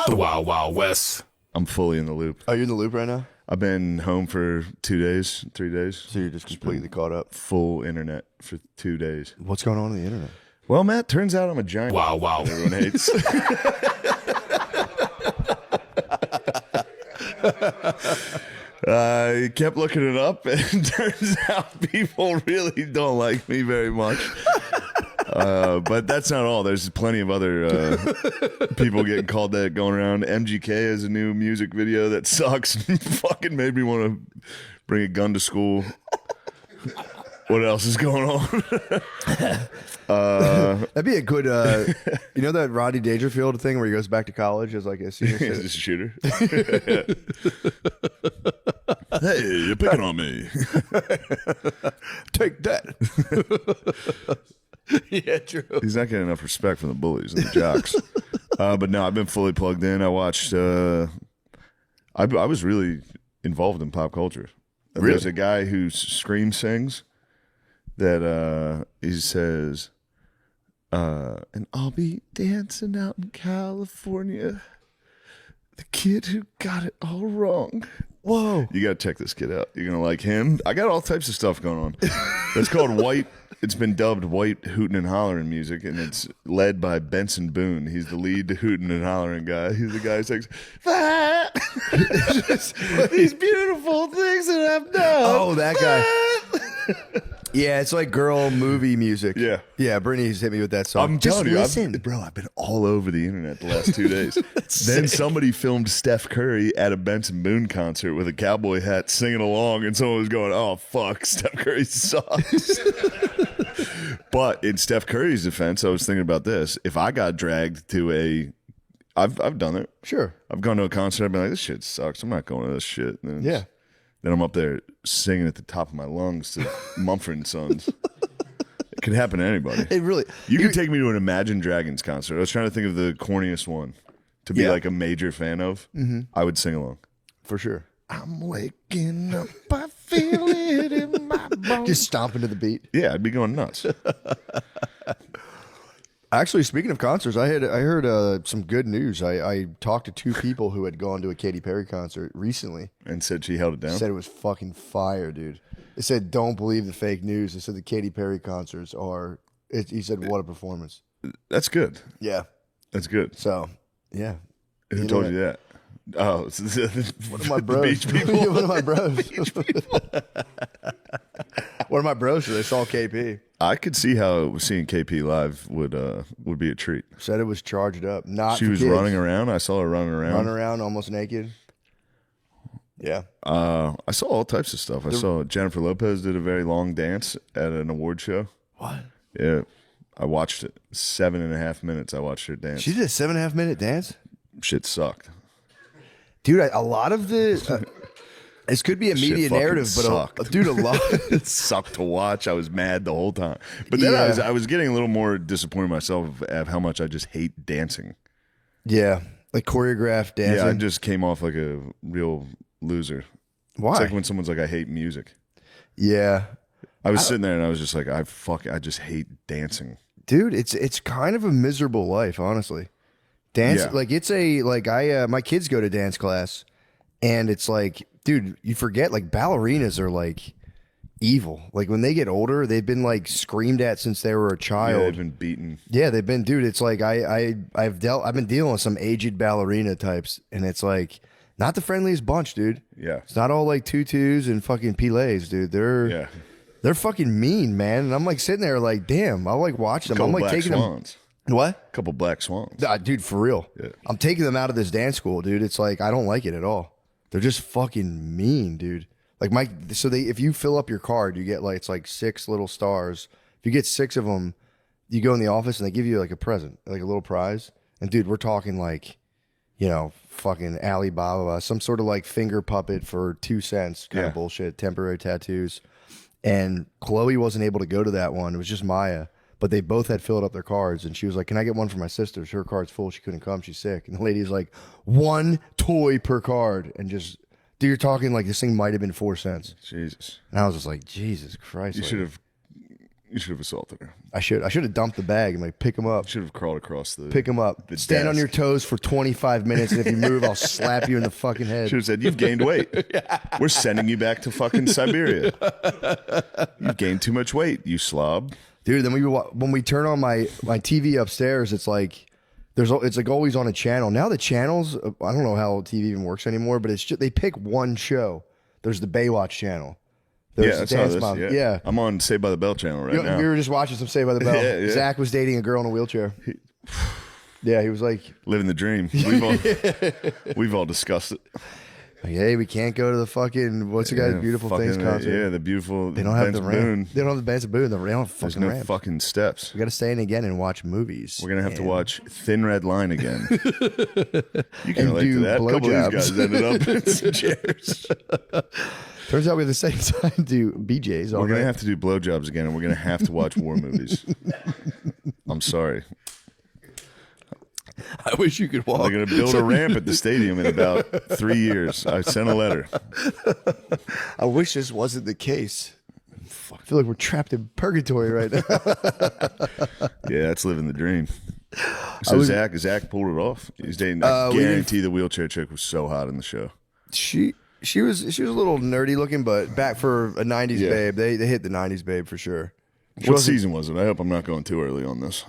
The Wild Wild West. I'm fully in the loop. Are you in the loop right now? I've been home for 2 days, 3 days. So you're just completely caught up. Full internet for 2 days. What's going on the internet? Well, Matt, turns out I'm a giant. Wow. Everyone hates. I kept looking it up, and turns out people really don't like me very much. But that's not all. There's plenty of other people getting called that going around. MGK has a new music video that sucks. Fucking made me want to bring a gun to school. What else is going on? That'd be a good, you know that Rodney Dangerfield thing where he goes back to college as like a senior He's a shooter. Hey, you're picking on me. Take that. Yeah, true. He's not getting enough respect from the bullies and the jocks. But no, I've been fully plugged in. I watched, I was really involved in pop culture. Really? There's a guy who scream sings that he says, and I'll be dancing out in California. The kid who got it all wrong. Whoa. You got to check this kid out. You're going to like him. I got all types of stuff going on. It's called White. It's been dubbed White Hootin' and Hollering Music, and it's led by Benson Boone. He's the lead hootin' and hollering guy. He's the guy who sings, these beautiful things that I've done. Oh, that guy. Yeah, it's like girl movie music. Yeah. Yeah, Brittany's hit me with that song. I'm Just telling you, listen. bro, I've been all over the internet the last 2 days. Then somebody filmed Steph Curry at a Benson Boone concert with a cowboy hat singing along, and someone was going, oh, fuck, Steph Curry sucks. But in Steph Curry's defense, I was thinking about this. If I got dragged to I've done it. Sure. I've gone to a concert, I've been like, this shit sucks. I'm not going to this shit. And Yeah. Then I'm up there singing at the top of my lungs to Mumford & Sons. It could happen to anybody. It really. You could take me to an Imagine Dragons concert. I was trying to think of the corniest one to be Yeah. like a major fan of. Mm-hmm. I would sing along. For sure. I'm waking up, I feel it in my bones. Just stomping to the beat. Yeah, I'd be going nuts. Actually, speaking of concerts, I heard some good news. I talked to two people who had gone to a Katy Perry concert recently. And said she held it down? Said it was fucking fire, dude. They said, don't believe the fake news. They said the Katy Perry concerts are, he said, what a performance. That's good. Yeah. That's good. So, yeah. Who told you that? Oh, it's One of my bros. The beach people. One of my bros. One of my bros, they saw KP. I could see how seeing KP live would be a treat. Said it was charged up. Not She for was kids. running around. I saw her running around. Running around almost naked. Yeah. I saw all types of stuff. I saw Jennifer Lopez did a very long dance at an award show. What? Yeah, I watched it. 7.5 minutes. I watched her dance. She did a 7.5 minute dance? Shit sucked. Dude, a lot of the... this could be a Shit media fucking narrative, but sucked. dude, a lot... It sucked to watch. I was mad the whole time. But then Yeah. I was getting a little more disappointed myself of how much I just hate dancing. yeah, like choreographed dancing. Yeah, I just came off like a real loser. Why? It's like when someone's like, I hate music. Yeah. I was sitting there and I was just like, I just hate dancing. Dude, it's kind of a miserable life, honestly. Dance, Yeah. like it's a, like my kids go to dance class and it's like, dude, you forget like ballerinas are like evil. Like when they get older, they've been like screamed at since they were a Yeah, child. I've been beaten. Yeah, they've been, dude. It's like I've been dealing with some aged ballerina types, and it's like not the friendliest bunch, dude. Yeah. It's not all like tutus and fucking pilets, dude. They're fucking mean, man. And I'm like sitting there like, damn. I like watch them. I'm Couple like black taking swans. them. What? Couple black swans. Dude, for real. Yeah. I'm taking them out of this dance school, dude. It's like I don't like it at all. They're just fucking mean, dude. Like if you fill up your card, you get like it's like 6 little stars. If you get 6 of them, you go in the office and they give you like a present, like a little prize. And dude, we're talking like, you know, fucking Alibaba, some sort of like finger puppet for 2 cents kind Yeah. of bullshit, temporary tattoos. And Chloe wasn't able to go to that one. It was just Maya. But they both had filled up their cards. And she was like, can I get one for my sister? Her card's full. She couldn't come. She's sick. And the lady's like, 1 toy per card. And just, dude, you're talking like this thing might have been 4 cents. Jesus. And I was just like, Jesus Christ. You lady. should have You should have assaulted her. I should have dumped the bag and like pick him up. You should have crawled across the. Pick him up. Stand on desk. your toes for 25 minutes, and if you move, I'll slap you in the fucking head. Should have said, "You've gained weight. We're sending you back to fucking Siberia. You've gained too much weight, you slob." Dude, then when we turn on my TV upstairs, it's like it's like always on a channel. Now the channels, I don't know how TV even works anymore, but it's just they pick one show. There's the Baywatch channel. There's Yeah, I the saw Dance this. Mom. Yeah. I'm on Saved by the Bell channel right now. We were just watching some Saved by the Bell. Yeah, yeah. Zach was dating a girl in a wheelchair. Yeah, he was like, Living the dream. We've all discussed it. "Hey, we can't go to the fucking what's the guy's Beautiful Things concert? Yeah, the beautiful. They don't have the Benson ramp. Boone. They don't have the Benson Boone. They don't have There's fucking no ramp. fucking steps. We got to stay in again and watch movies. We're gonna have to And- watch Thin Red Line again. You can And relate do to that. A couple of these blowjobs. guys ended up in some chairs. Turns out we have the same time to BJ's. We're gonna have to do blowjobs again, and we're gonna have to watch war movies. I'm sorry. I wish you could walk. They're gonna build a ramp at the stadium in about 3 years. I sent a letter. I wish this wasn't the case. Fuck, I feel like we're trapped in purgatory right now. Yeah, that's living the dream. So Zach pulled it off. He's dating. I we guarantee the wheelchair chick was so hot in the show. She was a little nerdy looking, but back for a '90s Yeah. babe. They hit the '90s babe for sure. What season was it? I hope I'm not going too early on this.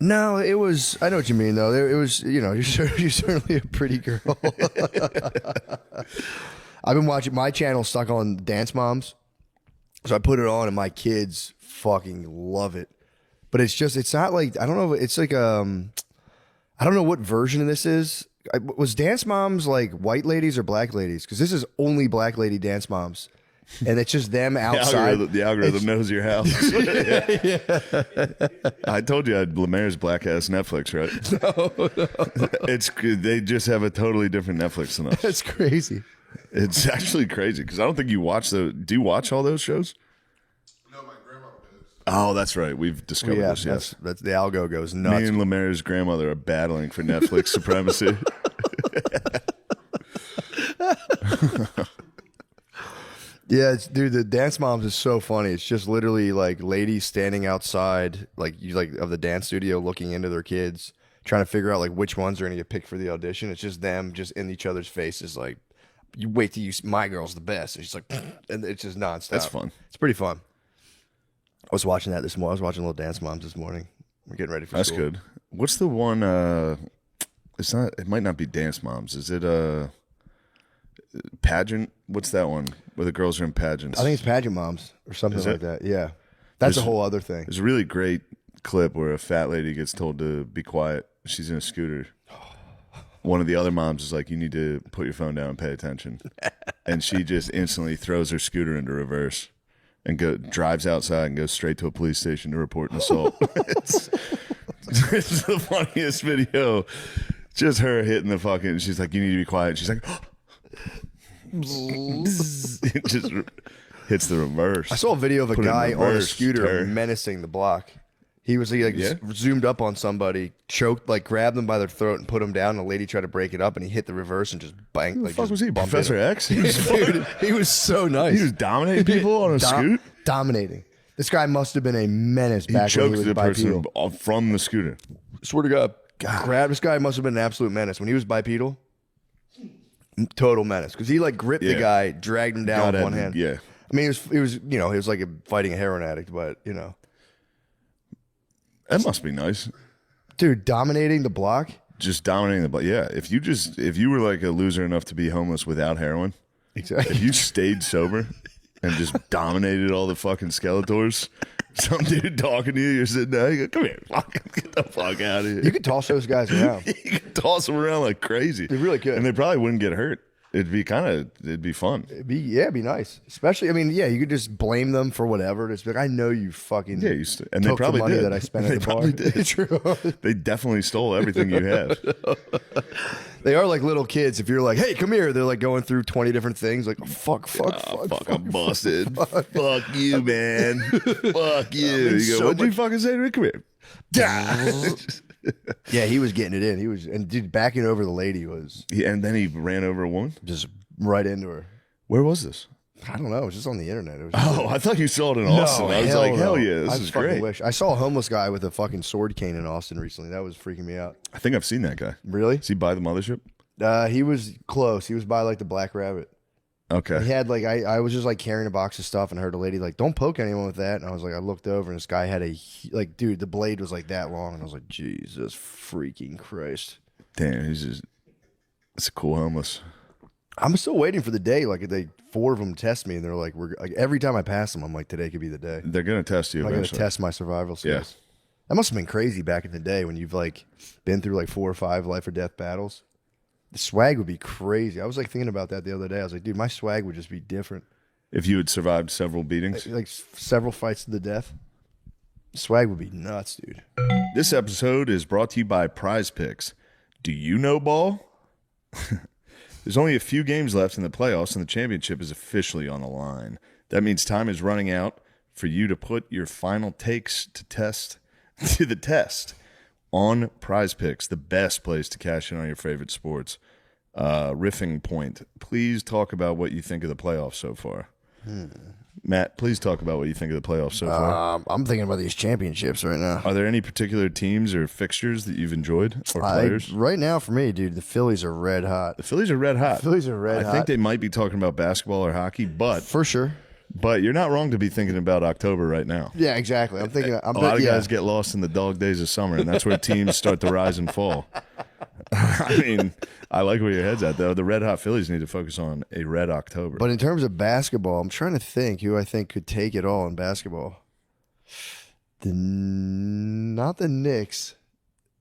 No, it was. I know what you mean, though. It was. You're certainly a pretty girl. I've been watching my channel stuck on Dance Moms, so I put it on, and my kids fucking love it. But it's not like I don't know. It's like I don't know what version of this is. Was Dance Moms like white ladies or black ladies? Because this is only black lady Dance Moms. And it's just them outside. The algorithm knows your house. I told you I had Lemaire's black ass Netflix, right? No. It's they just have a totally different Netflix than us. That's crazy. It's actually crazy because I don't think you watch do you watch all those shows? No, my grandmother does. Oh, that's right. We've discovered Yeah, this. Yes, that's the algo goes me nuts. and Lemaire's grandmother are battling for Netflix supremacy. Yeah, dude, the Dance Moms is so funny. It's just literally like ladies standing outside, like of the dance studio, looking into their kids, trying to figure out like which ones are going to get picked for the audition. It's just them, just in each other's faces, like, "You wait till my girl's the best." And she's like, and it's just nonstop. That's fun. It's pretty fun. I was watching that this morning. I was watching Little Dance Moms this morning. We're getting ready for That's school. good. What's the one? It's not. It might not be Dance Moms. Is it pageant? What's that one where the girls are in pageants? I think it's Pageant Moms or something Is like it? that. Yeah, that's a whole other thing. There's a really great clip where a fat lady gets told to be quiet. She's in a scooter. One of the other moms is like, "You need to put your phone down and pay attention," and she just instantly throws her scooter into reverse and drives outside and goes straight to a police station to report an assault. it's the funniest video. Just her hitting the fucking. She's like, "You need to be quiet." She's like, it just hits the reverse. I saw a video of a Put it in guy on a reverse, scooter Terry. menacing the block. He was Yeah? zoomed up on somebody, choked, like grabbed them by their throat and put them down. The lady tried to break it up, and he hit the reverse and just banged. Who the Like, fuck just was he? bumped Professor into him. X? He was, Dude, he was so nice. he was dominating people on a scoot. Dominating. This guy must have been a menace He back when choked he was the person bipedal. from the scooter. Swear to God. This guy must have been an absolute menace. When he was bipedal, total menace. Because he like gripped the Yeah. guy, dragged him down God with had one to- hand. yeah. I mean, he was like fighting a heroin addict, but That must be nice. dude, dominating the block. Just dominating the block. Yeah. If you were like a loser enough to be homeless without heroin, Exactly. if you stayed sober and just dominated all the fucking Skeletors, some dude talking to you, you're sitting there, you go, "Come here, fucking get the fuck out of here." You could toss those guys around. You could toss them around like crazy. You really could. And they probably wouldn't get hurt. It'd be fun. It'd be nice. Especially, I mean, yeah, you could just blame them for whatever. Just be like, I know you fucking Yeah, and they took probably the money did. that I spent They at the bar. probably did. True. They definitely stole everything you have. They are like little kids. If you're like, hey, come here, they're like going through 20 different things. Like, oh, fuck, I'm busted. Fuck you, man. Fuck you. in You so go, what'd you much- fucking say to me? Come here. Yeah, he was getting it in. And dude, backing over the lady was And then he ran over a woman. just right into her. Where was this? I don't know. It was just on the internet. It was Oh, I thought you saw it in Austin. I was like, hell yeah, this is fucking great. wish. I saw a homeless guy with a fucking sword cane in Austin recently. That was freaking me out. I think I've seen that guy. Really? Is he by the mothership? He was close. He was by like the Black Rabbit. Okay. He had like I was just like carrying a box of stuff and heard a lady like, "Don't poke anyone with that." And I was like, I looked over and this guy had like, dude, the blade was like that long, and I was like, Jesus freaking Christ. Damn, it's a cool homeless. I'm still waiting for the day. Like they 4 of them test me, and they're like, we're like every time I pass them, I'm like, today could be the day. They're gonna test you. I'm gonna Eventually. test my survival skills. Yeah. That must have been crazy back in the day when you've like been through like 4 or 5 life or death battles. The swag would be crazy. I was like thinking about that the other day. I was like, dude, my swag would just be different. If you had survived several beatings. Like several fights to the death. Swag would be nuts, dude. This episode is brought to you by Prize Picks. Do you know ball? There's only a few games left in the playoffs, and the championship is officially on the line. That means time is running out for you to put your final takes to the test on Prize Picks, the best place to cash in on your favorite sports. Riffing point. Please talk about what you think of the playoffs so far. Matt, please talk about what you think of the playoffs so far. I'm thinking about these championships right now. Are there any particular teams or fixtures that you've enjoyed or players? Right now, for me, dude, the Phillies are red hot. The Phillies are red hot. I think they might be talking about basketball or hockey, but for sure. But you're not wrong to be thinking about October right now. Yeah, exactly. I'm thinking. A lot of guys get lost in the dog days of summer, and that's where teams start to rise and fall. I mean, I like where your head's at, though. The red hot Phillies need to focus on a red October. But in terms of basketball, I'm trying to think who I think could take it all in basketball. Not the Knicks.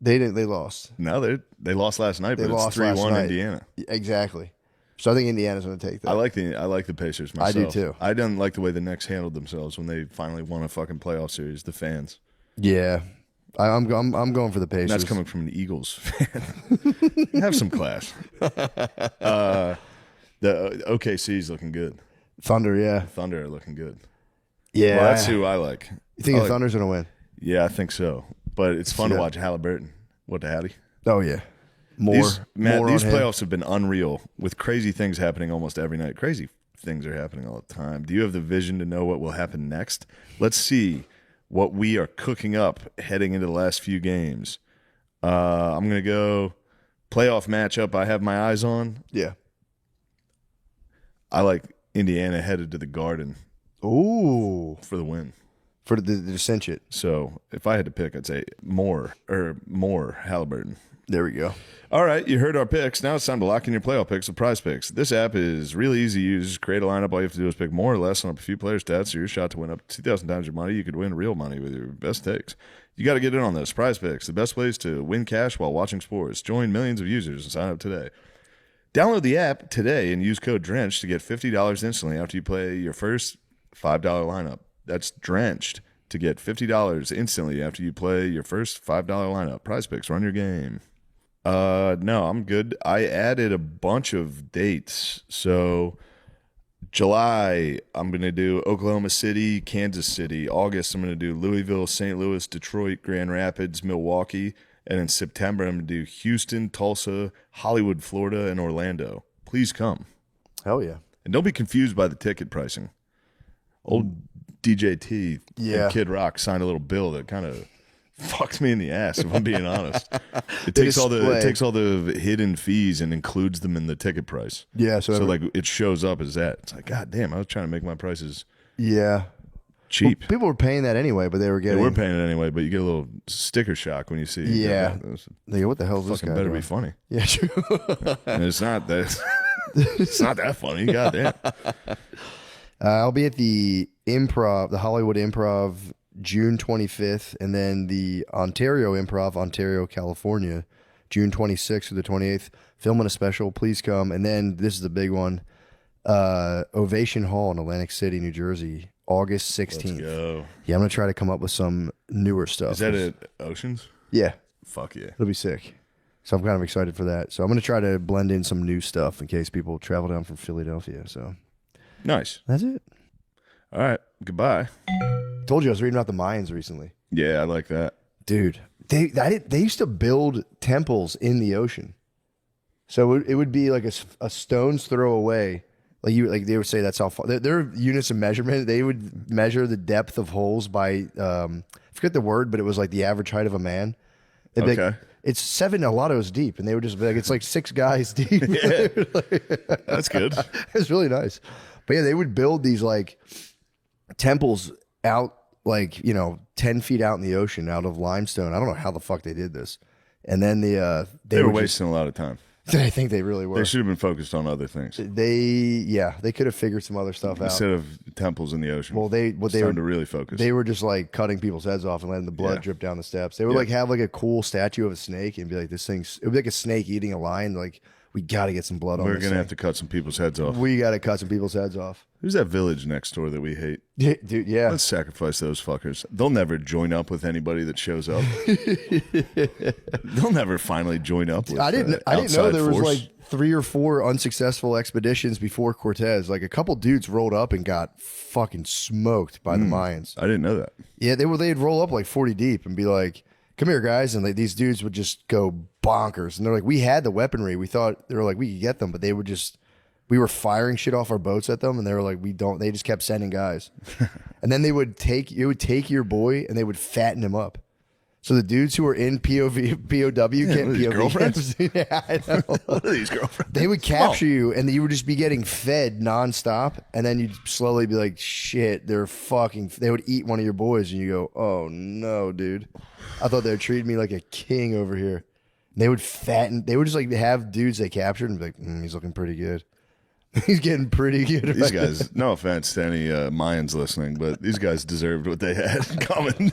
They didn't. They lost. No, they lost last night, but it's 3-1 Indiana. Exactly. So I think Indiana's going to take that. I like the Pacers myself. I do too. I didn't like the way the Knicks handled themselves when they finally won a fucking playoff series. The fans. Yeah, I'm going for the Pacers. And that's coming from an Eagles fan. Have some class. The OKC's looking good. Thunder, yeah. Thunder are looking good. Yeah, Well, that's who I like. You think the Thunder's going to win? Yeah, I think so. But it's fun to watch Halliburton. What the howdy? Oh yeah. These playoffs playoffs have been unreal with crazy things happening almost every night. Crazy things are happening all the time. Do you have the vision to know what will happen next? Let's see what we are cooking up heading into the last few games. I'm going to go playoff matchup I have my eyes on. Yeah. I like Indiana headed to the Garden. Ooh. For the win. For the cinch it. So if I had to pick, I'd say more Halliburton. There we go. All right, you heard our picks. Now it's time to lock in your playoff picks with Prize Picks. This app is really easy to use. Just create a lineup. All you have to do is pick more or less on a few player stats. So your shot to win up to 2,000 times your money. You could win real money with your best takes. You got to get in on this. Prize Picks, the best place to win cash while watching sports. Join millions of users and sign up today. Download the app today and use code DRENCHED to get $50 instantly after you play your first $5 lineup. That's DRENCHED to get $50 instantly after you play your first $5 lineup. Prize Picks, run your game. No, I'm good. I added a bunch of dates. So July, I'm going to do Oklahoma City, Kansas City. August, I'm going to do Louisville, St. Louis, Detroit, Grand Rapids, Milwaukee. And in September, I'm going to do Houston, Tulsa, Hollywood, Florida, and Orlando. Please come. Hell yeah. And don't be confused by the ticket pricing. Old DJT and Kid Rock signed a little bill that kind of fucks me in the ass, if I'm being honest. It takes all the hidden fees and includes them in the ticket price. Yeah, so like it shows up as that. It's like, God damn, I was trying to make my prices cheap. Well, people were paying that anyway, but they were getting. They were paying it anyway, but you get a little sticker shock when you see. Yeah, they go, what the hell is this guy? Fucking better doing? be funny. Yeah, true. And it's not that. It's not that funny. God damn. I'll be at the Hollywood Improv, June 25th, and then the Ontario Improv, Ontario, California, June 26th through the 28th. Filming a special. Please come. And then this is the big one, Ovation Hall in Atlantic City, New Jersey, August 16th. Let's go. Yeah, I'm going to try to come up with some newer stuff. Is that at Oceans? Yeah. Fuck yeah. It'll be sick. So I'm kind of excited for that. So I'm going to try to blend in some new stuff in case people travel down from Philadelphia. So nice. That's it. All right. Goodbye. Told you I was reading about the Mayans recently. Yeah, I like that. Dude, they used to build temples in the ocean. So it would be like a stone's throw away. Like they would say that's how far their units of measurement. They would measure the depth of holes by I forget the word, but it was like the average height of a man. They'd be Okay. like, it's 7 Alatos deep, and they would just be like, it's like 6 guys deep. Yeah. That's good. It's really nice. But yeah, they would build these like temples out like 10 feet out in the ocean out of limestone. I don't know how the fuck they did this. And then They were would just- wasting a lot of time. I think they really were. They should have been focused on other things They could have figured some other stuff out. instead of temples in the ocean. Well, they It's were time to really focus. They were just like cutting people's heads off and letting the blood Yeah. drip down the steps. They would like have like a cool statue of a snake and be like, this thing's, it would be like a snake eating a lion. Like, we got to get some blood on We're this gonna thing. have to cut some people's heads off. We got to cut some people's heads off. Who's that village next door that we hate? Dude, yeah. Let's sacrifice those fuckers. They'll never join up with anybody that shows up. They'll never finally join up with I didn't know outside there was force. like 3 or 4 unsuccessful expeditions before Cortez. Like a couple dudes rolled up and got fucking smoked by the Mayans. I didn't know that. Yeah, they'd roll up like 40 deep and be like, "Come here, guys," and like these dudes would just go bonkers. And they're like, "We had the weaponry. We thought they were like we could get them, but they would just we were firing shit off our boats at them, and they were like, we don't." They just kept sending guys, and then it would take your boy and they would fatten him up. So the dudes who were in POW can't these POV girlfriends? camps. Yeah, I know. What are these girlfriends? They would capture you, and you would just be getting fed nonstop, and then you'd slowly be like, "Shit, they're fucking." They would eat one of your boys, and you go, "Oh no, dude! I thought they were treating me like a king over here." And they would fatten. They would just like have dudes they captured and be like, "He's looking pretty good. He's getting pretty good." These right guys, no offense to any Mayans listening, but these guys deserved what they had coming.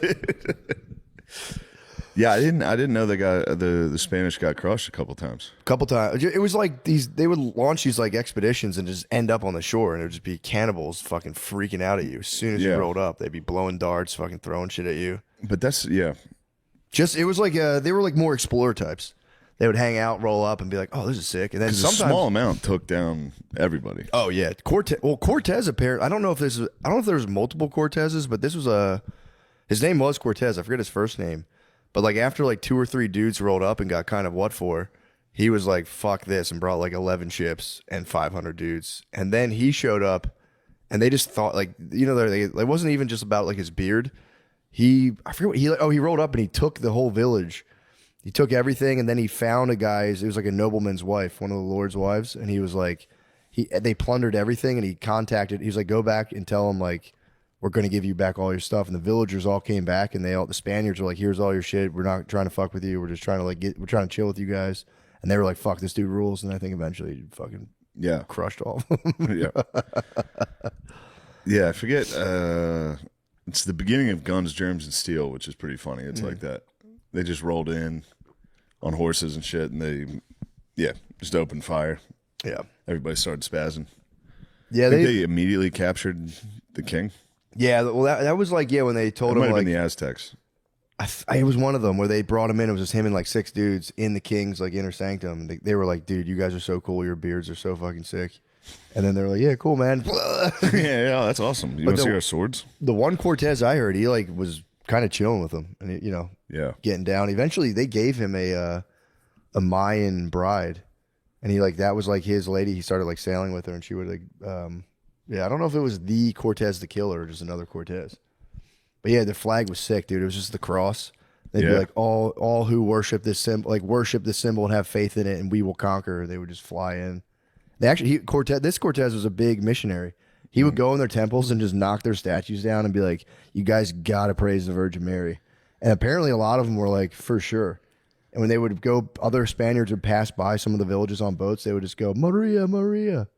Yeah, I didn't know the Spanish got crushed a couple times. A couple times. It was like they would launch these like expeditions and just end up on the shore, and it would just be cannibals fucking freaking out at you as soon as you Yeah. rolled up. They'd be blowing darts, fucking throwing shit at you. But that's It was like they were like more explorer types. They would hang out, roll up, and be like, "Oh, this is sick." And then because a sometimes, small amount took down everybody. oh yeah, Cortez. Well, Cortez apparently, I don't know if there was multiple Cortezes, but this was his name was Cortez. I forget his first name, but like after like 2 or 3 dudes rolled up and got kind of what for, he was like, "Fuck this," and brought like 11 ships and 500 dudes, and then he showed up, and they just thought like it wasn't even just about like his beard. I forget what he rolled up and he took the whole village. He took everything, and then he found a guy's. It was like a nobleman's wife, one of the lord's wives, and he was like, they plundered everything, and he contacted. He was like, "Go back and tell them like we're going to give you back all your stuff." And the villagers all came back, and the Spaniards were like, "Here's all your shit. We're not trying to fuck with you. We're just trying to we're trying to chill with you guys." And they were like, "Fuck, this dude rules." And I think eventually he fucking Yeah, crushed all of them. yeah, yeah. I forget. It's the beginning of Guns, Germs, and Steel, which is pretty funny. It's like that. They just rolled in on horses and shit, and they just opened fire. Yeah, Everybody started spazzing. yeah. I think they immediately captured the king. Yeah, well, that was like when they It told might him have like been the Aztecs. it was one of them where they brought him in. It was just him and like 6 dudes in the king's like inner sanctum. They were like, "Dude, you guys are so cool. Your beards are so fucking sick." And then they were like, "Yeah, cool, man." yeah, that's awesome. You want to see our swords? The one Cortez I heard, he like was kind of chilling with them, and Yeah. getting down. Eventually, they gave him a Mayan bride, and he like that was like his lady. He started like sailing with her, and she would like, I don't know if it was the Cortez the killer or just another Cortez, but yeah, the flag was sick, dude. It was just the cross. They'd be Yeah. like, all who worship this symbol, and have faith in it, and we will conquer. They would just fly in. They actually, this Cortez was a big missionary. He would go in their temples and just knock their statues down and be like, "You guys gotta praise the Virgin Mary." And apparently, a lot of them were like, "For sure." And when they would go, other Spaniards would pass by some of the villages on boats. They would just go, "Maria, Maria."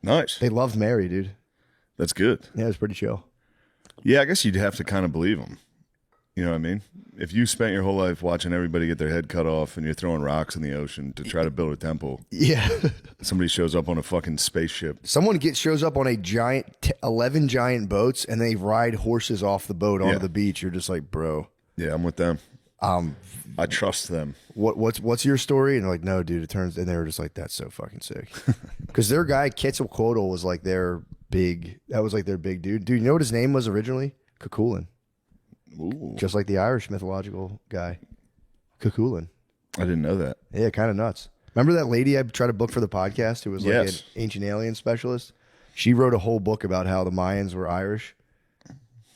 Nice. They loved Mary, dude. That's good. Yeah, it was pretty chill. Yeah, I guess you'd have to kind of believe them. You know what I mean? If you spent your whole life watching everybody get their head cut off and you're throwing rocks in the ocean to try to build a temple, Yeah. somebody shows up on a fucking spaceship. Someone shows up on a giant, 11 giant boats, and they ride horses off the boat onto Yeah. the beach. You're just like, bro. Yeah, I'm with them. I trust them. What's your story? And they're like, "No, dude, it turns," and they were just like, "That's so fucking sick." Because their guy, Quetzalcoatl, was like their big, dude. Dude, you know what his name was originally? Cuchulainn. Ooh, Just like the Irish mythological guy. Cuchulainn. I didn't know that. Yeah, kind of nuts. Remember that lady I tried to book for the podcast who was like Yes. an ancient alien specialist? She wrote a whole book about how the Mayans were Irish.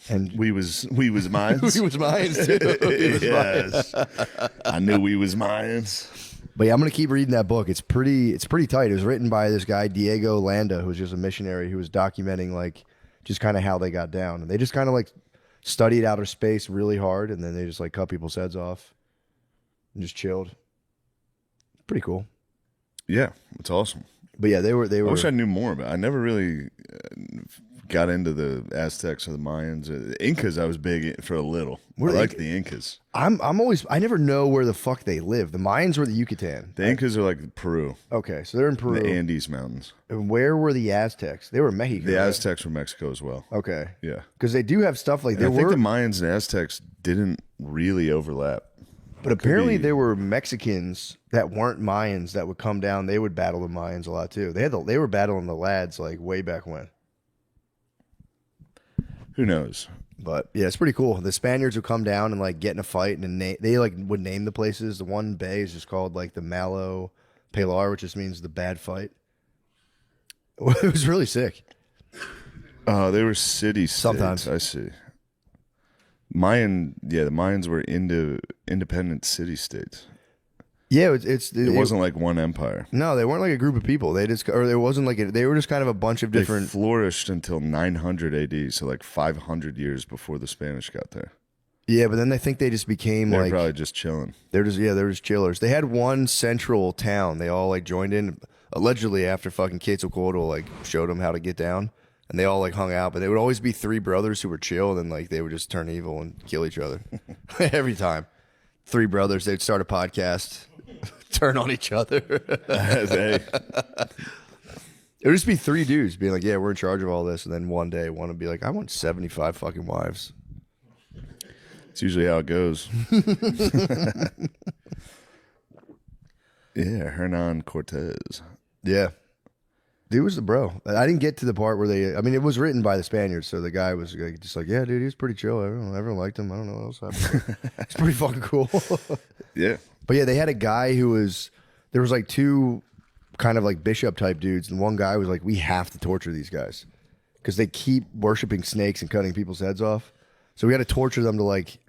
And we was Mayans. we was Mayans too. We was Yes, I knew we was Mayans. But yeah, I'm gonna keep reading that book. It's pretty tight. It was written by this guy Diego Landa, who was just a missionary who was documenting like just kind of how they got down. And they just kind of like studied outer space really hard, and then they just like cut people's heads off and just chilled. Pretty cool. Yeah, it's awesome. But yeah, they were. I wish I knew more about it. I never really got into the Aztecs or the Mayans. The Incas, I was big for a little. I like the Incas. I never know where the fuck they live. The Mayans were the Yucatan. The Incas are like Peru. Okay, so they're in Peru. The Andes Mountains. And where were the Aztecs? They were in Mexico. The right? Aztecs were Mexico as well. Okay. Yeah. Because they do have stuff like I think the Mayans and Aztecs didn't really overlap. but apparently there were Mexicans that weren't Mayans that would come down. They would battle the Mayans a lot too. They were battling the lads like way back when. Who knows? But yeah, it's pretty cool. The Spaniards would come down and like get in a fight, and they like would name the places. The one bay is just called like the Malo Pilar, which just means the bad fight. It was really sick. They were city states. Sometimes. I see. The Mayans were independent city states. Yeah, It wasn't like one empire. No, they weren't like a group of people. They just, or there wasn't like they were just kind of a bunch of They different. flourished until 900 AD, so like 500 years before the Spanish got there. Yeah, but then I think they just became They were like probably just chilling. they're just chillers. They had one central town. They all like joined in allegedly after fucking Quetzalcoatl like showed them how to get down, and they all like hung out. But they would always be three brothers who were chill, and then like they would just turn evil and kill each other every time. Three brothers. They'd start a podcast. Turn on each other. Hey, It would just be three dudes being like, yeah, we're in charge of all this. And then one day one would be like, I want 75 fucking wives. it's usually how it goes. Yeah, Hernan Cortez. Yeah. Dude was the bro. I didn't get to the part where it was written by the Spaniards. So the guy was like, just like, yeah, dude, he was pretty chill. Everyone liked him. I don't know what else happened. It's pretty fucking cool. Yeah. But yeah, they had a guy there was like two kind of like bishop type dudes. And one guy was like, we have to torture these guys because they keep worshiping snakes and cutting people's heads off. So we had to torture them to like,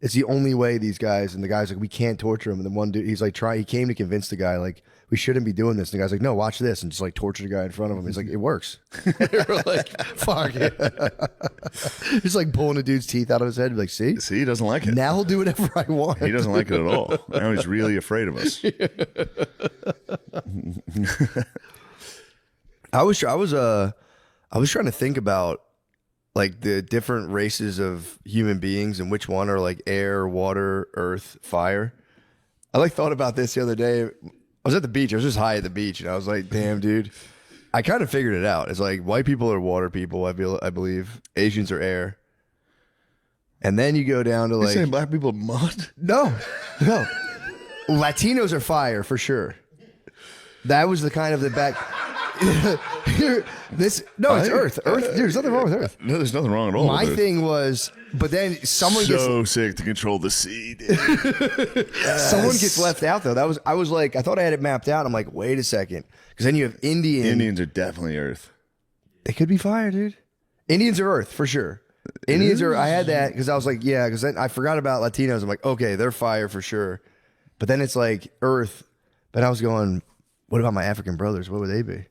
it's the only way these guys, and the guy's like, we can't torture them. And then one dude, he's like, he came to convince the guy, like, we shouldn't be doing this. And the guy's like, no, watch this. And just like torture the guy in front of him. He's like, it works. We're like, fuck it. Just like pulling a dude's teeth out of his head. Like, see, he doesn't like it. now he'll do whatever I want. He doesn't like it at all. Now he's really afraid of us. I was trying to think about like the different races of human beings and which one are like air, water, earth, fire. I like thought about this the other day. I was at the beach. I was just high at the beach, and I was like, "Damn, dude!" I kind of figured it out. It's like white people are water people. I believe Asians are air, and then you go down to You like saying black people are mud? no, Latinos are fire for sure. That was the kind of the back. It's Earth. Dude, there's nothing wrong with Earth. No, there's nothing wrong at all. My with it. thing was, but then someone So sick to control the sea. Dude. someone gets left out though. I thought I had it mapped out. I'm like, wait a second, because then you have Indians are definitely Earth. They could be fire, dude. Indians are Earth for sure. Indians are. I had that because I was like, yeah, because then I forgot about Latinos. I'm like, okay, they're fire for sure. But then it's like Earth. But I was going, what about my African brothers? What would they be?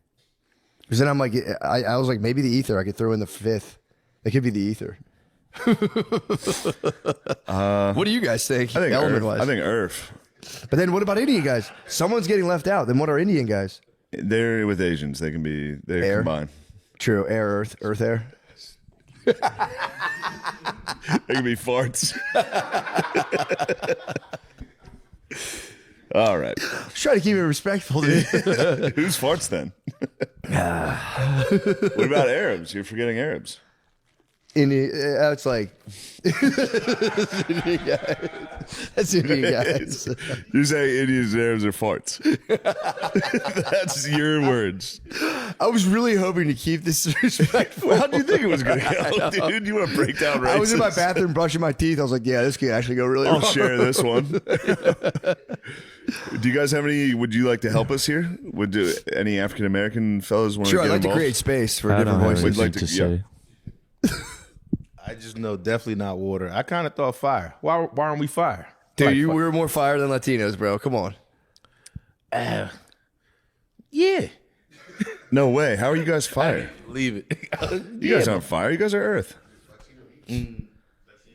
Because then I'm like, I was like, maybe the ether. I could throw in the fifth. It could be the ether. What do you guys think? I think element Earth. wise? I think Earth. But then what about Indian guys? Someone's getting left out. Then what are Indian guys? They're with Asians. They can be. They're Air? combined. True. Air, earth, air. They can be farts. All right. Just try to keep it respectful, dude. Who's farts then? What about Arabs? You're forgetting Arabs. It's like that's Indian guys. You're saying Indians and Arabs are farts. That's your words. I was really hoping to keep this respectful. Well, how do you think it was going to go, dude? You want to break down races? I was in my bathroom brushing my teeth. I was like, yeah, this could actually go really I'll wrong. share this one. Do you guys have any? Would you like to help us here? Would any African American fellas want Sure, to I'd get like to involved? create space for I different don't have voices. We'd like anything to- say. I just know definitely not water. I kind of thought fire. Why aren't we fire? Dude, Like, we were more fire than Latinos, bro. Come on. yeah. No way. How are you guys fire? Leave it. You guys aren't fire. You guys are Earth.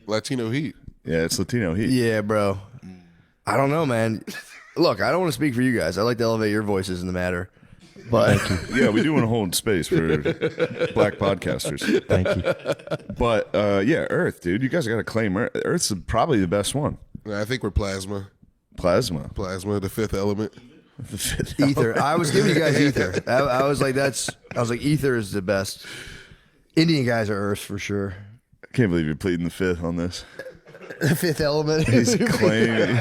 Latino heat. Yeah, it's Latino heat. Yeah, bro. I don't know, man. Look, I don't want to speak for you guys. I like to elevate your voices in the matter. But Yeah, we do want to hold space for black podcasters. Thank you. But yeah, Earth, dude. You guys got to claim Earth. Earth's probably the best one. I think we're plasma. Plasma. Plasma, the fifth element. The fifth ether. I was giving you guys ether. I was like, ether is the best. Indian guys are Earth for sure. I can't believe you're pleading the fifth on this. The fifth element. He's claiming.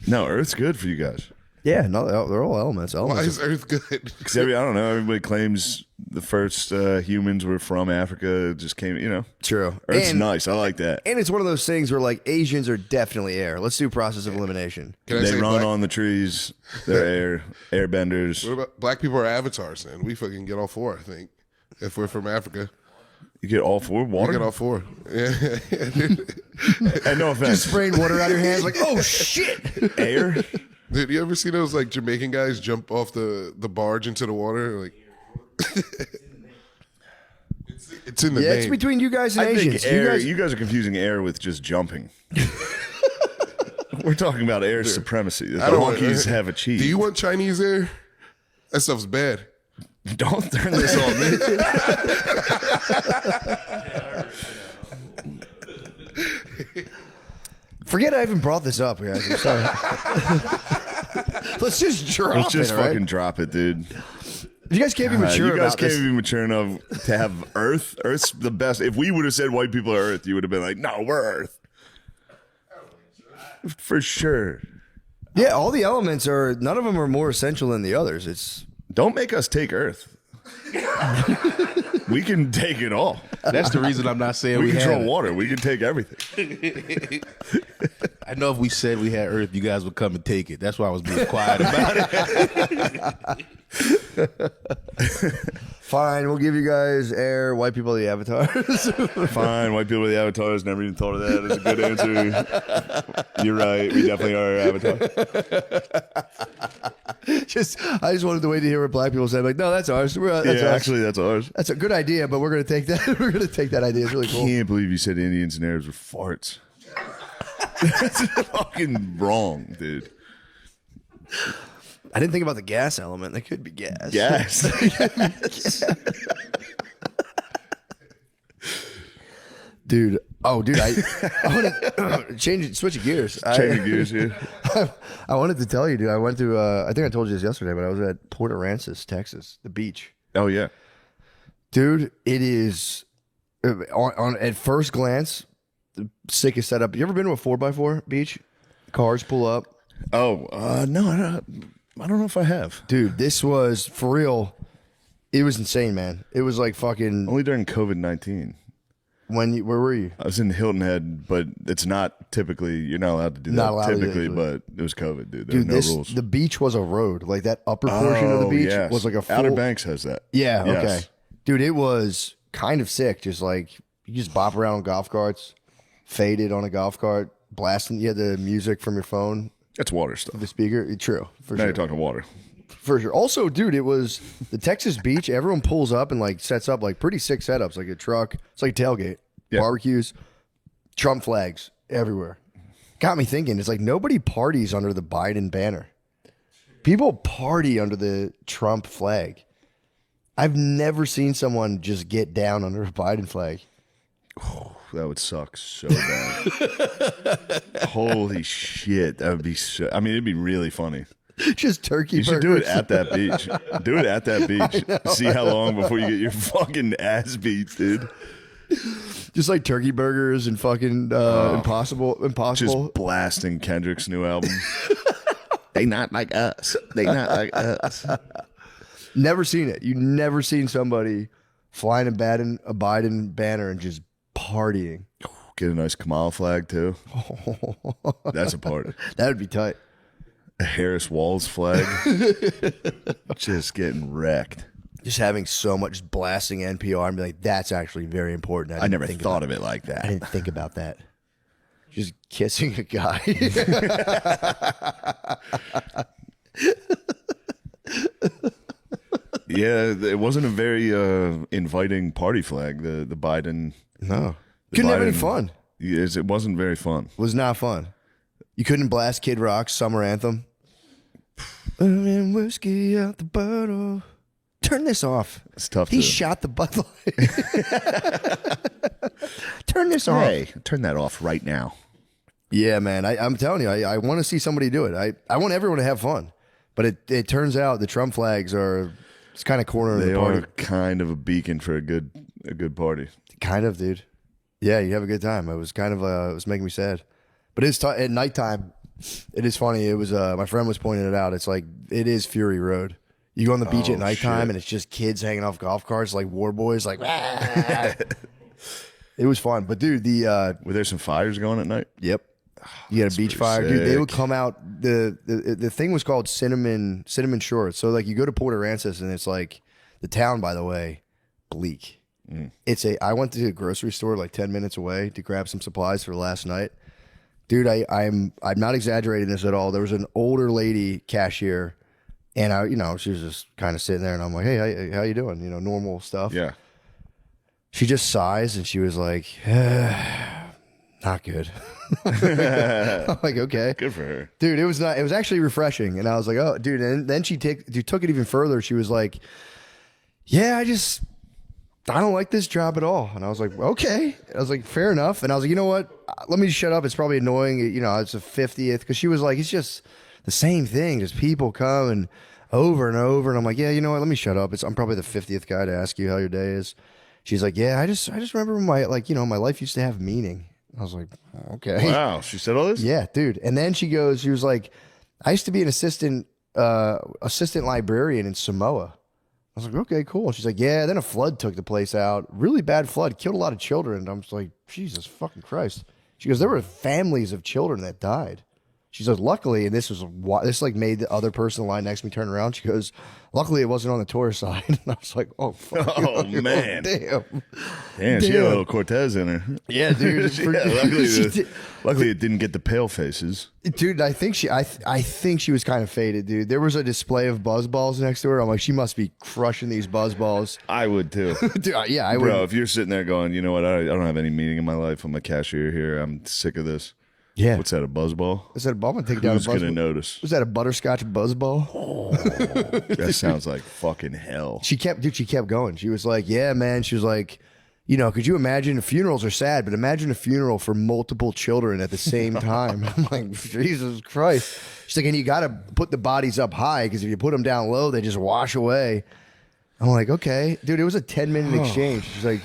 No, Earth's good for you guys. Yeah, no, they're all elements. Why Elements. is Earth good? Because I don't know. Everybody claims the first humans were from Africa. It just came, True. Earth's and, nice. I like that. and it's one of those things where like Asians are definitely air. Let's do process of elimination. Can I They say run black, on the trees. They're airbenders. what about black people are avatars then? We fucking get all four, I think. If we're from Africa. You get all four We water. get all four. Yeah. And no offense. Spraying water out of your hands like, oh shit. Air. Dude, you ever see those like Jamaican guys jump off the barge into the water? Like it's in the Yeah, name. it's between you guys and I Asians. think air. You You guys are confusing air with just jumping. We're talking about air supremacy that I the don't want- honkies have achieved. Do you want Chinese air? That stuff's bad. Don't turn this on me. forget I even brought this up, guys. I'm sorry. Let's just drop Let's just it, all right? fucking drop it, dude. You guys can't be mature you guys about can't this. be mature enough to have Earth. Earth's the best. If we would have said white people are Earth, you would have been like, no, we're Earth. For sure. Yeah, all the elements are. None of them are more essential than the others. It's Don't make us take Earth. We can take it all. That's the reason I'm not saying We we control had it. water. We can take everything. I know if we said we had Earth, you guys would come and take it. That's why I was being quiet about it. fine. We'll give you guys air. White people are the avatars. Fine, white people with the avatars. Never even thought of that. That's a good answer. You're right. We definitely are avatar. I just wanted to wait to hear what black people said. Like, no, that's ours. That's Yeah, ours. actually, that's ours. That's a good idea, but we're gonna take that. We're gonna take that idea. It's really cool. Can't believe you said Indians and Arabs were farts. That's fucking wrong, dude. I didn't think about the gas element. That could be gas. Yes. Dude. Oh, dude. I want to switch of gears. Changing gears here. I wanted to tell you, dude. I went to. I think I told you this yesterday, but I was at Port Aransas, Texas, the beach. Oh yeah. Dude, it is on at first glance the sickest setup. You ever been to a 4x4 beach? Cars pull up. Oh no, I don't know if I have. Dude, this was for real. It was insane, man. It was like fucking. Only during COVID-19. Where were you? I was in Hilton Head, but it's not typically. You're not allowed to do Not that allowed to do typically. that. But it was COVID, dude. There Dude, were no rules. the beach was a road. Like that upper portion of the beach yes. was like a full. Outer Banks has that. Yeah, Yes. okay. Dude, it was kind of sick. Just like you just bop around on golf carts, faded on a golf cart, blasting. You had the music from your phone, That's water stuff. the speaker. True, for Now sure. you're talking water. For sure. Also, dude, it was the Texas beach. Everyone pulls up and like sets up like pretty sick setups, like a truck. It's like a tailgate, Yeah. barbecues, Trump flags everywhere. Got me thinking. It's like nobody parties under the Biden banner. People party under the Trump flag. I've never seen someone just get down under a Biden flag. That would suck so bad. Holy shit. That would be so. I mean, it'd be really funny. Just turkey You should burgers. do it at that beach. Do it at that beach. See how long before you get your fucking ass beat, dude. Just like turkey burgers and fucking Impossible. Just blasting Kendrick's new album. They not like us. They not like us. Never seen it. You never seen somebody flying a Biden banner and just partying. Get a nice Kamal flag too. That's a party. That would be tight. A Harris Walls flag. Just getting wrecked. Just having so much blasting NPR and be like, that's actually very important. I never thought of it like I that. didn't think about that. Just kissing a guy. Yeah, it wasn't a very inviting party flag. The Biden. No. the Couldn't have any Biden- fun. Yes, it wasn't very fun. Was not fun. You couldn't blast Kid Rock's summer anthem. Pouring whiskey out the bottle. Turn this off. It's tough. He to, shot the Bud Light. Turn this off. Hey, turn that off right now. Yeah, man. I'm telling you, I want to see somebody do it. I want everyone to have fun. But it turns out the Trump flags are it's kind of corner of They the party. are kind of a beacon for a good party. Kind of, dude. Yeah, you have a good time. It was kind of it was making me sad. But it's at nighttime. It is funny. It was my friend was pointing it out. It's like it is Fury Road. You go on the beach at nighttime shit. and it's just kids hanging off golf carts like war boys. Like, "Ah." It was fun. But dude, Were there some fires going at night? yep, you had a beach pretty fire, dude. They would sick. come out. The thing was called Cinnamon Shores. So like you go to Port Aransas and it's like the town, by the way, bleak. I went to a grocery store like 10 minutes away to grab some supplies for last night. Dude, I'm not exaggerating this at all. There was an older lady cashier, and she was just kind of sitting there, and I'm like, hey, how you doing? Normal stuff. Yeah. She just sighs, and she was like, not good. I'm like, okay. Good for her. Dude, it was not. It was actually refreshing, and I was like, "Oh, dude!" And then she took it even further. She was like, "Yeah, I don't like this job at all." And I was like, "Okay." I was like, "Fair enough." And I was like, "You know what? Let me just shut up. It's probably annoying. It's a 50th." Because she was like, "It's just the same thing. Just people come and over and over." And I'm like, "Yeah, you know what? Let me shut up. I'm probably the 50th guy to ask you how your day is." She's like, "Yeah, I just remember my my life used to have meaning." I was like, "Okay." Wow, she said all this? Yeah, dude. And then she was like, I used to be an assistant librarian in Samoa. I was like, okay, cool. And she's like, yeah, then a flood took the place out. Really bad flood, killed a lot of children. I'm just like, Jesus fucking Christ. She goes, there were families of children that died. She says, luckily, and this like made the other person in line next to me turn around. She goes, luckily it wasn't on the tourist side. And I was like, oh, fuck. Oh, man. Damn. Damn, she had a little Cortez in her. Yeah, dude. Luckily it didn't get the pale faces. Dude, I think she was kind of faded, dude. There was a display of buzz balls next to her. I'm like, she must be crushing these buzz balls. I would too. Dude, yeah, I would. Bro, if you're sitting there going, you know what, I don't have any meaning in my life. I'm a cashier here. I'm sick of this. Yeah. What's that, a buzzball? Is that a ball? I'm gonna take down a Who's buzz going to ball. notice? Was that a butterscotch buzz ball? That sounds like fucking hell. She kept going. She was like, yeah, man. She was like, could you imagine funerals are sad, but imagine a funeral for multiple children at the same time. I'm like, Jesus Christ. She's like, and you got to put the bodies up high because if you put them down low, they just wash away. I'm like, okay. Dude, it was a 10-minute exchange. She's like,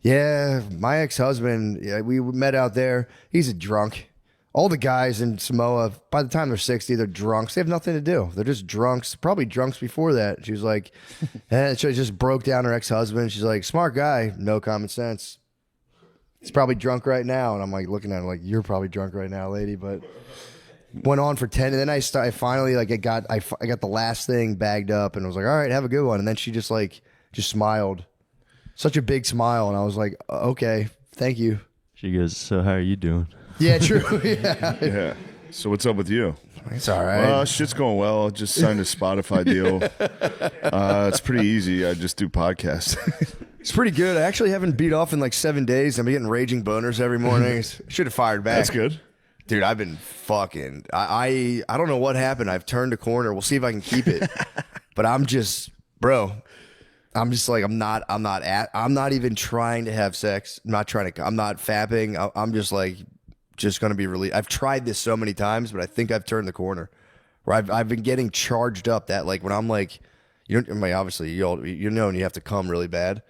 yeah, my ex-husband, we met out there. He's a drunk. All the guys in Samoa, by the time they're 60, they're drunks. They have nothing to do. They're just drunks, probably drunks before that. She was like, and she just broke down her ex-husband. She's like, smart guy, no common sense. He's probably drunk right now. And I'm like looking at her like, you're probably drunk right now, lady. But went on for 10. And then I finally, like, I got the last thing bagged up and I was like, all right, have a good one. And then she just smiled. Such a big smile. And I was like, okay, thank you. She goes, so how are you doing? Yeah, true. Yeah. Yeah. So what's up with you? It's all right. Well, shit's going well. Just signed a Spotify deal. It's pretty easy. I just do podcasts. It's pretty good. I actually haven't beat off in like 7 days. I'm getting raging boners every morning. Should have fired back. That's good. Dude, I've been fucking. I don't know what happened. I've turned a corner. We'll see if I can keep it. But I'm just, bro. I'm just like I'm not even trying to have sex. I'm not fapping. I'm just like gonna be really. I've tried this so many times, but I think I've turned the corner. where I've been getting charged up. That like when I'm like, you know, I mean, obviously you know, and you have to come really bad.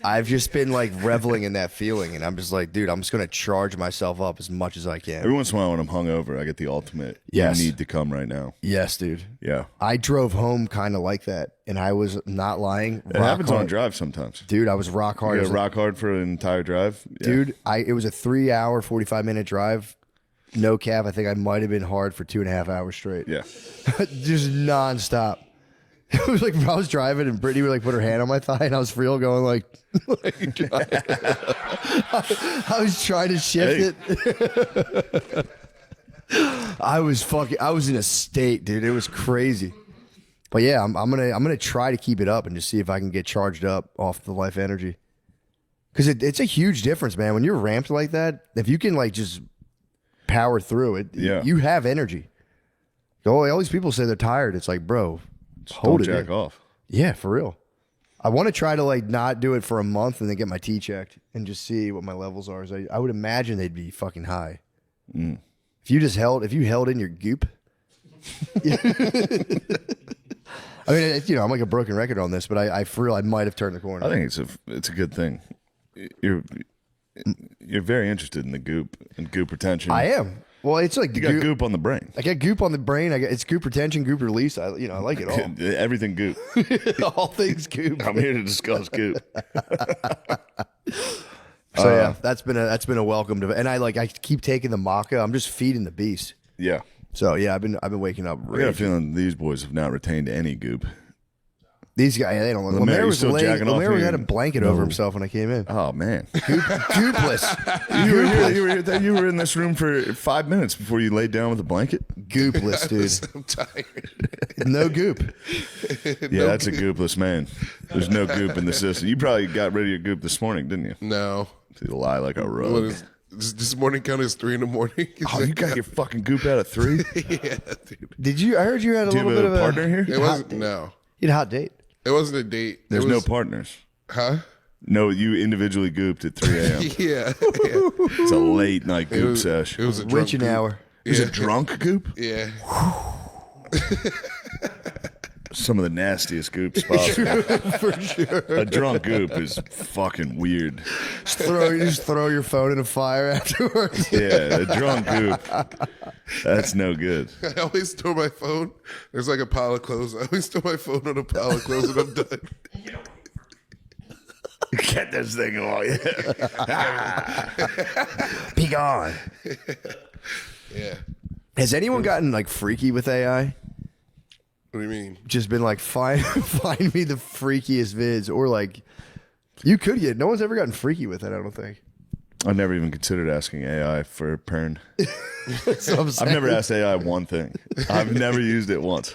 I've just been like reveling in that feeling, and I'm just like, dude, I'm just gonna charge myself up as much as I can. Every once in a while when I'm hungover, I get the ultimate. Yes. You need to come right now. Yes, dude. Yeah. I drove home kind of like that, and I was not lying. It happens on a drive sometimes. Dude, I was rock hard. You as get rock hard for an entire drive. Yeah. Dude, it was a 3-hour, 45-minute drive. No cap. I think I might have been hard for 2.5 hours straight. Yeah. Just nonstop. It was like I was driving and Brittany would like put her hand on my thigh and I was real going like I was trying to shift it. I was in a state, dude. It was crazy. But yeah, I'm gonna try to keep it up and just see if I can get charged up off the Life Energy. Because it's a huge difference, man. When you're ramped like that, if you can like just power through it, you have energy. All these people say they're tired. It's like, bro, hold Don't it jack in. off. Yeah, for real. I want to try to like not do it for a month and then get my T checked and just see what my levels are. I would imagine they'd be fucking high. If you held in your goop. I mean, I'm like a broken record on this, but I for real, I might have turned the corner. I think it's a good thing. You're very interested in the goop and goop retention. I am. Well, it's like You got goop on the brain. I got goop on the brain. It's goop retention, goop release. I like it all. Everything goop. All things goop. I'm here to discuss goop. So yeah, that's been a welcome to, and I keep taking the maca. I'm just feeding the beast. Yeah. So yeah, I've been waking up. I got a Raging. feeling these boys have not retained any goop. These guys, they don't look. Lemaire, Lemaire you was still laying. jacking off Lemaire here? had a blanket over himself when I came in. Oh man. Goopless. You were in this room for 5 minutes before you laid down with a blanket. Goopless, dude. I'm tired. No goop. Yeah, that's a goopless man. There's no goop in the system. You probably got rid of your goop this morning, didn't you? No. You lie like a rug. What is this morning count as 3 in the morning? Oh, you got your fucking goop out at 3? Yeah, dude. Did you? I heard you had a Do you little have bit a of partner here? It wasn't no. You had a hot date. It wasn't a date. There's it no was, partners. Huh? No, you individually gooped at 3 a.m. Yeah. It's a late night It goop was, sesh. it was a drunk Witching goop. hour. It was a drunk goop? Yeah. Some of the nastiest goops possible. For sure. A drunk goop is fucking weird. Just throw your phone in a fire afterwards. Yeah, a drunk goop. That's no good. I always store my phone. There's like a pile of clothes. I always store my phone on a pile of clothes and I'm done. Get this thing on. Be gone. Yeah. Has anyone gotten like freaky with AI? What do you mean? Just been like, find me the freakiest vids, or like, you could get. No one's ever gotten freaky with it. I don't think. I never even considered asking AI for a pern. That's what I'm I've saying. never asked AI one thing. I've never used it once.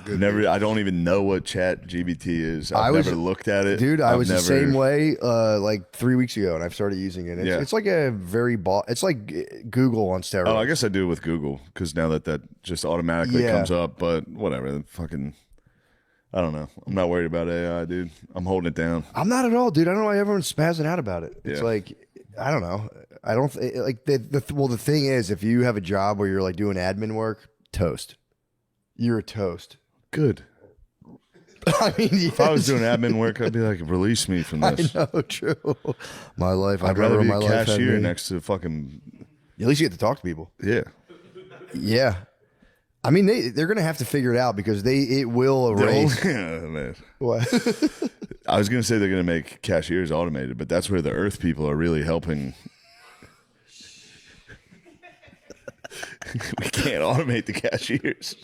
Never. I don't even know what Chat GBT is. I've never looked at it, dude. I I've was the same way. Like 3 weeks ago, and I've started using it. It's like a very It's like Google on steroids. Oh, I guess I do with Google because now that just automatically Yeah. comes up. But whatever, fucking. I don't know. I'm not worried about AI, dude. I'm holding it down. I'm not at all, dude. I don't know why everyone's spazzing out about it. It's Yeah. like, I don't know. I don't like the thing is, if you have a job where you're like doing admin work, toast. You're a toast. Good. I mean, If I was doing admin work, I'd be like, release me from this. I know, true. My life. I'd rather be my a life had cashier me. next to fucking At least you get to talk to people. yeah. Yeah. I mean, they're gonna have to figure it out because it will erase. Man. What? I was gonna say they're gonna make cashiers automated, but that's where the Earth people are really helping. We can't automate the cashiers.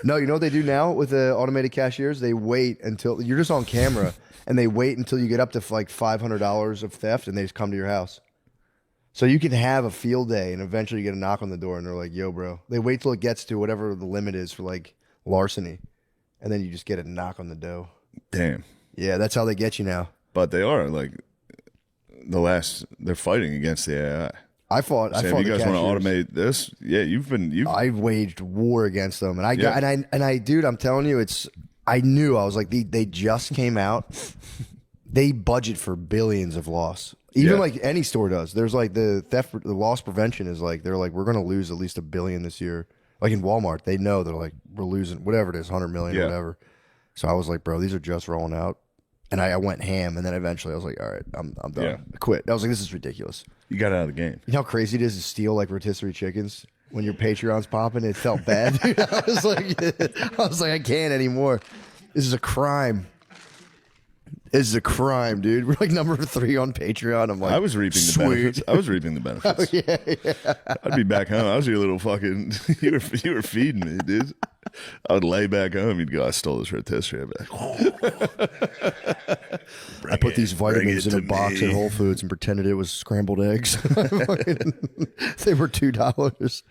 No, you know what they do now with the automated cashiers? They wait until you're just on camera, and they wait until you get up to like $500 of theft, and they just come to your house. So you can have a field day, and eventually you get a knock on the door, and they're like, "Yo, bro." They wait till it gets to whatever the limit is for like larceny, and then you just get a knock on the door. Damn. Yeah, that's how they get you now. But they are like they're fighting against the AI. I fought. Saying, I if you guys want to cashiers. automate this, yeah, you've I waged war against them, and I got Yeah. and I dude, I'm telling you, I knew I was like they just came out. They budget for billions of loss. Even Yeah. like any store does. There's like the loss prevention is like they're like we're gonna lose at least $1 billion this year. Like in Walmart, they know they're like we're losing whatever it is, 100 million or Yeah. whatever. So I was like, bro, these are just rolling out, and I went ham. And then eventually I was like, all right, I'm done. Yeah. I quit. I was like, this is ridiculous. You got out of the game. You know how crazy it is to steal like rotisserie chickens when your Patreon's popping? It felt bad. Dude. I was like, I can't anymore. This is a crime. This is a crime, dude. We're like number 3 on Patreon. I'm like, I was reaping the sweet. benefits. I was reaping the benefits. Yeah. I'd be back home. I was your little fucking. You were feeding me, dude. I would lay back home. You'd go, I stole this rotisserie. I'd be like, I put these vitamins in a box me. at Whole Foods and pretended it was scrambled eggs. They were $2.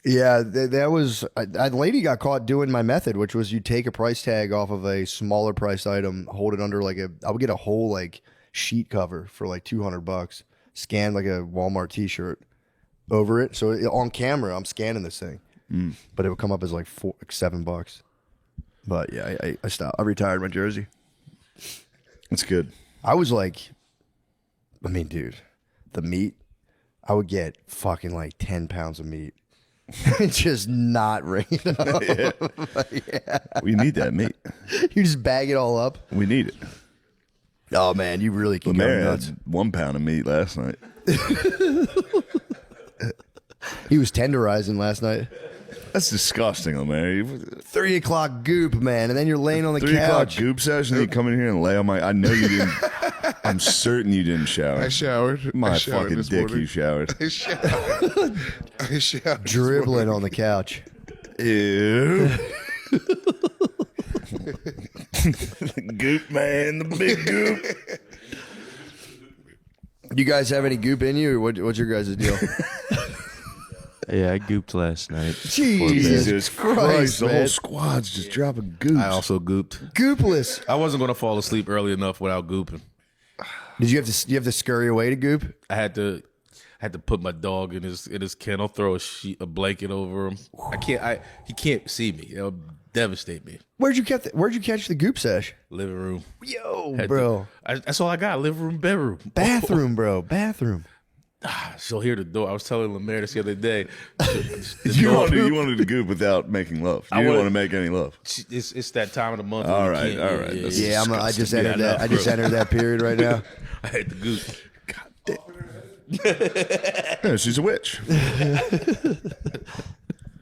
Yeah, that was a lady got caught doing my method, which was you take a price tag off of a smaller priced item, hold it under I would get a whole like sheet cover for like $200, scan like a Walmart T-shirt over it. So on camera, I'm scanning this thing, but it would come up as like $7. But yeah, I stopped. I retired my jersey. That's good. I was like, I mean, dude, the meat, I would get fucking like 10 pounds of meat. Just not ringing up. Yeah. We need that meat. You just bag it all up. We need it. Oh man, you really can go Lemaire nuts. had 1 pound of meat last night. He was tenderizing last night. That's disgusting, Lemaire. 3 o'clock goop, man, and then you're laying on the 3 o'clock couch. goop session. You come in here and lay on my. I know you didn't. I'm certain you didn't shower. I showered. My I showered fucking this dick, morning. you showered. I showered. I showered. this Dribbling morning. on the couch. Ew. Goop man, the big goop. You guys have any goop in you, or what's your guys' deal? Yeah, I gooped last night. Jesus Christ, the whole man. squad's just dropping goops. I also gooped. Goopless. I wasn't gonna fall asleep early enough without gooping. Did you have to scurry away to goop? I had to put my dog in his kennel, throw a blanket over him. He can't see me. It'll devastate me. Where'd you catch the goop sesh? Living room. Yo, Had bro. that's all I got. Living room, bedroom. Bathroom, bro. Bathroom. She'll hear the door. I was telling Lemaire this the other day. You wanted to goop without making love. You didn't wanted- want to make any love. It's that time of the month. All when you right, can't- all right. That's Yeah, I just Yeah, entered I that. know, I just bro. entered that period right now. I had the goop. Yeah, she's a witch.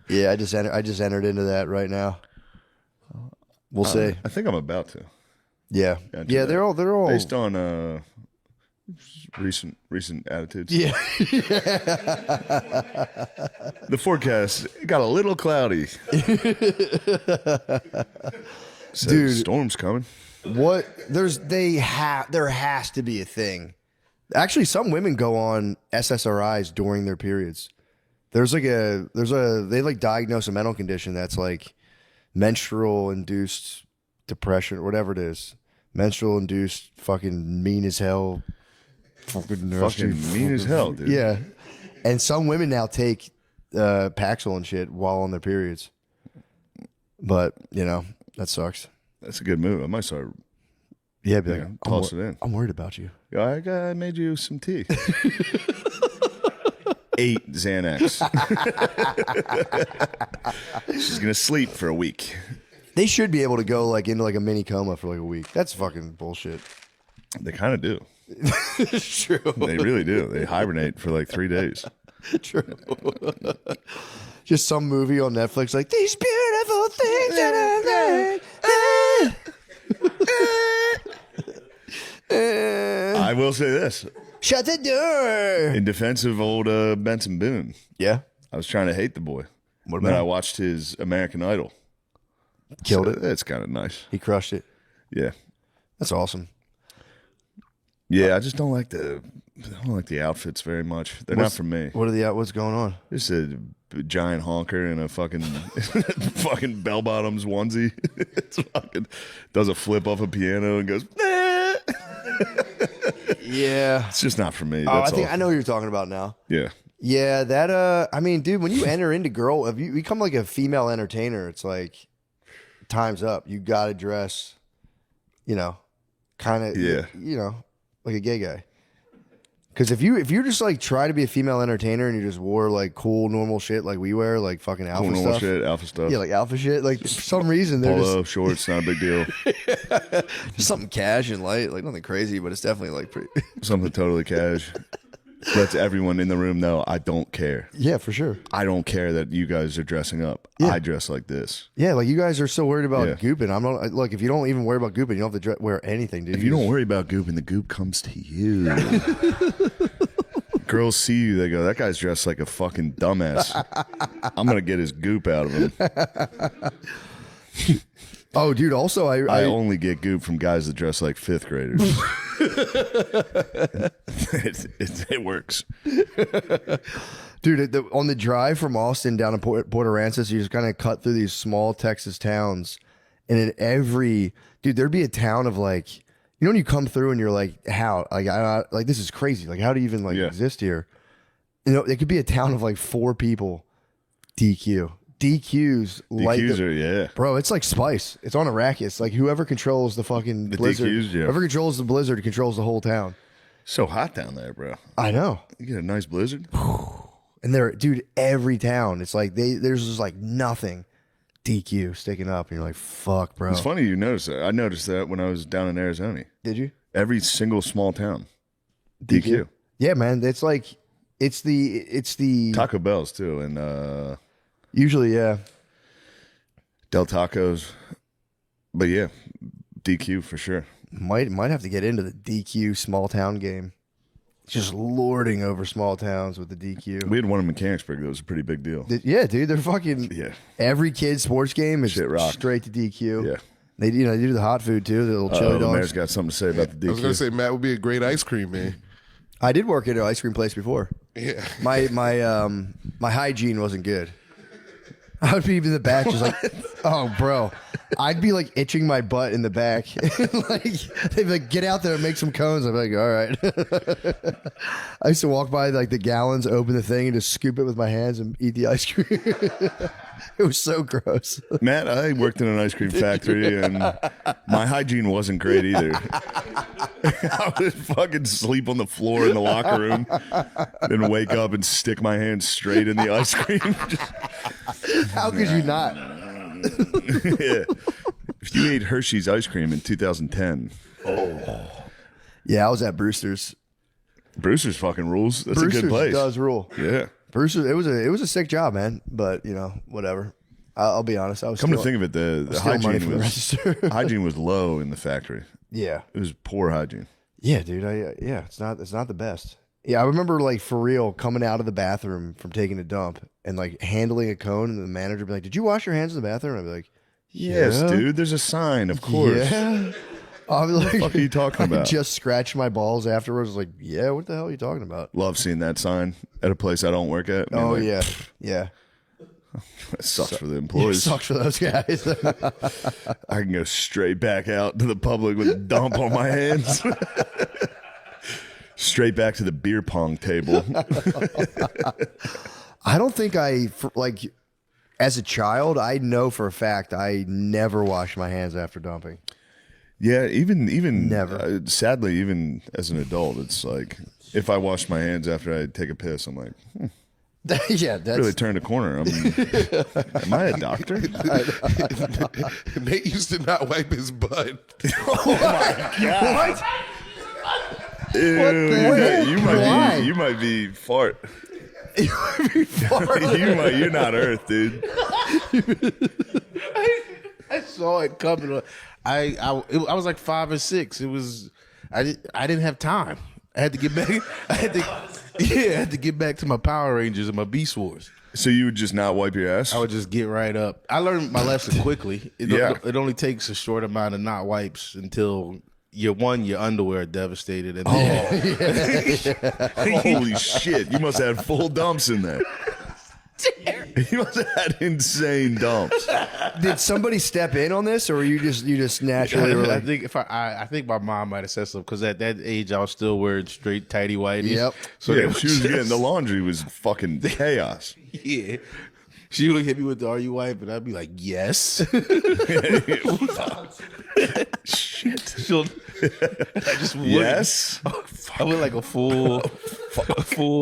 Yeah, I just entered into that right now. We'll see. I think I'm about to. Yeah, do yeah. that. They're all. Based on recent attitudes. Yeah, The forecast got a little cloudy. Said Dude. storm's coming. what? There has to be a thing. Actually, some women go on SSRIs during their periods. They like diagnose a mental condition that's like menstrual induced depression or whatever it is. Menstrual induced fucking mean as hell. Fucking nasty. Fucking mean as hell, dude. Yeah. And some women now take Paxil and shit while on their periods. But, that sucks. That's a good move. I might start. Yeah, be Yeah, like, toss it in. I'm worried about you. I made you some tea. 8 Xanax. She's gonna sleep for a week. They should be able to go like into like a mini coma for like a week. That's fucking bullshit. They kind of do. It's true. They really do. They hibernate for like 3 days. True. Just some movie on Netflix like these beautiful things that I will say this shut the door. in defense of old Benson Boone. Yeah. I was trying to hate the boy. What Then about I him? watched his American Idol. Killed So it. It's kind of nice. He crushed it. Yeah. That's awesome. Yeah, I just don't like the outfits very much. They're not for me. What's going on? Just a giant honker in a fucking fucking bell bottoms onesie. It's fucking does a flip off a piano and goes. "Nah." Yeah. It's just not for me. Oh, That's all. I know what you're talking about now. Yeah. Yeah, that I mean, dude, when you enter into if you become like a female entertainer, it's like time's up. You gotta dress, kind of Yeah. like a gay guy. Because if you just like try to be a female entertainer and you just wore like cool normal shit like we wear, like fucking alpha Cool normal stuff, shit, alpha stuff. yeah, like alpha shit, like for some reason they're Polo, shorts, not a big deal. just something cash and light, like nothing crazy, but it's definitely like pretty. Something totally cash. Lets everyone in the room know I don't care. Yeah, for sure. I don't care that you guys are dressing up. Yeah. I dress like this. Yeah, like you guys are so worried about Yeah. gooping. I'm not. Look, if you don't even worry about gooping, you don't have to wear anything, dude. If you don't worry about goop and the goop comes to you. Girls see you, they go, that guy's dressed like a fucking dumbass. I'm going to get his goop out of him. Oh, dude. Also, I only get goop from guys that dress like fifth graders. It works. dude, on the drive from Austin down to Port Aransas, you just kind of cut through these small Texas towns, and in every there'd be a town of like, you know, when you come through and you're like, how, like this is crazy. Like, how do you even like Yeah. exist here? You know, it could be a town of like 4 people. DQs like DQs are, yeah. bro, it's like Spice. It's on Arrakis. Like whoever controls the fucking blizzard, DQs, yeah. whoever controls the blizzard controls the whole town. So hot down there, bro. I know. You get a nice blizzard. And there, dude, every town, it's like there's just like nothing DQ sticking up, and you're like, fuck, bro. It's funny you notice that. I noticed that when I was down in Arizona. Did you? Every single small town. DQ. Yeah, man. It's like it's the Taco Bell's too, and usually, yeah. Del Tacos. But yeah, DQ for sure. Might have to get into the DQ small town game. Just lording over small towns with the DQ. We had one in Mechanicsburg that was a pretty big deal. Yeah, dude, they're fucking. Yeah. Every kid's sports game is Shit rocked. straight to DQ. Yeah. They they do the hot food too. The little chili The dogs. mayor's got something to say about the I was gonna DQ. say Matt would be a great ice cream man. I did work at an ice cream place before. Yeah. My hygiene wasn't good. I would be in the back just like, oh, bro. I'd be like itching my butt in the back. Like they'd be like, get out there and make some cones. I'd be like, all right. I used to walk by like the gallons, open the thing, and just scoop it with my hands and eat the ice cream. It was so gross. Matt, I worked in an ice cream factory, and my hygiene wasn't great either. I would fucking sleep on the floor in the locker room, then wake up and stick my hand straight in the ice cream. How could you not? Yeah. If you ate Hershey's ice cream in 2010, Yeah, I was at Brewster's. Brewster's fucking rules. That's Brewster's a good place. does rule. Yeah. Brewster's. It was a sick job, man. But whatever. I'll be honest. I was Come to stealing- think of it, the stealing money hygiene from the was register. hygiene was low in the factory. Yeah. It was poor hygiene. Yeah, dude. It's not the best. Yeah, I remember like for real coming out of the bathroom from taking a dump and like handling a cone, and the manager would be like, "Did you wash your hands in the bathroom?" And I'd be like, Yes, Yeah. dude. There's a sign, of course. "Yeah." I'll be like, What the fuck are you talking I about? just scratch my balls afterwards. I was like, "Yeah, what the hell are you talking about?" Love seeing that sign at a place I don't work at. I mean, Oh like, yeah, yeah. It sucks for the It employees. sucks for those guys. I can go straight back out to the public with a dump on my hands. Straight back to the beer pong table. I don't think like as a child, I know for a fact I never washed my hands after dumping. Yeah, even Never. Sadly, even as an adult, it's like if I wash my hands after I take a piss, I'm like, Yeah, that's really turned a corner. Am I a doctor? Nate used to not wipe his butt. what? Ew, Why? you might be fart. Fart. You're not Earth, dude. I saw it coming. I was like 5 or 6. It was I didn't have time. I had to get back. I had to get back to my Power Rangers and my Beast Wars. So you would just not wipe your ass? I would just get right up. I learned my lesson quickly. It only takes a short amount of not wipes until your underwear are devastated. And Holy shit! You must have had full dumps in there. You must have had insane dumps. Did somebody step in on this, or you just naturally were I like, think I think my mom might have said something because at that age I was still wearing straight tighty whities. Yep. So Yeah, they were she was getting just- the laundry was fucking chaos. Yeah. She would hit me with the "Are you white?" But I'd be like, "Yes." Shit. shit. I just wouldn't. Yes. I went like a full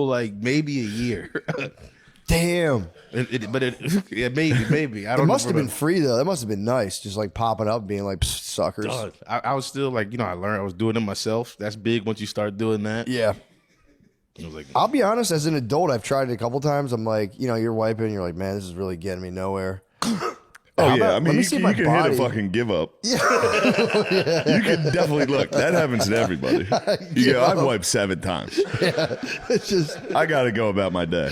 like maybe a year. Damn. Yeah, maybe. I It don't. must have been remember. free though. That must have been nice, just like popping up, being like "Psst, suckers. I was still like, I learned I was doing it myself. That's big once you start doing that. Yeah. I was like, I'll be honest. As an adult, I've tried it a couple times. I'm like, you're wiping. You're like, man, this is really getting me nowhere. Oh How yeah, about- I mean, let me you, see you my can body. hit a fucking give up. You can definitely look. That happens to everybody. I've wiped 7 times. It's just I gotta go about my day.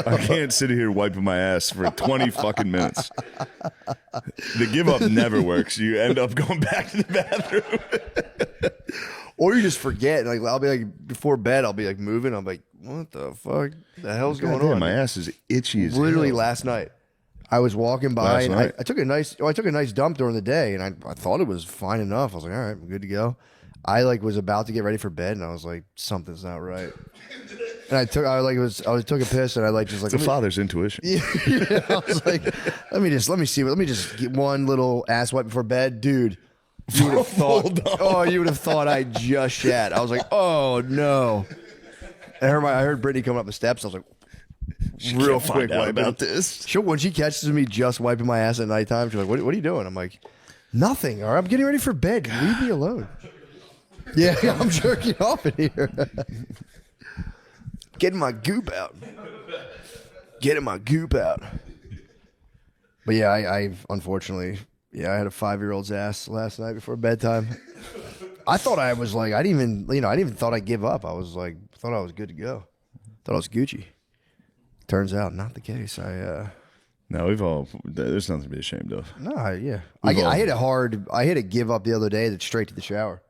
I can't sit here wiping my ass for 20 fucking minutes. The give up never works. You end up going back to the bathroom. or you just forget. Like I'll be like before bed, I'll be like moving. I'm like, what the fuck? The hell's going Goddamn, on? my ass is itchy as Literally hell. last night, I was walking by Last and night? I took a nice dump during the day, and I thought it was fine enough. I was like, all right, I'm good to go. I like was about to get ready for bed, and I was like, something's not right. And I took a piss, and I like just like It's a father's intuition. I was like, let me just get one little ass wipe before bed, dude. You would have thought, you would have thought I just shat. I was like, oh no. I heard Brittany coming up the steps. I was like, real quick, Find out wiping. about this. When she catches me just wiping my ass at nighttime, she's like, what are you doing? I'm like, nothing. All right, I'm getting ready for bed. Leave me alone. Yeah, I'm jerking off in here. Getting my goop out. But yeah, I've unfortunately, I had a 5-year-old's ass last night before bedtime. I thought I was like, I didn't even thought I'd give up. I was like, thought I was good to go. Thought I was Gucci. Turns out not the case. No, there's nothing to be ashamed of. I We've hit a give up the other day that's straight to the shower.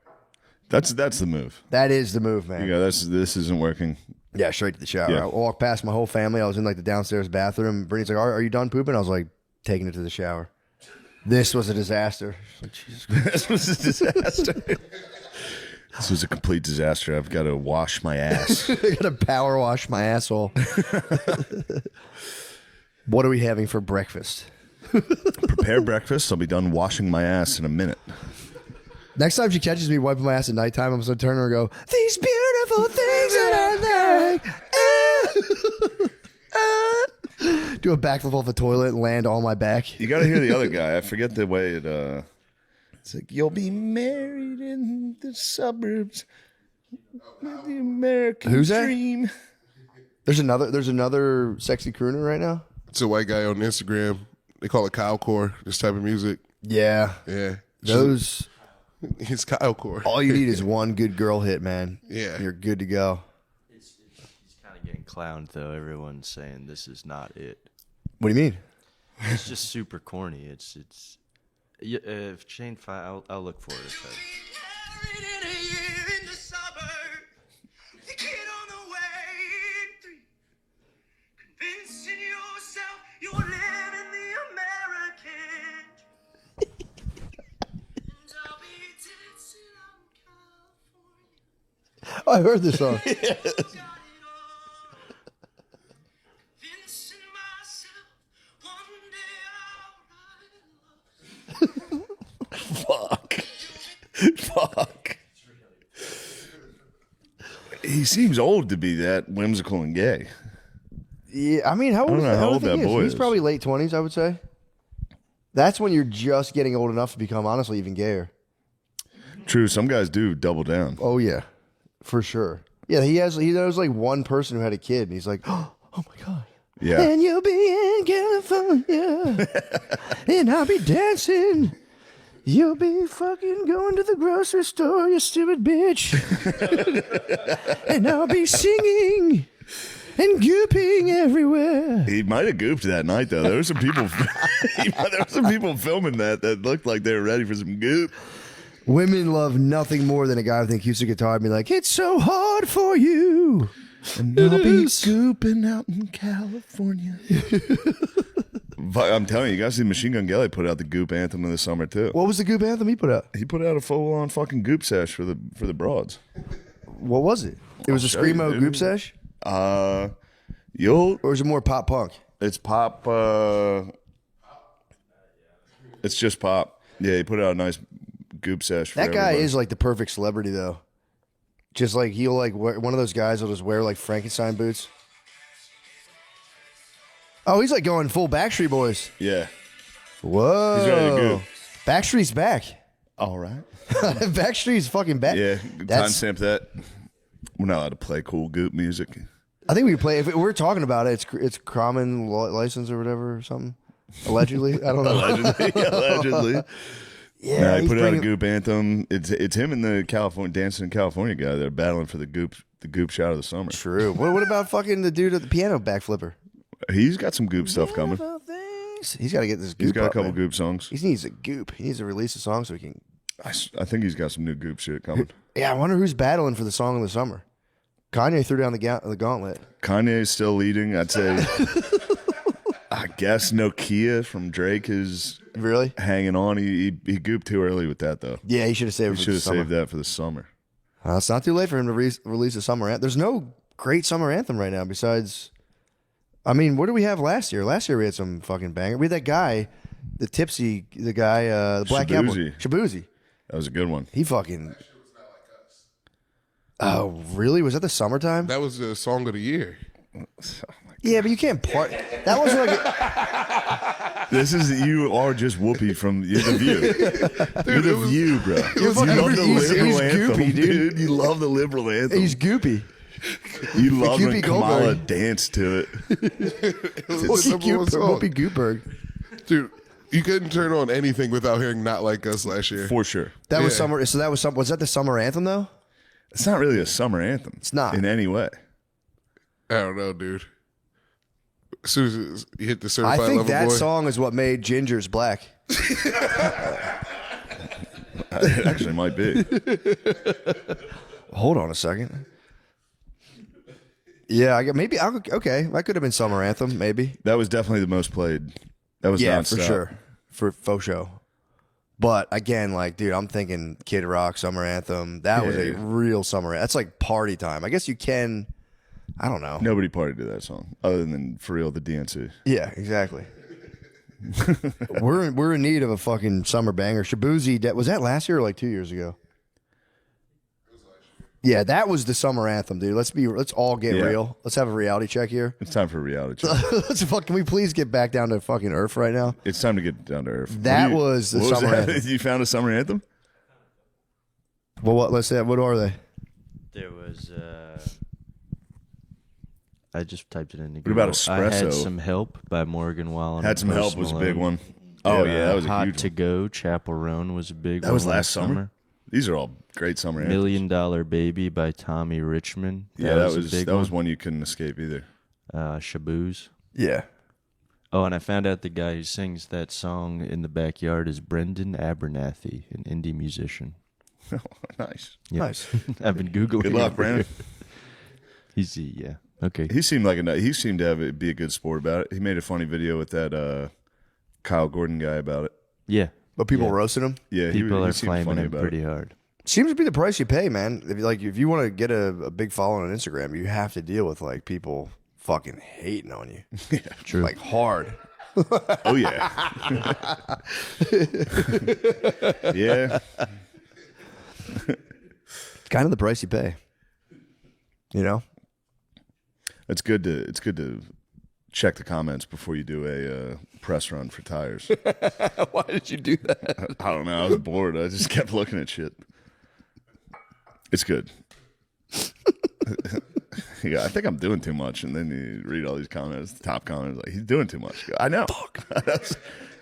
That's the move. That is the move, man. This isn't working. Yeah, straight to the shower. Yeah. I walked past my whole family. I was in like the downstairs bathroom. Brittany's like, are you done pooping? I was like, taking it to the shower. This was a disaster. Like, Jesus Christ. This was a disaster. This was a complete disaster. I've got to wash my ass. I gotta power wash my asshole. What are we having for breakfast? Prepare breakfast. I'll be done washing my ass in a minute. Next time she catches me wiping my ass at nighttime, I'm just gonna turn her and go, these beautiful things that I like. Do a backflip off the toilet and land on my back. You got to hear the other guy. I forget the way it. It's like you'll be married in the suburbs with the American Who's that? dream. There's another sexy crooner right now. It's a white guy on Instagram. They call it Kylecore, this type of music. Yeah. Yeah. Those It's Kylecore. all you need is one good girl hit, man. Yeah. You're good to go. He's kind of getting clowned though. Everyone's saying this is not it. What do you mean? It's just super corny. It's. If Shane, I'll look for it. Oh, I heard this song. Fuck. He seems old to be that whimsical and gay. Yeah, I mean, how old don't know how old do you think that he is? boy He's is. probably late 20s, I would say. That's when you're just getting old enough to become, honestly, even gayer. True, some guys do double down. Oh yeah, for sure. Yeah, he knows like one person who had a kid, and he's like, oh my god. Yeah. And you'll be in California, and I'll be dancing. You'll be fucking going to the grocery store, you stupid bitch. And I'll be singing and gooping everywhere. He might have gooped that night though. There were some people. There were some people filming that looked like they were ready for some goop. Women love nothing more than a guy with an acoustic guitar and be like, it's so hard for you. And I'll be gooping out in California. I'm telling you, you guys see Machine Gun Kelly put out the goop anthem in the summer too. What was the goop anthem he put out? He put out a full on fucking goop sesh for the broads. What was it? It was a show you, screamo dude. goop sesh? You'll Or is it more pop punk? It's pop. It's just pop. Yeah, he put out a nice Goop sesh. For That guy everybody. is like the perfect celebrity, though. Just like he'll like wear, one of those guys will just wear like Frankenstein boots. Oh, he's like going full Backstreet Boys. Yeah. Whoa. He's ready to go. Backstreet's back. All right. Backstreet's fucking back. Yeah. That's, Timestamp that. We're not allowed to play cool Goop music. I think we play. If we're talking about it, it's common license or whatever or something. Allegedly, I don't know. Allegedly. Yeah, Nah, he he's put out a bringing- Goop anthem. It's him and the California dancing in California guy. They're battling for the Goop shot of the summer. True. What about fucking the dude at the piano backflipper? He's got some Goop stuff coming. He's got to get this Goop. He's got a up, couple man. Goop songs. He needs a Goop. He needs to release a song so he can. I think he's got some new Goop shit coming. Yeah, I wonder who's battling for the song of the summer. Kanye threw down the gauntlet. Kanye's still leading. I'd say. I guess Nokia from Drake is Really? hanging on. He gooped too early with that though. Yeah, he should have saved He it for should the have summer. saved that for the summer. It's not too late for him to release a summer anthem. There's no great summer anthem right now besides. I mean, what did we have last year? Last year we had some fucking banger. We had that guy, the guy, the Black Apple. Shabuzi. That was a good one. He fucking. Oh, really? Was that the summertime? That was the song of the year. Yeah, but you can't part. That was like. This is you are just Whoopi from The View. You're the View, bro. You fucking- love the he's liberal anthem, goopy, dude. You love the liberal anthem. He's goopy. You love when Whoopi Kamala Goldberg. danced to it. It was the Whoopi number one song. Goopberg. Dude, you couldn't turn on anything without hearing "Not Like Us" last year. For sure. That was Yeah. summer. So that was some. Was that the summer anthem though? It's not really a summer anthem. It's not. in any way. I don't know, dude. As soon as you hit the I certified think lover that boy, song is what made Gingers black. It actually might be. Hold on a second. Yeah, I get maybe. Okay, that could have been summer anthem. Maybe. That was definitely the most played. That was Yeah, nonstop. for sure, for faux show. But again, like, dude, I'm thinking Kid Rock summer anthem. That was a Yeah. real summer. That's like party time. I guess you can. I don't know. Nobody partied to that song other than for real the DNC. Yeah, exactly. we're in need of a fucking summer banger. Shabuzi, was that last year or like 2 years ago? Yeah, that was the summer anthem, dude. Let's all get Yeah. real. Let's have a reality check here. It's time for a reality check. Can we please get back down to fucking earth right now? It's time to get down to earth. That What do you- was the what summer that? anthem. You found a summer anthem? Well, let's say, what are they? There was. I just typed it in. What about I Had Espresso? Some Help by Morgan Wallen. Had and Some Post Help was a big Malone. one. Oh yeah, that was a Hot huge to one. Go, Chapel Roan was a big one. That was last summer. These are all great summer anthems. $1 Million Baby by Tommy Richmond. Yeah, that a was big that was one you couldn't escape either. Shaboos. Yeah. Oh, and I found out the guy who sings that song in the backyard is Brendan Abernathy, an indie musician. Nice. Yeah. Nice. I've been Googling. Good luck, it. Brandon. Yeah. Okay. He seemed like he seemed to have be a good sport about it. He made a funny video with that Kyle Gordon guy about it. Yeah. But people Yeah. roasted him. Yeah, People he are seemed flaming funny him about pretty it. hard. Seems to be the price you pay, man. If you want to get a big following on Instagram, you have to deal with like people fucking hating on you. True. Like hard. Oh yeah, yeah. It's kind of the price you pay. You know? It's good to check the comments before you do a press run for tires. Why did you do that? I don't know. I was bored. I just kept looking at shit. It's good. Yeah, I think I'm doing too much, and then you read all these comments. The top comments like he's doing too much. I know. That's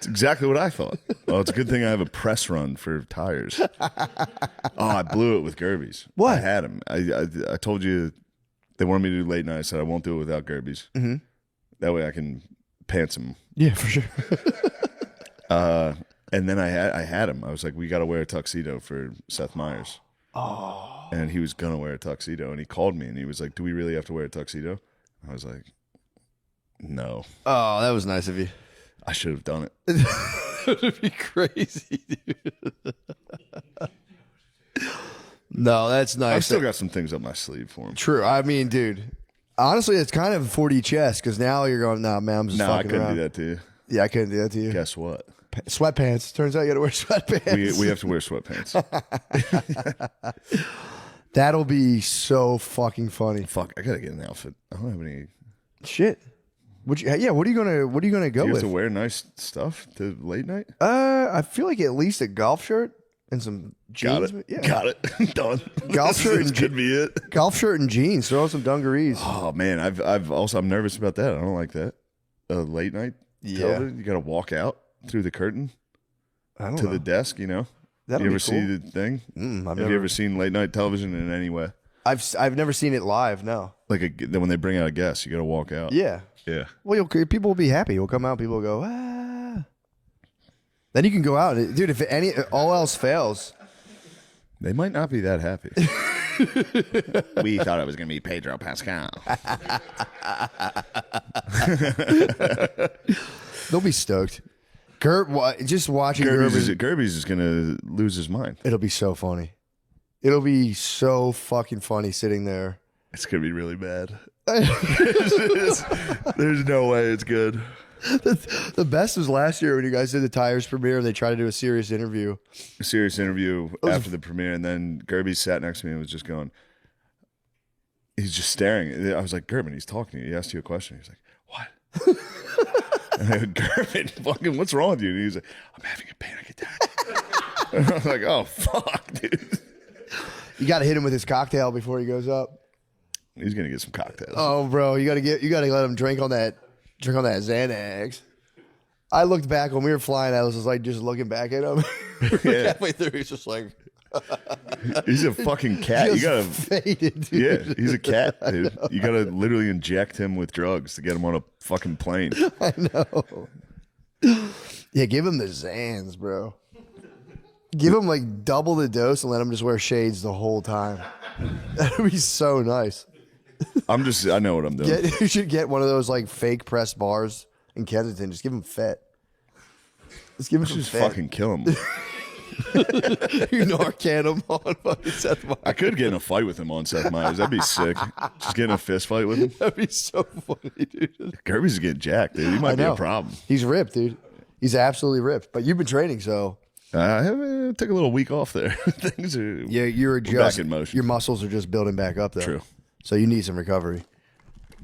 exactly what I thought. Well, it's a good thing I have a press run for tires. Oh, I blew it with Gerbies. What? I had them. I told you they wanted me to do late night. I said I won't do it without Gerbies. Mm-hmm. That way I can pants them. Yeah, for sure. And then I had him. I was like, we got to wear a tuxedo for Seth Meyers. Oh. And he was going to wear a tuxedo. And he called me and he was like, do we really have to wear a tuxedo? I was like, no. Oh, that was nice of you. I should have done it. That'd be crazy, dude. No, that's nice. I've still got some things up my sleeve for him. True. I mean, dude, honestly, it's kind of a 40 chest because now you're going, nah, man, I'm just No, I fucking couldn't around. do that to you. Yeah, I couldn't do that to you. Guess what? Sweatpants. Turns out you got to wear sweatpants. We have to wear sweatpants. That'll be so fucking funny. Fuck, I gotta get an outfit. I don't have any. Shit. What are you gonna go Do you have with? to wear nice stuff to late night? I feel like at least a golf shirt and some jeans. Yeah. Got it. Done. Golf shirt This and could be it. Golf shirt and jeans. Throw on some dungarees. Oh man, I'm nervous about that. I don't like that. Late night television. You gotta walk out through the curtain I don't to know. the desk. You know. That'll You be ever cool. see the thing? I've Have you ever seen late night television in any way? I've never seen it live. No. Like when they bring out a guest, you got to walk out. Yeah. Yeah. Well, people will be happy. You'll come out. People will go, ah. Then you can go out, dude. If all else fails, They might not be that happy. We thought it was going to be Pedro Pascal. they'll be stoked. Just watching Gerby's is going to lose his mind. it'll be so funny. It'll be so fucking funny sitting there. It's going to be really bad. There's no way it's good. The best was last year when you guys did the Tires premiere and they tried to do a serious interview. A serious interview after the premiere, and then Gerby sat next to me and was just going, he's just staring. I was like, Gerben, he's talking to you. He asked you a question. He's like, what? And I go, Gerben, fucking, what's wrong with you? And he's like, I'm having a panic attack. I was like, oh, fuck, dude. You got to hit him with his cocktail before he goes up. He's going to get some cocktails. Oh, bro, you got to let him drink on that Xanax. I looked back when we were flying. I was just like, just looking back at him. Yeah. Halfway through, he's just like, He's a fucking cat. just You got to. faded, dude. Yeah, he's a cat, dude. You got to literally inject him with drugs to get him on a fucking plane. I know. Yeah, give him the Zans, bro. Give him like double the dose and let him just wear shades the whole time. That'd be so nice. I know what I'm doing. You should get one of those like fake press bars in Kensington. Just give him fet. Just give him some Just fet. fucking kill him. You Narcan him on fucking Seth Meyers. I could get in a fight with him on Seth Meyers. That'd be sick. Just get in a fist fight with him. That'd be so funny, dude. Kirby's getting jacked, dude. He I might be know. a problem. He's ripped, dude. He's absolutely ripped. But you've been training, so I took a little week off there. Things are you're we're just back in motion. your muscles are just building back up, though. True. So you need some recovery.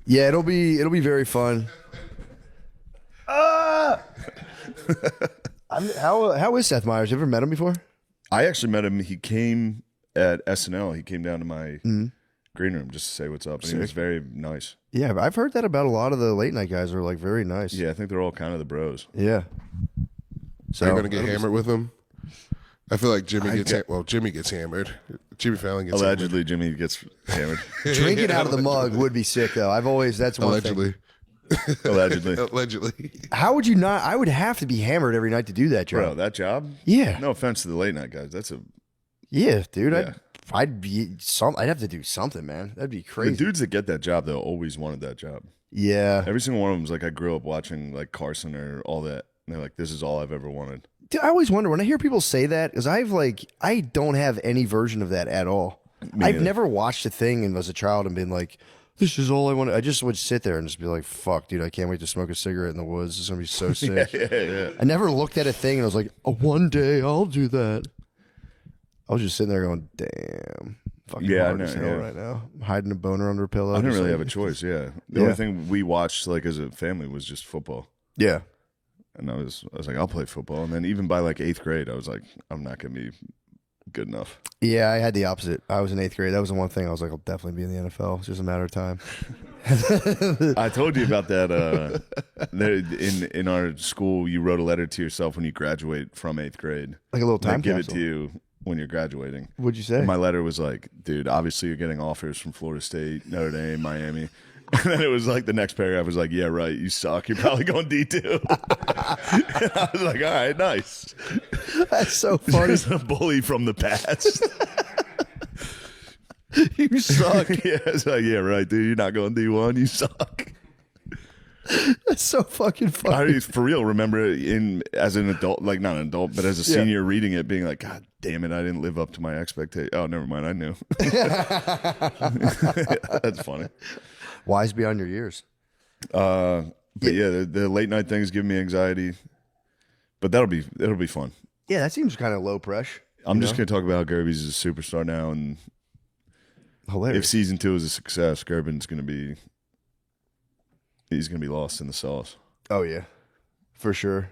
Yeah, it'll be very fun. How is Seth Meyers? You ever met him before? I actually met him. He came at SNL. He came down to my green room just to say what's up, and he was very nice. Yeah, I've heard that about a lot of the late night guys. Are like very nice. Yeah, I think they're all kind of the bros. Yeah. So You're gonna get hammered with him. I feel like Jimmy gets hammered. Jimmy Fallon gets Allegedly, Jimmy gets hammered. drinking out of the mug would be sick, though. That's one thing. Allegedly. Allegedly. Allegedly. How would you not? I would have to be hammered every night to do that job. Bro, that job? Yeah. No offense to the late night guys. That's Yeah, dude. Yeah. I'd have to do something, man. That'd be the crazy. dudes that get that job, though, always wanted that job. Yeah. Every single one of them was like, I grew up watching like Carson or all that. And they're like, this is all I've ever wanted. Dude, I always wonder when I hear people say that, because I don't have any version of that at all. I've neither. never watched a thing and as a child and been like, this is all I want. I just would sit there and just be like, fuck, dude, I can't wait to smoke a cigarette in the woods. It's going to be so sick. Yeah. I never looked at a thing and I was like, oh, one day I'll do that. I was just sitting there going, damn. Fucking Yeah, I hard know, as hell yeah. right now. I'm hiding a boner under a pillow. I didn't just really like- have a choice. Yeah. The Yeah. only thing we watched like as a family was just football. Yeah. And I was like, I'll play football. And then even by like 8th grade, I was like, I'm not going to be good enough. Yeah, I had the opposite. I was in 8th grade. That was the one thing I was like, I'll definitely be in the NFL. It's just a matter of time. I told you about that. There, in our school, you wrote a letter to yourself when you graduate from 8th grade. Like a little They time give capsule. it to you when you're graduating. What'd you say? And my letter was like, dude, obviously you're getting offers from Florida State, Notre Dame, Miami. And then it was like the next paragraph was like, yeah, right, you suck. You're probably going D2. And I was like, all right, nice. That's so funny. There's a bully from the past. You suck. Yeah, it's like, yeah, right, dude. You're not going D1. You suck. That's so fucking funny. I for real remember as an adult, like not an adult, but as a senior reading it, being like, God damn it, I didn't live up to my expectation. Oh, never mind, I knew. That's funny. Wise beyond your years. But yeah, the late night things give me anxiety. But it'll be fun. Yeah, that seems kind of low pressure. I'm just gonna talk about how Gerby's a superstar now, and if Hilarious. season 2 is a success, Gerben's gonna be lost in the sauce. Oh yeah, for sure.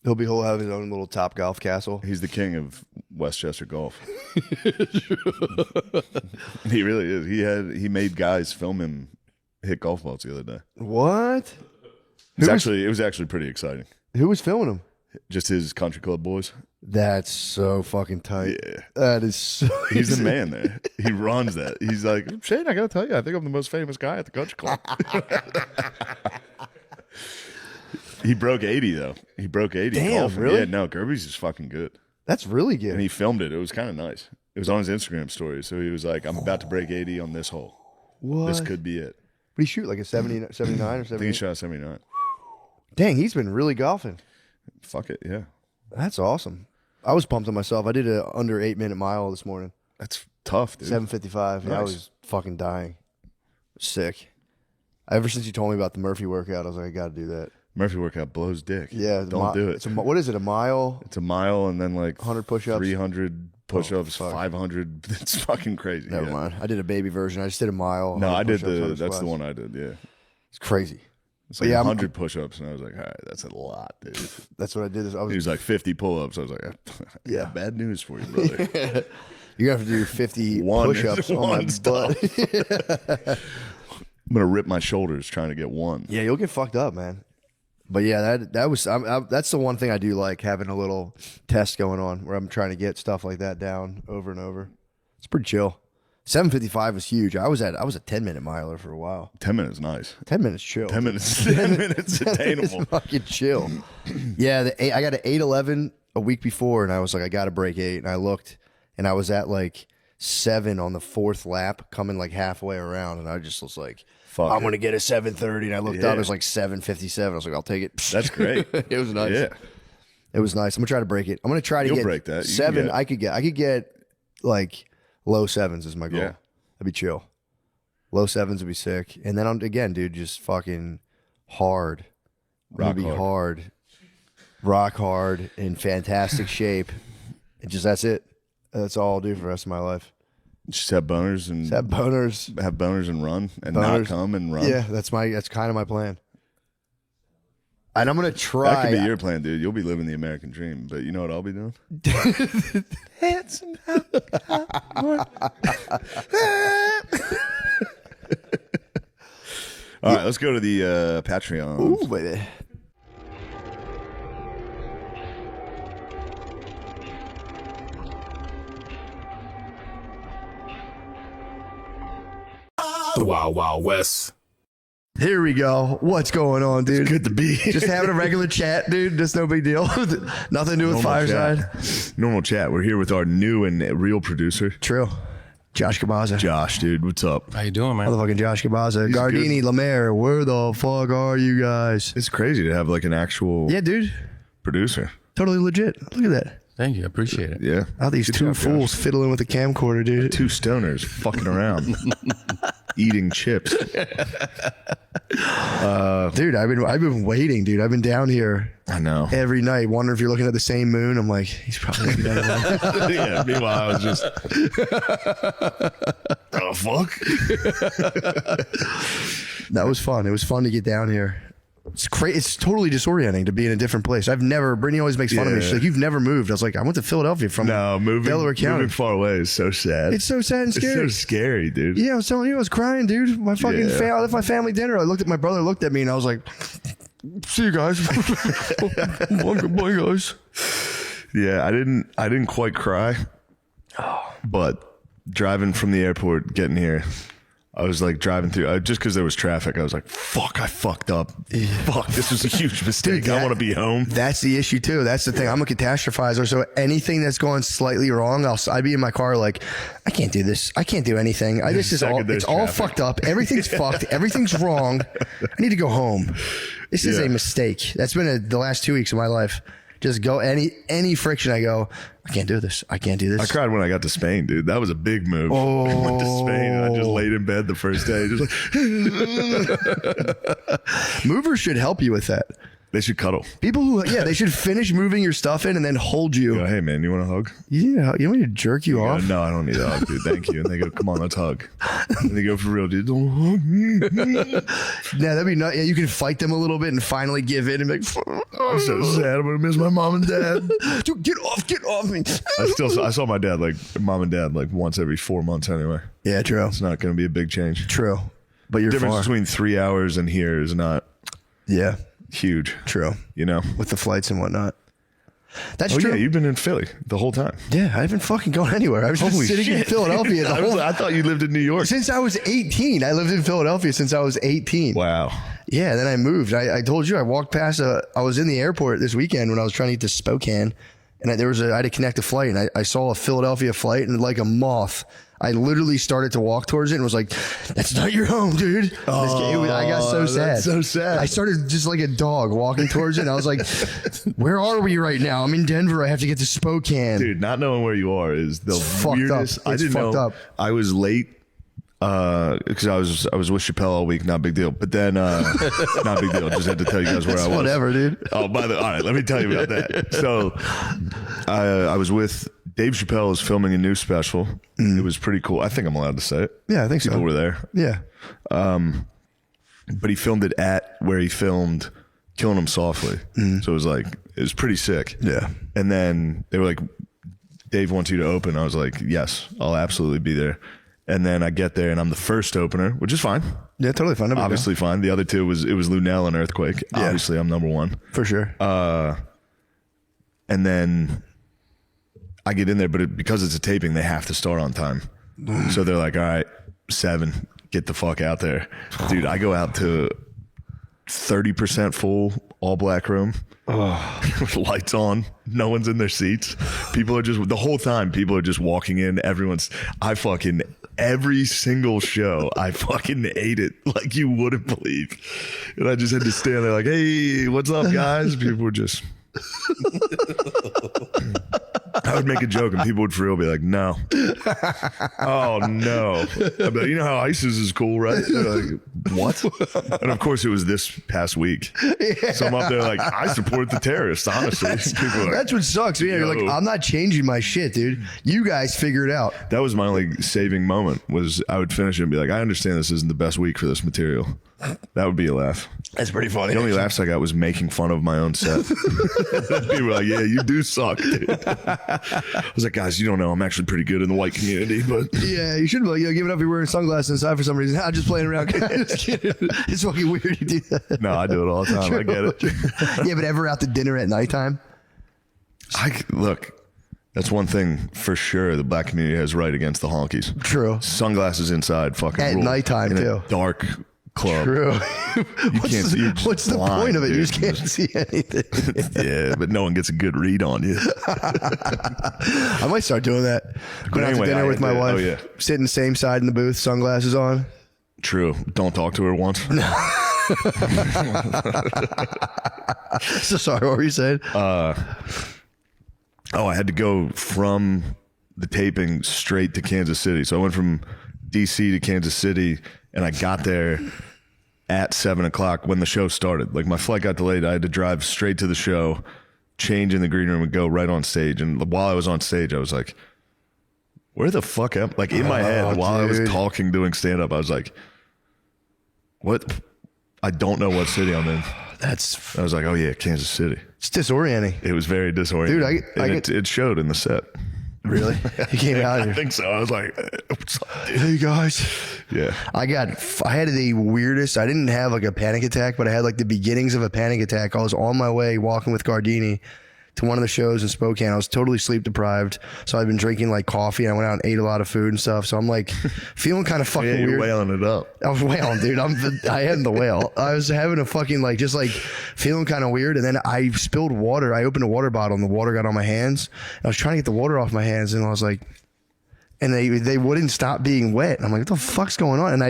He'll have his own little Top Golf castle. He's the king of Westchester golf. He really is. He made guys film him hit golf balls the other day. What? It was actually pretty exciting. Who was filming him? Just his country club boys. That's so fucking tight. Yeah. That is so. He's the man there. He runs that. He's like, Shane, I gotta tell you, I think I'm the most famous guy at the country club. He broke 80 though. He broke 80. Damn, golfing. really? Yeah, no, Gerby's just fucking good. That's really good. And he filmed it. It was kind of nice. It was on his Instagram story. So he was like, I'm about to break 80 on this hole. what? This could be it. What did he shoot? Like a 70, 79 or I think he 78? shot 79. Dang, he's been really golfing. Fuck it, yeah. That's awesome. I was pumped on myself. I did a under 8-minute mile this morning. That's tough, dude. 7:55. Yeah, I Nice. was fucking dying. Sick. Ever since you told me about the Murphy workout, I was like, I got to do that. Murphy workout blows dick. Yeah, Don't do it. What is it? A mile? It's a mile and then like 100 push-ups? 300 push-ups, fuck. 500. It's fucking crazy. Never yeah. mind. I did a baby version. I just did a mile. No, 100 I did push-ups, 100 that's the squats. one I did, yeah. It's crazy. It's But like yeah, 100 push-ups, and I was like, all right, that's a lot, dude. That's what I did. I He was, was like 50 pull-ups. I was like, Yeah. yeah, bad news for you, brother. you're going to have to do 50 One- push-ups on my one's butt. I'm gonna rip my shoulders trying to get one. Yeah, you'll get fucked up, man. But yeah, that was that's the one thing I do like, having a little test going on where I'm trying to get stuff like that down over and over. It's pretty chill. 7:55 is huge. I was a 10-minute miler for a while. 10 minutes, nice. 10 minutes chill. 10 minutes, 10 minutes attainable. It's fucking chill. Yeah, I got an 8:11 a week before, and I was like, I got to break 8, and I looked, and I was at like 7 on the 4th lap, coming like halfway around, and I just was like, Fuck I'm it. gonna get a 7:30, and I looked Yeah. up, it was like 7:57. I was like, I'll take it. That's great. It was nice. Yeah. It was nice. I'm gonna try to break it. I'm gonna try to You'll get break that. You can 7. get it. I could get like low 7s is my goal. Yeah. That'd be chill. Low 7s would be sick. And then I'm again, dude, just fucking hard. Rock Be hard. hard. Rock hard in fantastic shape. And just that's it. That's all I'll do for the rest of my life. Just have boners and Have boners. have boners and run and not Boners. come and run. Yeah, that's kind of my plan. And I'm gonna try. That could be your plan, dude. You'll be living the American dream, but you know what I'll be doing? All right, let's go to the Patreon. Ooh, baby. The Wild Wild West. Here we go. What's going on, dude? Good to be here. Just having a regular chat, dude. Just no big deal. Nothing to do with Normal Fireside. chat. Normal chat. We're here with our new and real producer, True. Josh Cabaza. Josh, dude. What's up? How you doing, man? Motherfucking Josh Cabaza. Gardini, Lemaire, where the fuck are you guys? It's crazy to have like an actual Yeah, dude. producer. Totally legit. Look at that. Thank you. I appreciate it. Yeah. How these Good two job, Josh. fools fiddling with a camcorder, dude. Two stoners fucking around, eating chips. Dude, I've been waiting, dude. I've been down here I know. every night, wondering if you're looking at the same moon. I'm like, he's probably looking at it. Yeah. Meanwhile, I was just. Oh fuck! That was fun. It was fun to get down here. It's crazy. It's totally disorienting to be in a different place. Brittany always makes fun of me. She's Yeah. like, "You've never moved." I was like, "I went to Philadelphia from Delaware County." Moving far away is so sad. It's so sad and It's scary. so scary, dude. Yeah, I was telling you, I was crying, dude. My fucking Yeah. I left my family dinner. I looked at my brother, looked at me, and I was like, "See you guys, bye guys." Yeah, I didn't quite cry, but driving from the airport, getting here, I was like driving through just because there was traffic. I was like, "Fuck, I fucked up. Fuck, this was a huge mistake. Dude, I want to be home." That's the issue too. That's the thing. I'm a catastrophizer. So anything that's going slightly wrong, I'd be in my car like, I can't do this. I can't do anything. This is all. Second there's It's all traffic. fucked up. Everything's fucked. Everything's wrong. I need to go home. This is Yeah. a mistake. That's been the last 2 weeks of my life. Just go any friction. I go, I can't do this. I can't do this. I cried when I got to Spain, dude. That was a big move. I went to Spain and I just laid in bed the first day. Just like, Movers should help you with that. they should cuddle. People who, they should finish moving your stuff in and then hold you. Go, hey, man, you want a hug? You want me to jerk you I off? go, no, I don't need a hug, dude. Thank you. And they go, come on, let's hug. And they go, for real, dude. Don't hug me. Yeah, that'd be nuts. Yeah, you can fight them a little bit and finally give in and be like, I'm so sad. I'm going to miss my mom and dad. dude, get off me. I saw my dad, like mom and dad, like once every 4 months anyway. Yeah, true. It's not going to be a big change. True. But you're Difference far. between 3 hours and here is not Yeah, huge. true. You know? With the flights and whatnot. That's Oh, true. yeah, you've been in Philly the whole time. Yeah, I haven't fucking gone anywhere. I was just Holy sitting in shit. Philadelphia the whole I thought you lived in New York. since I was 18. I lived in Philadelphia since I was 18. Wow. Yeah, then I moved. I told you I walked past I was in the airport this weekend when I was trying to get to Spokane, and I had to connect a flight, and I saw a Philadelphia flight, and like a moth, I literally started to walk towards it and was like, "That's not your home, dude." I got so sad. that's so sad. I started just like a dog walking towards it, and I was like, "Where are we right now? I'm in Denver. I have to get to Spokane." Dude, not knowing where you are is the fucked weirdest. up. I It's didn't fucked know. up. I was late because I was with Chappelle all week. Not a big deal. But then, not a big deal. Just had to tell you guys where I was. Whatever, dude. Oh, all right. Let me tell you about that. So, I was with Dave Chappelle is filming a new special. It was pretty cool. I think I'm allowed to say it. Yeah, I think so. People were there. Yeah. But he filmed it at where he filmed Killing Him Softly. So it was pretty sick. Yeah. And then they were like, Dave wants you to open. I was like, yes, I'll absolutely be there. And then I get there and I'm the first opener, which is fine. Yeah, totally fine. Obviously fine. The other two it was Lunel and Earthquake. Yeah. Obviously I'm number one. For sure. And then I get in there, but because it's a taping, they have to start on time. So they're like, all right, 7, get the fuck out there. Dude, I go out to 30% full, all black room. With lights on. No one's in their seats. People are just, the whole time, people are just walking in. Every single show, I fucking ate it like you wouldn't believe. And I just had to stand there like, hey, what's up, guys? People were just... I would make a joke and people would for real be like, no. Oh, no. I'd be like, you know how ISIS is cool, right? They're like, what? And of course it was this past week. So I'm up there like, I support the terrorists, honestly. People are like, That's what sucks. Yeah, you're like, Yo. I'm not changing my shit, dude. You guys figure it out. that was my only saving moment was I would finish it and be like, I understand this isn't the best week for this material. That would be a laugh. That's pretty funny. The only laughs I got was making fun of my own set. People were like, yeah, you do suck, dude. I was like, guys, you don't know. I'm actually pretty good in the white community, but Yeah, you should be like, yo, give it up. You're wearing sunglasses inside for some reason. I'm just playing around. Just kidding. It's fucking weird you do that. no, I do it all the time. I get it. Yeah, but ever out to dinner at nighttime? Look, that's one thing for sure the black community has right against the honkies. True. Sunglasses inside fucking At rule. nighttime, In a too. dark club. True. You what's can't see. You're just what's the blind, point of it? You dude. just can't see anything. Yeah, but no one gets a good read on you. I might start doing that. Going out anyway, to dinner I with my did- wife. oh, yeah. Sitting same side in the booth, sunglasses on. True. Don't talk to her once. So sorry, what were you saying? Oh, I had to go from the taping straight to Kansas City. So I went from DC to Kansas City, and I got there at 7:00 when the show started. Like my flight got delayed. I had to drive straight to the show, change in the green room, and go right on stage. And while I was on stage, I was like, where the fuck am I? Like in my head, while I was dude. talking, doing stand up, I was like, what? I don't know what city I'm in. That's I was like, oh yeah, Kansas City. it's disorienting. It was very disorienting. Dude, I And get- it showed in the set. Really? He came out I here. think so. I was like, what's up, dude? Hey guys. Yeah. I had the weirdest, I didn't have like a panic attack, but I had like the beginnings of a panic attack. I was on my way walking with Gardini to one of the shows in Spokane. I was totally sleep deprived. So I'd been drinking like coffee and I went out and ate a lot of food and stuff. So I'm like feeling kind of fucking Yeah, you're weird. wailing it up. I was wailing, dude. I am the whale. I was having a fucking like, just like feeling kind of weird. And then I spilled water. I opened a water bottle and the water got on my hands. I was trying to get the water off my hands and I was like, and they wouldn't stop being wet. And I'm like, what the fuck's going on? And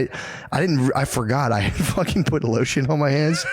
I forgot I had fucking put lotion on my hands.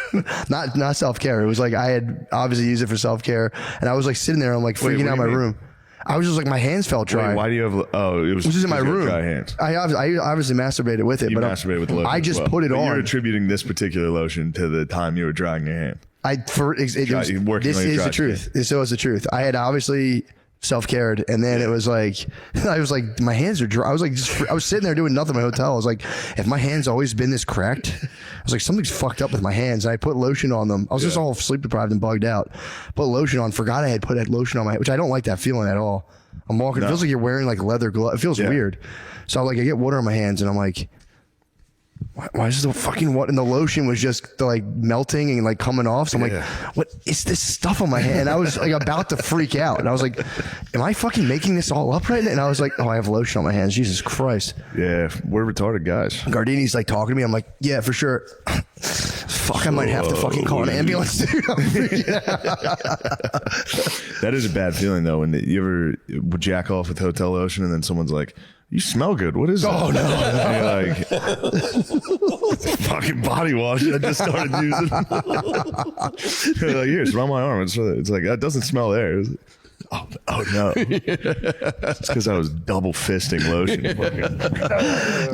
not self-care. It was like I had obviously used it for self-care, and I was like sitting there, I'm like freaking out in my room. I was just like, my hands felt dry. Wait, why do you have? Oh, it was just in my room. Dry hands. I obviously masturbated with it, You but masturbated with the lotion. I just as well. put it But on. You're attributing this particular lotion to the time you were drying your hand. This is working on your the dry truth. This is the truth. I had obviously self-cared, and then it was like, I was like, my hands are dry. I was like, I was sitting there doing nothing in my hotel. I was like, if my hands always been this cracked, I was like, something's fucked up with my hands. And I put lotion on them. I was just all sleep deprived and bugged out. Put lotion on. Forgot I had put that lotion on my, which I don't like that feeling at all. I'm walking. It feels like you're wearing like leather gloves. It feels weird. So like I get water on my hands, and I'm like, why is the fucking what? And the lotion was just like melting and like coming off. So I'm like, what is this stuff on my hand? And I was like about to freak out. And I was like, am I fucking making this all up right now? And I was like, oh, I have lotion on my hands. Jesus Christ. Yeah, we're retarded guys. Gardini's like talking to me. I'm like, yeah, for sure. Fuck, I might have to fucking call an ambulance, dude. I'm freaking out. That is a bad feeling though. When you ever jack off with hotel lotion and then someone's like, you smell good. What is that? Oh, no. And you're like, fucking body wash I just started using. They're like, here, smell my arm. It's like, that doesn't smell there. Oh no. It's because I was double fisting lotion.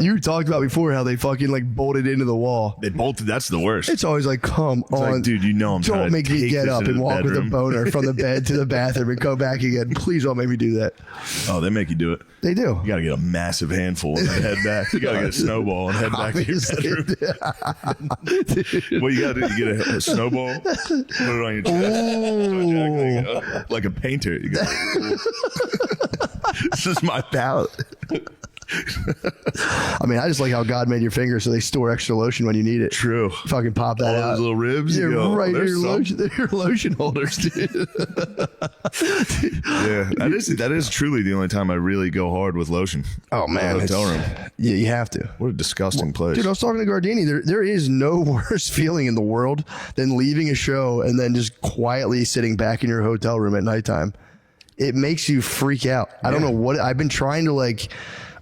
You talked about before how they fucking like bolted into the wall. They bolted. That's the worst. It's always like, come It's on. like, dude, you know I'm trying Don't to make me take get this up into and the walk with a bedroom. boner from the bed to the bathroom and go back again. Please don't make me do that. Oh, they make you do it. They do. You got to get a massive handful and head back. You got to get a snowball and head back to your bedroom. What you got to do? You get a snowball, put it on your chest, like a painter. You go, this is my palate. I mean, I just like how God made your fingers so they store extra lotion when you need it. True. Fucking pop that All out. those little ribs. Yeah, you go, right. there's Your some. lotion holders, dude. Yeah, that is truly the only time I really go hard with lotion. Oh man, In a hotel room. Yeah, you have to. What a disgusting place. Dude, I was talking to Gardini. There is no worse feeling in the world than leaving a show and then just quietly sitting back in your hotel room at nighttime. It makes you freak out. I don't know what I've been trying to like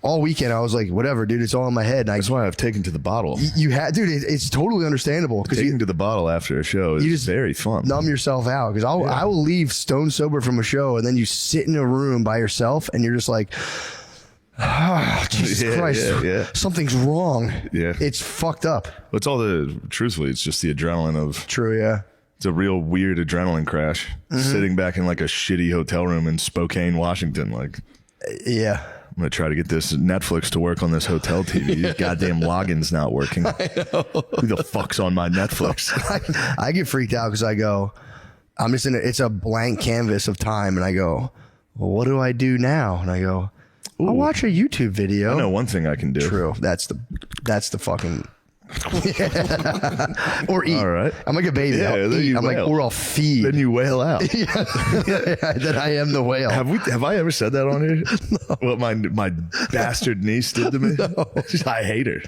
all weekend. I was like, whatever, dude. It's all in my head. And That's why I've taken to the bottle. you had, dude. It's totally understandable because Taking you to the bottle after a show is You just very fun. numb yourself out. Because I will leave stone sober from a show and then you sit in a room by yourself and you're just like, Jesus Yeah, Christ, yeah. something's wrong. Yeah. It's fucked up. It's truthfully, it's just the adrenaline of, True, yeah. it's a real weird adrenaline crash. Sitting back in like a shitty hotel room in Spokane, Washington. Like, Yeah. I'm going to try to get this Netflix to work on this hotel TV. This goddamn login's not working. Who the fuck's on my Netflix? I get freaked out because I go, I'm just it's a blank canvas of time. And I go, well, what do I do now? And I go, I'll watch a YouTube video. I know one thing I can do. True. That's the fucking. Or eat. All right. I'm like a baby. Yeah, I'll then eat. you I'm like, wail. or I'll feed. Then you wail out. That I am the whale. Have I ever said that on here? No. What my bastard niece did to me? No. I hate her.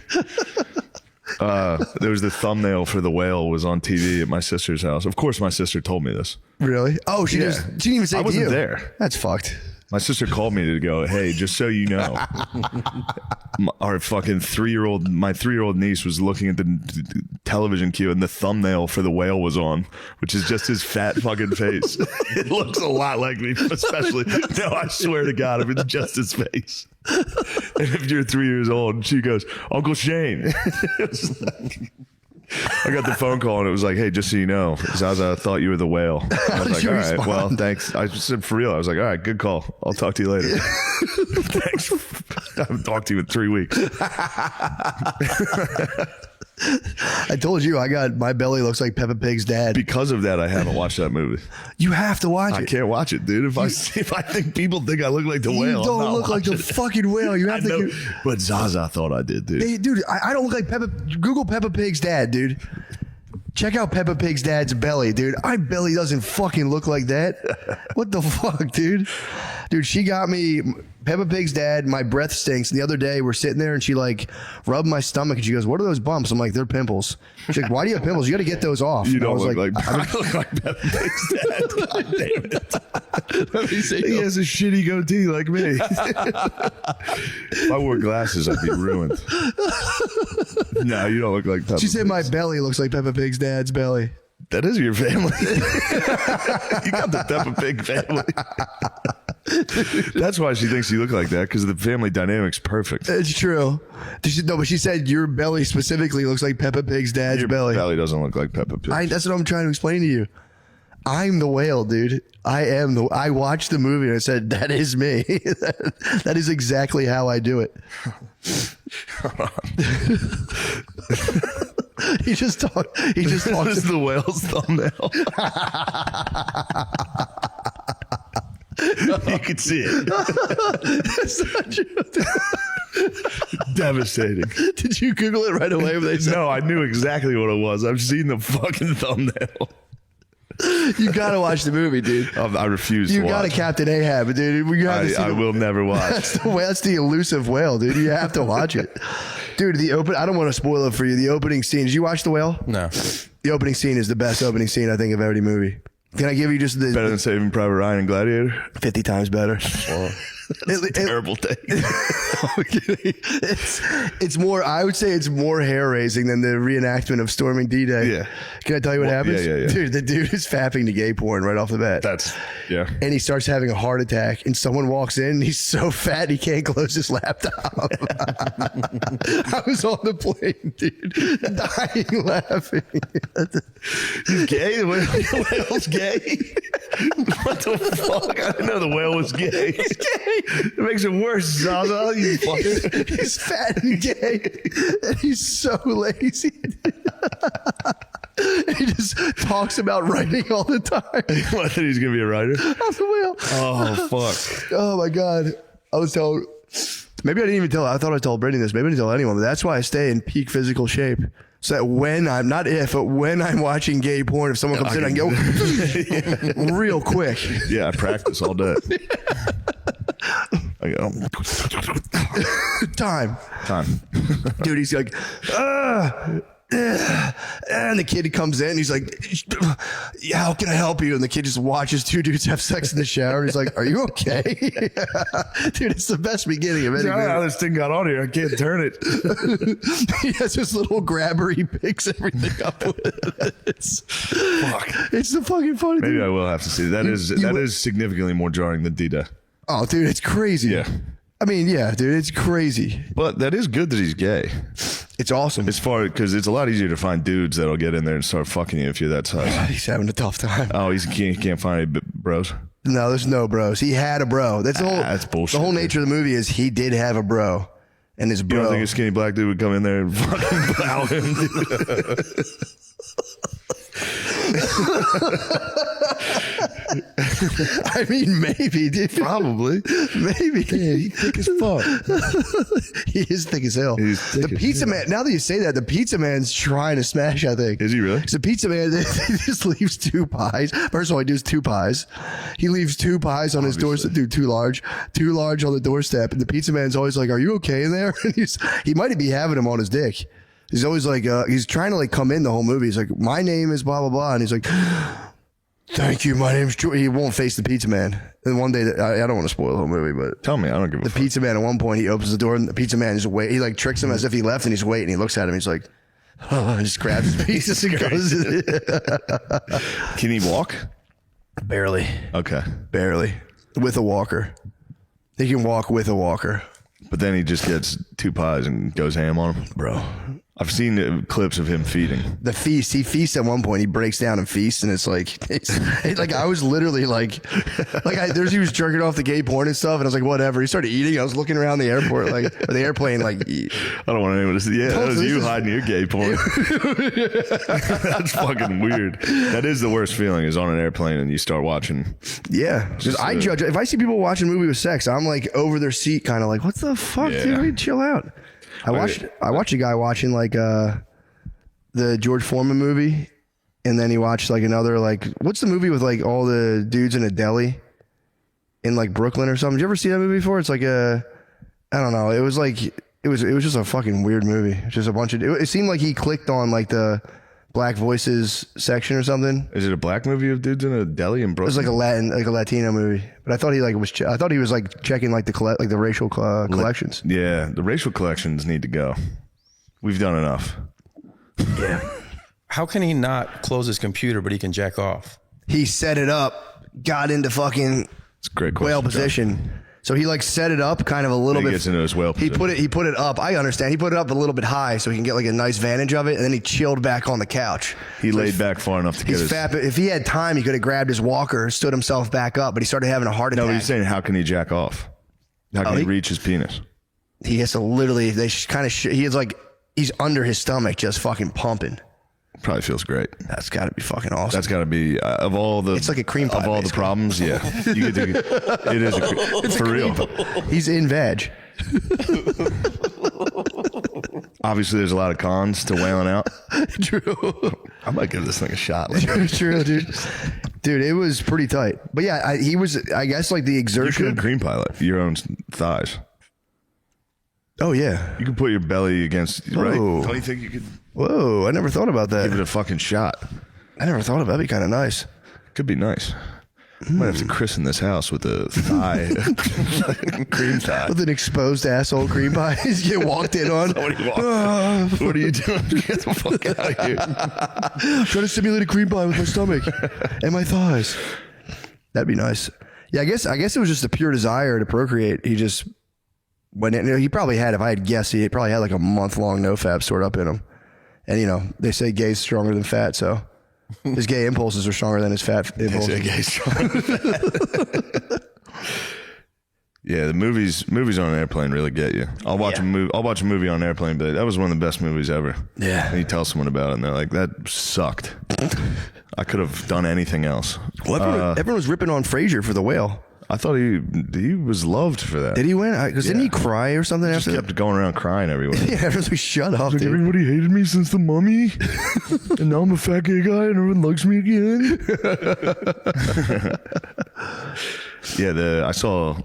There was the thumbnail for The Whale was on TV at my sister's house. Of course, my sister told me this. Really? Oh, she didn't even say I it to wasn't you. there. That's fucked. My sister called me to go, hey, just so you know, our fucking my 3-year-old niece was looking at the television queue and the thumbnail for The Whale was on, which is just his fat fucking face. It looks a lot like me, especially, no, I swear to God, if it's just his face. And if you're 3 years old, and she goes, Uncle Shane. I got the phone call and it was like, hey, just so you know, Zaza thought you were the whale. I was like, you all right, respond? well, thanks. I just said for real. I was like, all right, good call. I'll talk to you later. Thanks. I haven't talked to you in 3 weeks. I told you my belly looks like Peppa Pig's dad. Because of that, I haven't watched that movie. You have to watch I it. can't watch it, dude. If I think people think I look like the You whale, I'm don't not look like the watching it. fucking whale. You have I know, to. but Zaza thought I did, dude. Dude, I don't look like Peppa. Google Peppa Pig's dad, dude. Check out Peppa Pig's dad's belly, dude. My belly doesn't fucking look like that. What the fuck, dude? Dude, she got me Peppa Pig's dad. My breath stinks. And the other day, we're sitting there and she like rubbed my stomach and she goes, "What are those bumps?" I'm like, "They're pimples." She's like, "Why do you have pimples? You got to get those off." You And I don't was look like I look like Peppa Pig's dad. God damn it. Let me see. He has a shitty goatee like me. If I wore glasses, I'd be ruined. No, you don't look like Peppa. She said my Pig's. belly looks like Peppa Pig's dad's belly. That is your family. You got the Peppa Pig family. That's why she thinks you look like that, because the family dynamic's perfect. It's true. No, but she said your belly specifically looks like Peppa Pig's dad's Your belly. belly doesn't look like Peppa Pig. That's what I'm trying to explain to you. I'm the whale, dude. I watched the movie and I said, that is me. That is exactly how I do it. He just talked. This is the whale's thumbnail. You can see it. Devastating. Did you Google it right away when they said, No, I knew exactly what it was. I've seen the fucking thumbnail. you gotta watch the movie, dude? I refuse You to got a watch. Captain Ahab, dude. You have to see I will never watch. That's the elusive whale, dude. You have to watch it, dude. I don't want to spoil it for you. The opening scene. Did you watch The Whale? No. The opening scene is the best opening scene I think of every movie. Can I give you just the Better than Saving Private Ryan and Gladiator? 50 times better? Terrible take. I'm kidding. It's more. I would say it's more hair raising than the reenactment of storming D-Day. Yeah. Can I tell you what happens? yeah. Dude, the dude is fapping to gay porn right off the bat. Yeah. And he starts having a heart attack, and someone walks in, and he's so fat he can't close his laptop. I was on the plane, dude, dying laughing. He's gay? The whale's gay? What the fuck? I didn't know the whale was gay. He's gay. It makes it worse, Zaza. You fucker. He's fat and gay, and he's so lazy. He just talks about writing all the time. What, that he's going to be a writer? Off the wheel. Oh, fuck. Oh my god! I was told. Maybe I didn't even tell. I thought I told Brittany this. Maybe I didn't tell anyone. But that's why I stay in peak physical shape. So that when I'm not if, but when I'm watching gay porn, if someone comes in, I can go real quick. Yeah, I practice all day. I go, Time, dude, he's like, and the kid comes in. He's like, "Yeah, how can I help you?" And the kid just watches two dudes have sex in the shower. He's like, "Are you okay?" Dude, it's the best beginning of I any don't know how movie. this thing got on here. I can't turn it. He has this little grabber. He picks everything up with. It's the fucking funny Maybe thing. I will have to see it. That is significantly more jarring than Dita. Oh, dude, it's crazy. Yeah. I mean, yeah, dude, it's crazy. But that is good that he's gay. It's awesome. As far because it's a lot easier to find dudes that'll get in there and start fucking you if you're that size. He's having a tough time. Oh, he can't find any bros. No, there's no bros. He had a bro. That's the whole. That's bullshit, The whole dude. nature of the movie is he did have a bro, and his You bro. don't think a skinny black dude would come in there and fucking plow him? I mean, maybe, dude. Probably. Maybe. He's thick as fuck. He is thick as hell. He's thick The as pizza hell. man. Now that you say that, the pizza man's trying to smash. I think. Is he really? So pizza man he just leaves two pies. First of all, he does two pies. He leaves two pies on his doorstep. Dude, too large on the doorstep. And the pizza man's always like, "Are you okay in there?" And he might be having him on his dick. He's always like, he's trying to like come in the whole movie. He's like, "My name is blah blah blah," and he's like, "Thank you, my name's George." He won't face the pizza man. And one day, I don't want to spoil the whole movie, but Tell me, I don't give a the fuck. pizza man at one point he opens the door and the pizza man just wait. He like tricks him as if he left and he's waiting. He looks at him. He's like, and just grabs his pieces and goes. Can he walk? Barely, Okay. with a walker. He can walk with a walker, But then he just gets two pies and goes ham on them. bro. I've seen clips of him feeding. The feast. He feasts at one point. He breaks down and feasts, and it's like I was literally like he was jerking off the gay porn and stuff, and I was like, whatever. He started eating. I was looking around the airport, or the airplane, like. I don't want anyone to see. Yeah, that was you hiding your gay porn. That's fucking weird. That is the worst feeling is on an airplane and you start watching. Yeah, just I judge. If I see people watching a movie with sex, I'm like over their seat, kind of like, what the fuck, Yeah. dude? Chill out. I watched a guy watching like the George Foreman movie, and then he watched like another like what's the movie with like all the dudes in a deli in like Brooklyn or something? Did you ever see that movie before? It's like I don't know. It was like it was just a fucking weird movie. Just a bunch of it seemed like he clicked on like the Black Voices section or something. Is it a black movie of dudes in a deli in It Brooklyn? was like a Latino movie, but I thought he like was. I thought he was like checking like the racial collections. Yeah, the racial collections need to go. We've done enough. How can he not close his computer, but he can jack off? He set it up, got into fucking It's a great question. whale John. position. So he like set it up kind of a little He bit. gets into his whale He put it up. I understand. He put it up a little bit high so he can get like a nice vantage of it, and then he chilled back on the couch. He laid back far enough to get He's his. fat, but if he had time, he could have grabbed his walker, stood himself back up, but he started having a heart attack. No, he's saying how can he jack off? How can he reach his penis? He has to literally. He is like he's under his stomach, just fucking pumping. Probably feels great. That's got to be fucking awesome. That's got to be of all the. It's like a cream pie, of all the basically. problems. Yeah, you get to, it is for real. He's in veg. Obviously, there's a lot of cons to whaling out. True. I might give this thing a shot. Later. True, dude. Dude, it was pretty tight. But yeah, he was. I guess like the You exertion. could cream pilot your own thighs. Oh yeah. You can put your belly against. Right? Whoa. Don't you think you could Whoa! I never thought about give it that. a fucking shot? I never thought of that. That'd be kind of nice. Could be nice. Might have to christen this house with a thigh, cream thigh. With an exposed asshole cream pie, you get walked in on. What are you doing? Get the fuck out of here! Trying to simulate a cream pie with my stomach and my thighs. That'd be nice. Yeah, I guess it was just a pure desire to procreate. He just went in. He probably had, if I had guessed, he probably had like a month-long nofap stored up in him. And you know, they say gay's stronger than fat, so his gay impulses are stronger than his fat impulses. Yeah, the movies on an airplane really get you. I'll watch a movie on an airplane, but that was one of the best movies ever. Yeah. And you tell someone about it, and they're like, "That sucked. I could have done anything else." Well, everyone was ripping on Frasier for The Whale. I thought he was loved for that. Did he win? Because didn't he cry or something Just after kept going around crying everywhere. Yeah, everyone's like, shut up, dude. Everybody hated me since the Mummy, and now I'm a fat gay guy, and everyone likes me again. Yeah, I saw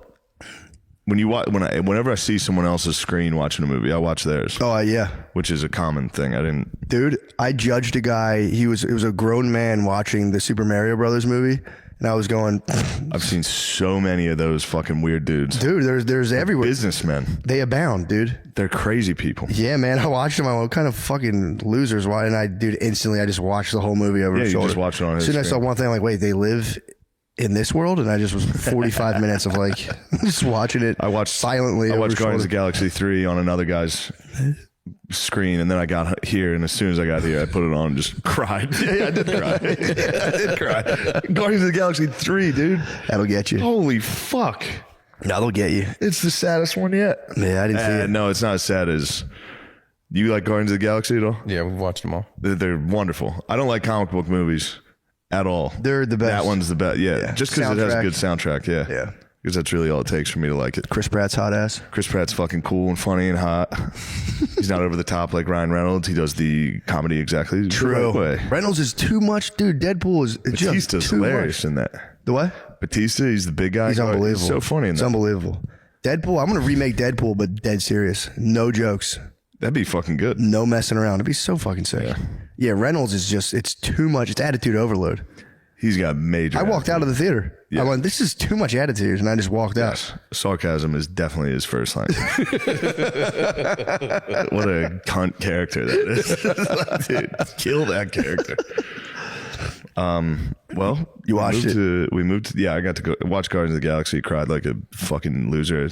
whenever I see someone else's screen watching a movie, I watch theirs, Oh, yeah. which is a common thing. I didn't. Dude, I judged a guy. It was a grown man watching the Super Mario Brothers movie, and I was going, I've seen so many of those fucking weird dudes. dude, there's everywhere. Businessmen. They abound, dude. They're crazy people. Yeah, man. I watched them. I went, what kind of fucking losers? Why? And I, dude, instantly, I just watched the whole movie over Yeah, his you shoulder. just watch it on his As soon as I saw screen. one thing, I'm like, wait, they live in this world? And I just was 45 minutes of like just watching it. I watched silently. I over watched his Guardians of the shoulder. Galaxy 3 on another guy's screen, and then I got here, and as soon as I got here, I put it on and just cried. Yeah, I did cry. I did cry. Guardians of the Galaxy 3, dude. That'll get you. Holy fuck. That'll get you. It's the saddest one yet. Yeah, I didn't see it. No, it's not as sad as. You like Guardians of the Galaxy at all? Yeah, we've watched them all. They're wonderful. I don't like comic book movies at all. They're the best. That one's the best. Yeah, Yeah. just because it has a Soundtrack. good soundtrack. Yeah, Yeah. Because that's really all it takes for me to like it. Chris Pratt's hot ass. Chris Pratt's fucking cool and funny and hot. He's not over the top like Ryan Reynolds. He does the comedy exactly the right way. Reynolds is too much, dude. Deadpool is just Batista's too hilarious much. in that. The what? Batista, he's the big guy. He's unbelievable. He's so funny in It's that. unbelievable. Deadpool. I'm gonna remake Deadpool, but dead serious. No jokes. That'd be fucking good. No messing around. It'd be so fucking sick. Yeah, Reynolds is just, it's too much. It's attitude overload. He's got major. I walked out of the theater. Yeah. I went, this is too much attitude. And I just walked out. Yes. Sarcasm is definitely his first language. What a cunt character that is. Dude, kill that character. Well, You watched it? We moved to, yeah, I got to go watch Guardians of the Galaxy, cried like a fucking loser.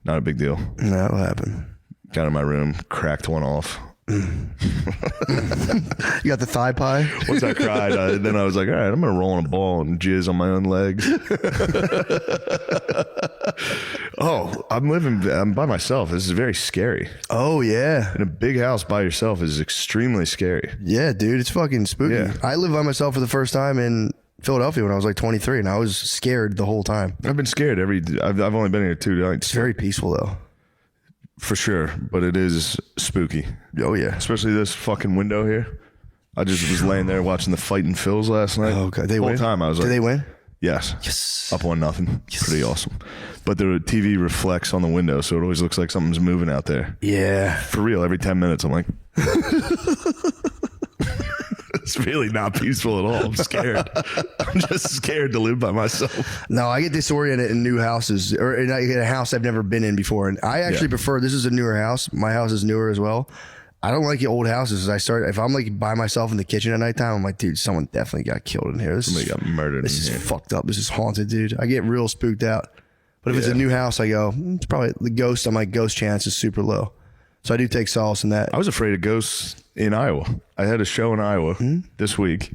Not a big deal. That'll happen. Got in my room, cracked one off. You got the thigh pie? Once I cried, then I was like, all right, I'm going to roll in a ball and jizz on my own legs. I'm by myself. This is very scary. Oh, yeah. In a big house by yourself is extremely scary. Yeah, dude. It's fucking spooky. Yeah. I lived by myself for the first time in Philadelphia when I was like 23, and I was scared the whole time. I've been scared I've only been here 2 nights. It's very peaceful, though. For sure, but it is spooky. Oh, yeah. Especially this fucking window here. I just was laying there watching the Fighting Phils last night. Oh, okay. They the whole win? time I was like, Did they win? yes. Yes. Up 1-0. Pretty awesome. But the TV reflects on the window, so it always looks like something's moving out there. Yeah. For real, every 10 minutes, I'm like, it's really not peaceful at all. I'm scared. I'm just scared to live by myself. No, I get disoriented in new houses or in a house I've never been in before. And I actually prefer, this is a newer house. My house is newer as well. I don't like the old houses. If I'm like by myself in the kitchen at nighttime, I'm like, dude, someone definitely got killed in here. Somebody got murdered This in is here. fucked up. This is haunted, dude. I get real spooked out. But if it's a new house, I go, it's probably the ghost. I'm like, ghost chance is super low. So I do take solace in that. I was afraid of ghosts in Iowa. I had a show in Iowa this week.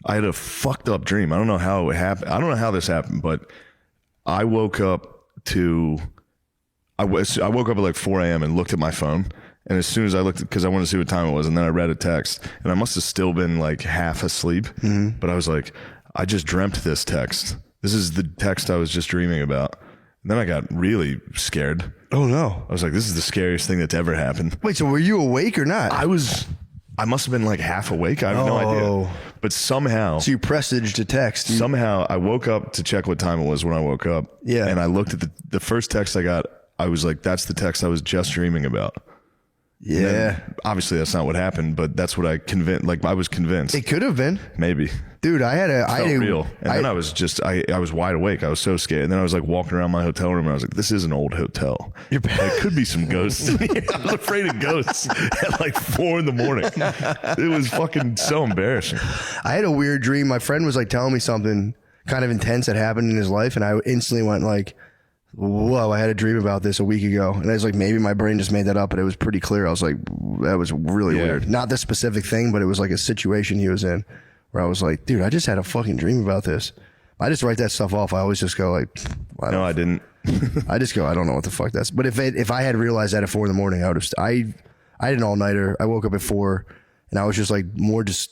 I had a fucked up dream. I don't know how it happened. I don't know how this happened, but I woke up I woke up at like 4 a.m. and looked at my phone. And as soon as I looked, because I wanted to see what time it was, and then I read a text, and I must have still been like half asleep. But I was like, I just dreamt this text. This is the text I was just dreaming about. And then I got really scared. Oh, no. I was like, this is the scariest thing that's ever happened. Wait, so were you awake or not? I must have been like half awake. I have no idea. But somehow, So you presaged a text. somehow I woke up to check what time it was when I woke up. Yeah. And I looked at the first text I got. I was like, that's the text I was just dreaming about. And Yeah. then, obviously that's not what happened, but that's what I was convinced. It could have been. Maybe. Dude, I Felt real. And then I was just, I was wide awake. I was so scared. And then I was like walking around my hotel room and I was like, this is an old hotel. There could be some ghosts in here. I was afraid of ghosts at like 4 a.m. It was fucking so embarrassing. I had a weird dream. My friend was like telling me something kind of intense that happened in his life. And I instantly went like, whoa, I had a dream about this a week ago. And I was like, maybe my brain just made that up, but it was pretty clear. I was like, that was really weird. Not this specific thing, but it was like a situation he was in where I was like, dude, I just had a fucking dream about this. I just write that stuff off. I always just go like, No, I didn't. I just go, I don't know what the fuck that's. But if I had realized that at 4 a.m, I would have. I did an all nighter. I woke up at 4, and I was just like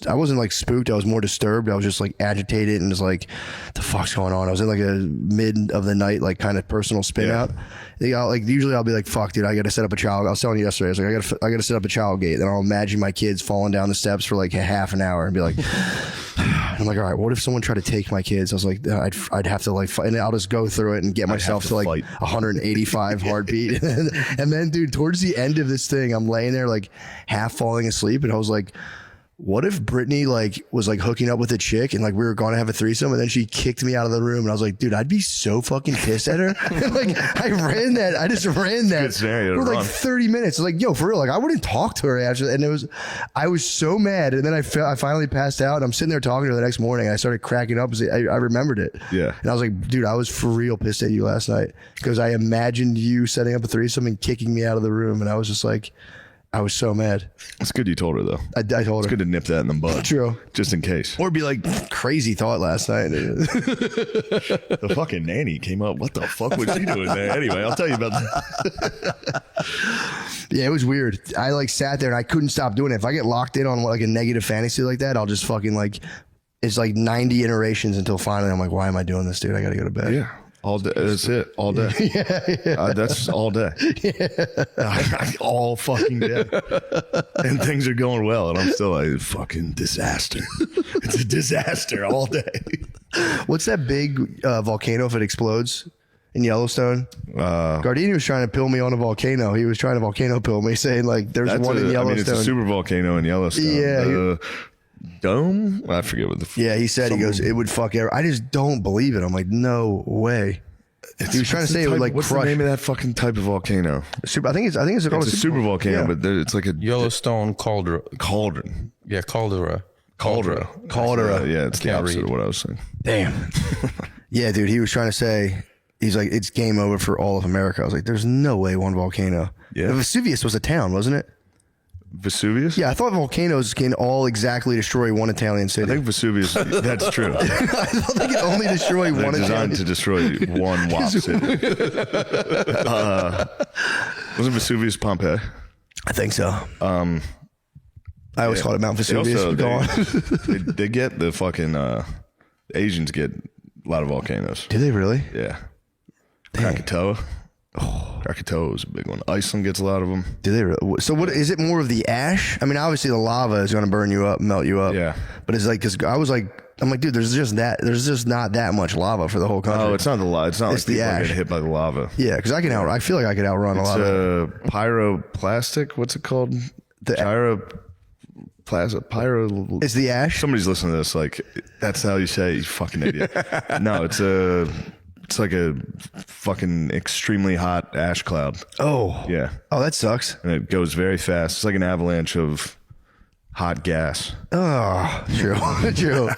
I wasn't like spooked. I was more disturbed. I was just like agitated and just like, the fuck's going on? I was in like a mid of the night like kind of personal spin out. Usually I'll be like, fuck, dude, I got to set up a child. I was telling you yesterday. I was like, I got to set up a child gate. Then I'll imagine my kids falling down the steps for like a half an hour and be like. I'm like, all right, what if someone tried to take my kids? I was like, I'd have to like fight, and I'll just go through it and get myself to like 185 heartbeat. And then, dude, towards the end of this thing, I'm laying there like half falling asleep, and I was like, what if Brittany like was like hooking up with a chick and like we were going to have a threesome and then she kicked me out of the room, and I was like, dude, I'd be so fucking pissed at her. Like I just ran that Good scenario to for like run. 30 minutes. Like, yo, for real, like I wouldn't talk to her after, and I was so mad. And then I finally passed out, and I'm sitting there talking to her the next morning, and I started cracking up as I remembered it. Yeah. And I was like, dude, I was for real pissed at you last night because I imagined you setting up a threesome and kicking me out of the room, and I was just like, I was so mad. It's good you told her though. I told It's her. good to nip that in the bud. True. Just in case. Or be like, crazy thought last night. The fucking nanny came up. What the fuck was she doing there? Anyway, I'll tell you about that. Yeah, it was weird. I like sat there and I couldn't stop doing it. If I get locked in on like a negative fantasy like that, I'll just fucking like, it's like 90 iterations until finally I'm like, why am I doing this, dude? I got to go to bed. Yeah. All day. That's it. All day. That's all day. All fucking day. And things are going well. And I'm still like, fucking disaster. It's a disaster all day. What's that big volcano if it explodes in Yellowstone? Gardini was trying to pill me on a volcano. He was trying to volcano pill me, saying like, there's one in Yellowstone. it's a super volcano in Yellowstone. Yeah. Dome? I forget what the Yeah, he said, he goes, it would fuck I just don't believe it. I'm like, no way. He was trying to say it would like what's crush. the name of that fucking type of volcano? I think it's called It's a super volcano, Yeah. but it's like a Yellowstone caldera. cauldron. Yeah, caldera. Caldera. Yeah, it's the Can't opposite read. of what I was saying. Damn. Yeah, dude, he was trying to say, he's like, it's game over for all of America. I was like, there's no way one volcano. Yeah. Vesuvius was a town, wasn't it? Vesuvius? Yeah, I thought volcanoes can all exactly destroy one Italian city. I think Vesuvius, that's true. I thought they can only destroy They're one designed Italian to destroy one WAP city. Wasn't Vesuvius Pompeii? I think so. I always called it Mount Vesuvius. Also, Go on. they get the fucking Asians get a lot of volcanoes. Do they really? Yeah. Krakatoa. Krakatoa is a big one. Iceland gets a lot of them. Do they really? So what is it? More of the ash? I mean, obviously the lava is going to burn you up, melt you up. Yeah. But it's like, because I'm like, dude, there's just not that much lava for the whole country. Oh, it's not the lava. It's not It's like the people are ash. getting hit by the lava. Yeah, because I feel like I could outrun a It's lot of pyroplastic. What's it called? Pyro. It's the ash. Somebody's listening to this. Like, that's how you say it, you fucking idiot. No, it's like a fucking extremely hot ash cloud. Oh. Yeah. Oh, that sucks. And it goes very fast. It's like an avalanche of hot gas. Oh, true. True.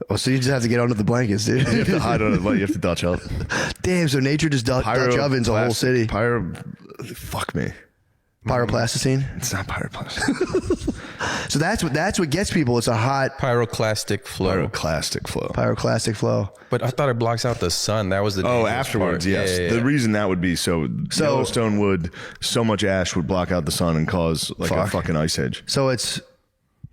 Well, so you just have to get under the blankets, dude. You have to hide on it, but you have to Dutch up. Damn, so nature just Dutch ovens a whole city. Fuck me. Pyroplasticine. It's not pyroplastic. So that's what gets people. It's a hot Pyroclastic flow. pyroclastic flow. But I thought it blocks out the sun. That was the Oh, dangerous afterwards, part. yes. Yeah. The reason that would be so Yellowstone would, so much ash would block out the sun and cause like a fucking ice age. So it's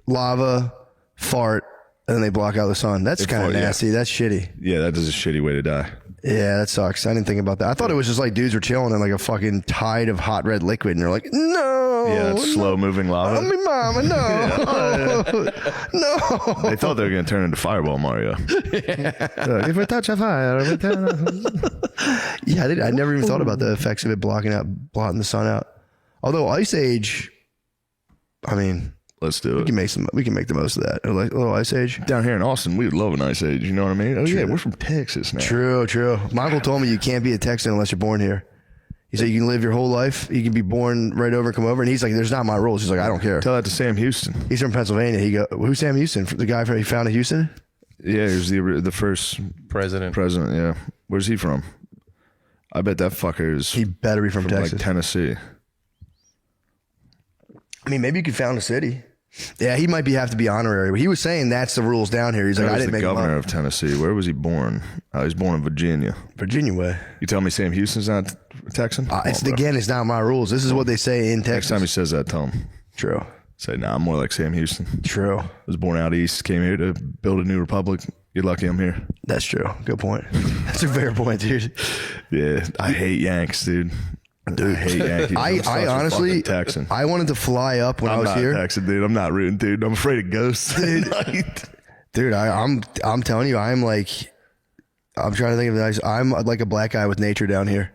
lava, fart, and then they block out the sun. That's kind of fart, yeah. nasty. That's shitty. Yeah, that is a shitty way to die. Yeah, that sucks. I didn't think about that. I thought it was just like dudes were chilling in like a fucking tide of hot red liquid, and they're like, no. Yeah, that's slow moving lava. I mean, mama, no. No. They thought they were going to turn into Fireball Mario. If we touch a fire, we turn. Yeah, I never even thought about the effects of it blotting the sun out. Although Ice Age, I mean, Let's do it. we can make the most of that. A little Ice Age. Down here in Austin, we would love an ice age. You know what I mean? Oh yeah, we're from Texas now. True. My uncle told me you can't be a Texan unless you're born here. He said you can live your whole life. You can be born right over and come over. And he's like, there's not my rules. He's like, I don't care. Tell that to Sam Houston. He's from Pennsylvania. Who's Sam Houston? The guy he founded Houston? Yeah, he was the first President. Yeah, where's he from? I bet that fucker is He better be from Texas. like Tennessee. I mean, maybe you could found a city. Yeah, he might have to be honorary. But he was saying that's the rules down here. He's like, That I was didn't the make governor them of Tennessee. Where was he born? He was born in Virginia. Virginia way. You tell me Sam Houston's not Texan? Come on, bro. It's not my rules. This is what they say in Next Texas. time he says that, tell him. True. Say, nah, I'm more like Sam Houston. True. Was born out east, came here to build a new republic. You're lucky I'm here. That's true. Good point. That's a fair point, dude. Yeah, I hate Yanks, dude. I hate Yankees. I'm such I a honestly, fucking Texan. I wanted to fly up when I I'm was not here. Texan, dude. I'm not rooting, dude. I'm afraid of ghosts. Dude, I'm telling you, I'm trying to think of the nice. I'm like a black guy with nature down here.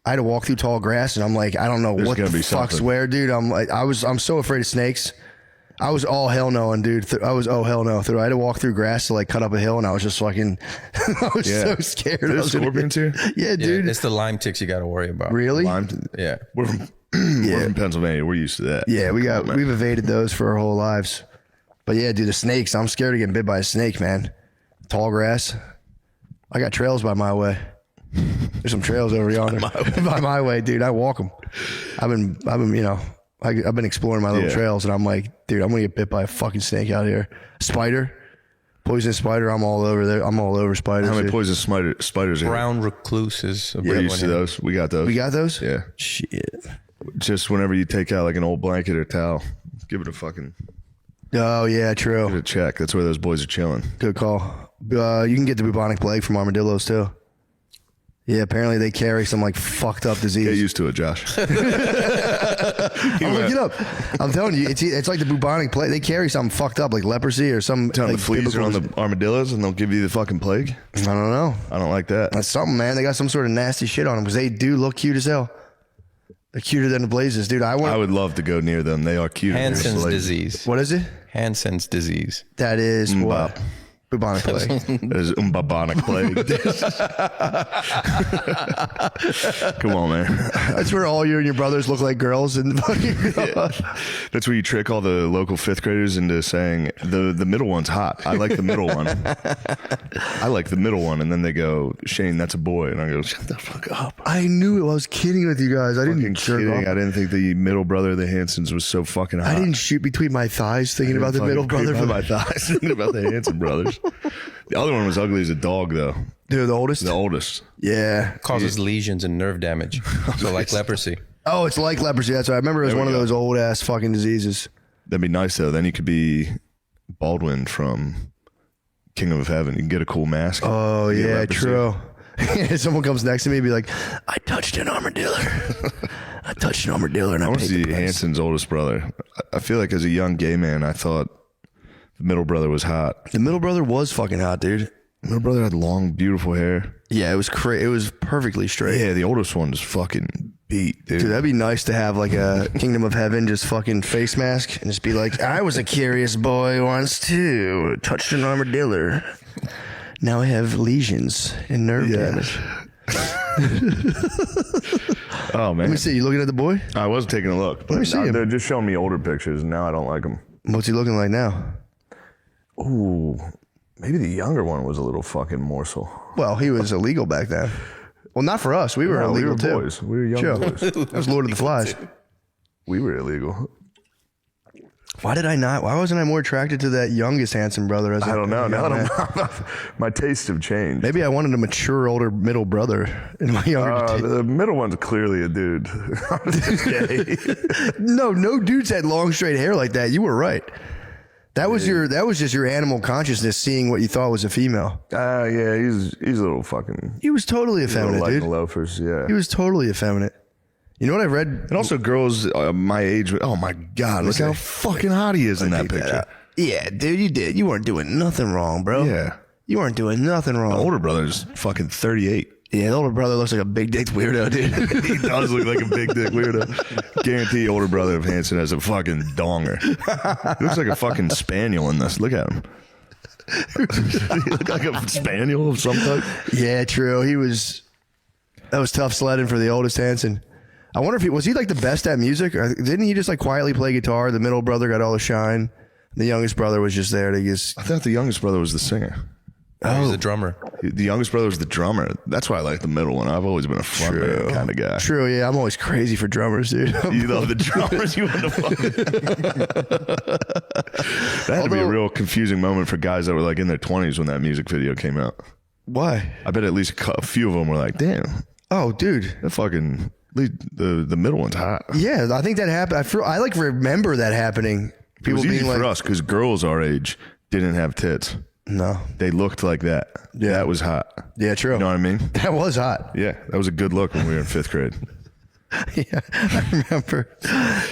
I had to walk through tall grass, and I'm like, I don't know There's what gonna the be fuck's something. where, dude. I'm so afraid of snakes. I was all hell knowing, dude. I was oh hell no. I had to walk through grass to like cut up a hill, and I was just fucking. I was so scared. There's scorpions here. Yeah, Yeah, dude. it's the Lyme ticks you got to worry about. Really? Yeah. We're from Pennsylvania. We're used to that. Yeah, we've evaded those for our whole lives. But yeah, dude, the snakes. I'm scared of getting bit by a snake, man. Tall grass. I got trails by my way. There's some trails over yonder by my way, dude. I walk them. I've been exploring my little trails, and I'm like, dude, I'm gonna get bit by a fucking snake out here. Spider, poisonous spider. I'm all over there. I'm all over spiders. How many dude. poisonous spiders are here? Brown recluse is a We're big used one to here. those. We got those. We got those. Yeah. Shit. Just whenever you take out like an old blanket or towel, give it a fucking Oh yeah, give true. it a check. That's where those boys are chilling. Good call. You can get the bubonic plague from armadillos too. Yeah, apparently they carry some like fucked up disease. Get used to it, Josh. I'll look it up. I'm telling you, it's like the bubonic plague. They carry something fucked up, like leprosy or some. Tell them like, the fleas are on the armadillos and they'll give you the fucking plague. I don't know. I don't like that. That's something, man. They got some sort of nasty shit on them because they do look cute as hell. They're cuter than the blazes, dude. I would love to go near them. They are cute. Hansen's They're disease. What is it? Hansen's disease. That is what? Mbop. Bubonic plague. There's bubonic plague. Come on, man. That's where all you and your brothers look like girls and fucking. That's where you trick all the local fifth graders into saying the middle one's hot. I like the middle one. I like the middle one, and then they go, Shane, that's a boy, and I go, shut the fuck up. I knew it. I was kidding with you guys. I didn't Fucking jerk kidding. off. I didn't think the middle brother of the Hansons was so fucking hot. I didn't shoot between my thighs thinking about the middle brother. By my thighs, thinking about the Hanson brothers. The other one was ugly as a dog, though. Dude, the oldest. The oldest. Yeah. Causes lesions and nerve damage. So like leprosy. Oh, it's like leprosy. That's right. I remember it was There we one of go. those old ass fucking diseases. That'd be nice, though. Then you could be Baldwin from Kingdom of Heaven. You can get a cool mask. Oh Get yeah, leprosy. true. Someone comes next to me and be like, I touched an armadillo. I touched an armadillo and I I want to paid the see price. Hanson's oldest brother. I feel like as a young gay man, I thought the middle brother was hot. The middle brother was fucking hot, dude. Middle brother had long, beautiful hair. Yeah, it was it was perfectly straight. Yeah, the oldest one is fucking beat, dude. Dude, that'd be nice to have like a Kingdom of Heaven just fucking face mask and just be like, I was a curious boy once too. Touched an armadillo. Now I have lesions and nerve damage. Oh man, Let me see. You looking at the boy? I was taking a look. But me see him. They're just showing me older pictures, and now I don't like them. What's he looking like now? Ooh, maybe the younger one was a little fucking morsel. Well, he was illegal back then. Well, not for us. We were No, we illegal were too. boys. We were young Sure. boys. That was Lord of the Flies. We were illegal. Why did I not? Why wasn't I more attracted to that youngest handsome brother? As I don't know. as a Now young that man? my tastes have changed. Maybe I wanted a mature, older, middle brother in my younger days. The middle one's clearly a dude. Gay. No dudes had long, straight hair like that. You were right. That was just your animal consciousness seeing what you thought was a female. Yeah, he's a little fucking. He was totally Little effeminate, light dude. in loafers. Yeah. He was totally effeminate. You know what I read? And also, girls my age. Oh my god! Look how fucking hot he is in that picture. Yeah, dude, you did. You weren't doing nothing wrong, bro. Yeah. You weren't doing nothing wrong. My older brother's fucking 38. Yeah, the older brother looks like a big dick weirdo, dude. He does look like a big dick weirdo. Guarantee older brother of Hanson has a fucking donger. He looks like a fucking spaniel in this. Look at him. He look like a spaniel of some type. Yeah, true. That was tough sledding for the oldest Hanson. I wonder if was he like the best at music? Or didn't he just like quietly play guitar? The middle brother got all the shine. The youngest brother was just there to just. I thought the youngest brother was the singer. He's the drummer. The youngest brother was the drummer. That's why I like the middle one. I've always been a fun man kind of guy. True, yeah. I'm always crazy for drummers, dude. You love the drummers. You want to That had to be a real confusing moment for guys that were like in their 20s when that music video came out. Why? I bet at least a few of them were like, damn, Oh, dude. that fucking, the middle one's hot. Yeah, I think that happened. I like remember that happening. It People was easy being like, for us because girls our age didn't have tits. no. They looked like that. Yeah. That was hot. Yeah, true. You know what I mean? That was hot. Yeah, that was a good look when we were in 5th grade. Yeah, I remember.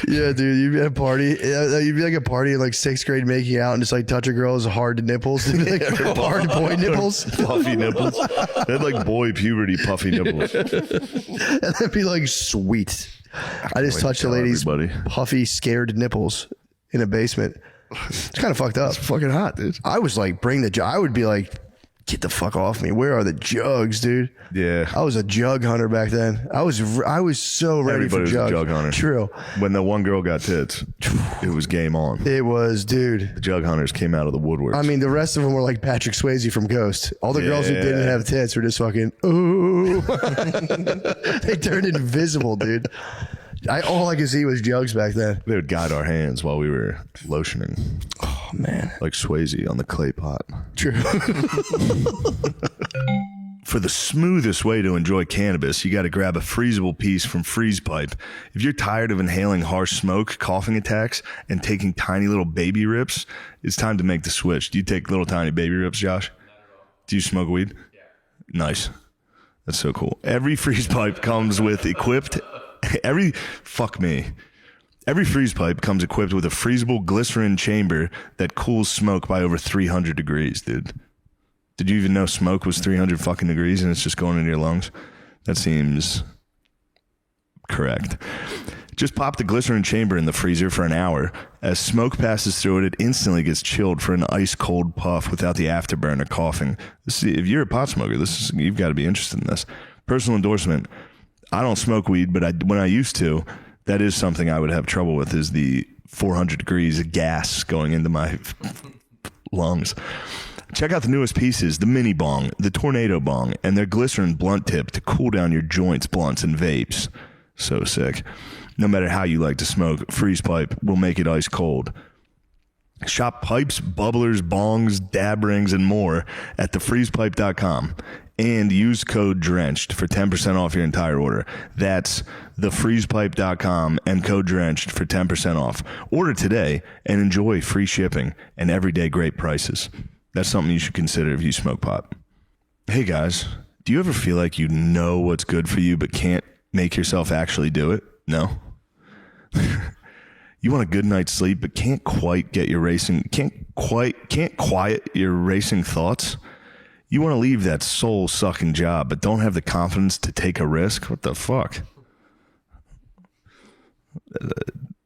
Yeah, dude, you'd be at a party. You'd be like a party in like 6th grade making out and just like touch a girl's hard nipples. Like, hard boy nipples. Puffy nipples. They had like boy puberty puffy nipples. And then be like, sweet. I just touched a tell lady's everybody. puffy, scared nipples in a basement. It's kind of fucked up. It's fucking hot, dude. I was like, bring the jug. I would be like, get the fuck off me. Where are the jugs, dude? Yeah. I was a jug hunter back then. I was so ready Everybody for was jugs. a jug hunter. True. When the one girl got tits, it was game on. It was, dude. The jug hunters came out of the woodworks. I mean, the rest of them were like Patrick Swayze from Ghost. All the girls who Yeah. didn't have tits were just fucking, ooh. They turned invisible, dude. All I could see was jugs back then. they would guide our hands while we were lotioning, Oh, man. like Swayze on the clay pot. True. For the smoothest way to enjoy cannabis, you got to grab a freezable piece from Freeze Pipe. If you're tired of inhaling harsh smoke, coughing attacks, and taking tiny little baby rips, it's time to make the switch. Do you take little tiny baby rips, Josh? Do you smoke weed? Yeah. Nice. That's so cool. Every Freeze Pipe comes with every freeze pipe comes equipped with a freezable glycerin chamber that cools smoke by over 300 degrees, dude. Did you even know smoke was 300 fucking degrees and it's just going into your lungs? That seems correct. Just pop the glycerin chamber in the freezer for an hour. As smoke passes through it, it instantly gets chilled for an ice cold puff without the afterburn or coughing. If you're a pot smoker, you've got to be interested in this. Personal endorsement. I don't smoke weed, but when I used to, that is something I would have trouble with, is the 400 degrees of gas going into my lungs. Check out the newest pieces, the Mini Bong, the Tornado Bong, and their glycerin blunt tip to cool down your joints, blunts, and vapes. So sick. No matter how you like to smoke, Freeze Pipe will make it ice cold. Shop pipes, bubblers, bongs, dab rings, and more at thefreezepipe.com. And use code DRENCHED for 10% off your entire order. That's thefreezepipe.com and code DRENCHED for 10% off. Order today and enjoy free shipping and everyday great prices. That's something you should consider if you smoke pot. Hey guys, Do you ever feel like you know what's good for you but can't make yourself actually do it? No. You want a good night's sleep but can't quiet your racing thoughts? You want to leave that soul-sucking job but don't have the confidence to take a risk? What the fuck?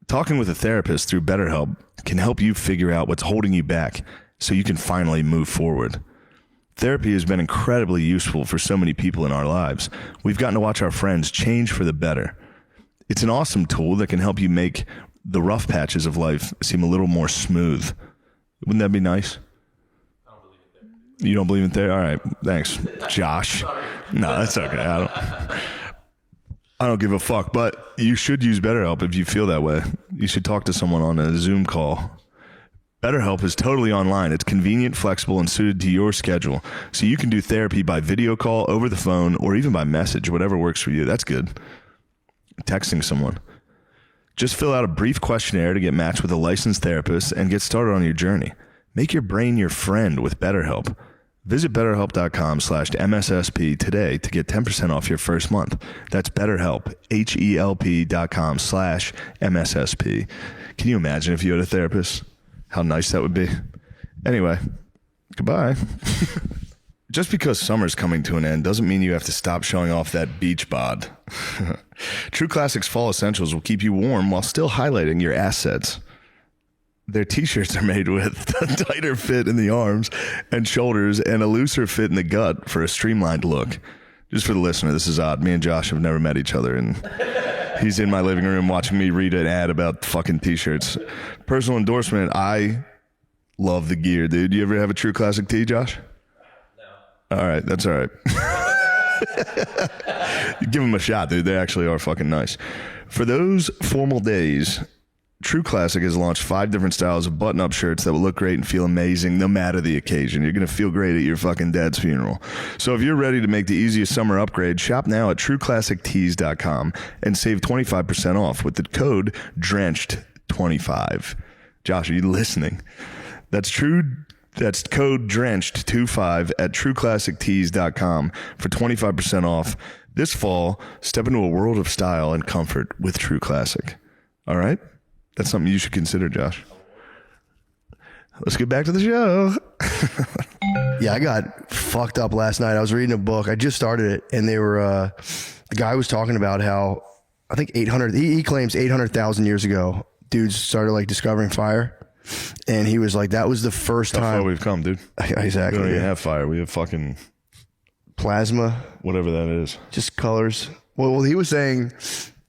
Talking with a therapist through BetterHelp can help you figure out what's holding you back so you can finally move forward. Therapy has been incredibly useful for so many people in our lives. We've gotten to watch our friends change for the better. It's an awesome tool that can help you make the rough patches of life seem a little more smooth. Wouldn't that be nice? I don't believe it there. You don't believe it there? All right, thanks, Josh. No, that's okay. I don't give a fuck, but you should use BetterHelp if you feel that way. You should talk to someone on a Zoom call. BetterHelp is totally online. It's convenient, flexible, and suited to your schedule. So you can do therapy by video call, over the phone, or even by message, whatever works for you. That's good. Texting someone. Just fill out a brief questionnaire to get matched with a licensed therapist and get started on your journey. Make your brain your friend with BetterHelp. Visit BetterHelp.com/MSSP today to get 10% off your first month. That's BetterHelp, HELP.com/MSSP. Can you imagine if you had a therapist? How nice that would be. Anyway, goodbye. Just because summer's coming to an end doesn't mean you have to stop showing off that beach bod. True Classics Fall Essentials will keep you warm while still highlighting your assets. Their t-shirts are made with a tighter fit in the arms and shoulders and a looser fit in the gut for a streamlined look. Just for the listener, this is odd. Me and Josh have never met each other, and he's in my living room watching me read an ad about fucking t-shirts. Personal endorsement, I love the gear, dude. You ever have a True Classic tee, Josh? No. All right, that's all right. Give them a shot, dude. They actually are fucking nice. For those formal days, True Classic has launched 5 different styles of button-up shirts that will look great and feel amazing no matter the occasion. You're going to feel great at your fucking dad's funeral. So if you're ready to make the easiest summer upgrade, shop now at trueclassictees.com and save 25% off with the code DRENCHED25. Josh, are you listening? That's code DRENCHED25 at trueclassictees.com for 25% off. This fall, step into a world of style and comfort with True Classic. All right? That's something you should consider, Josh. Let's get back to the show. Yeah, I got fucked up last night. I was reading a book. I just started it, and they were the guy was talking about how I think 800. He claims 800,000 years ago, dudes started like discovering fire, and he was like, that was the first How time far we've come, dude. Exactly. We don't even have fire. We have fucking plasma, whatever that is. just colors. Well, he was saying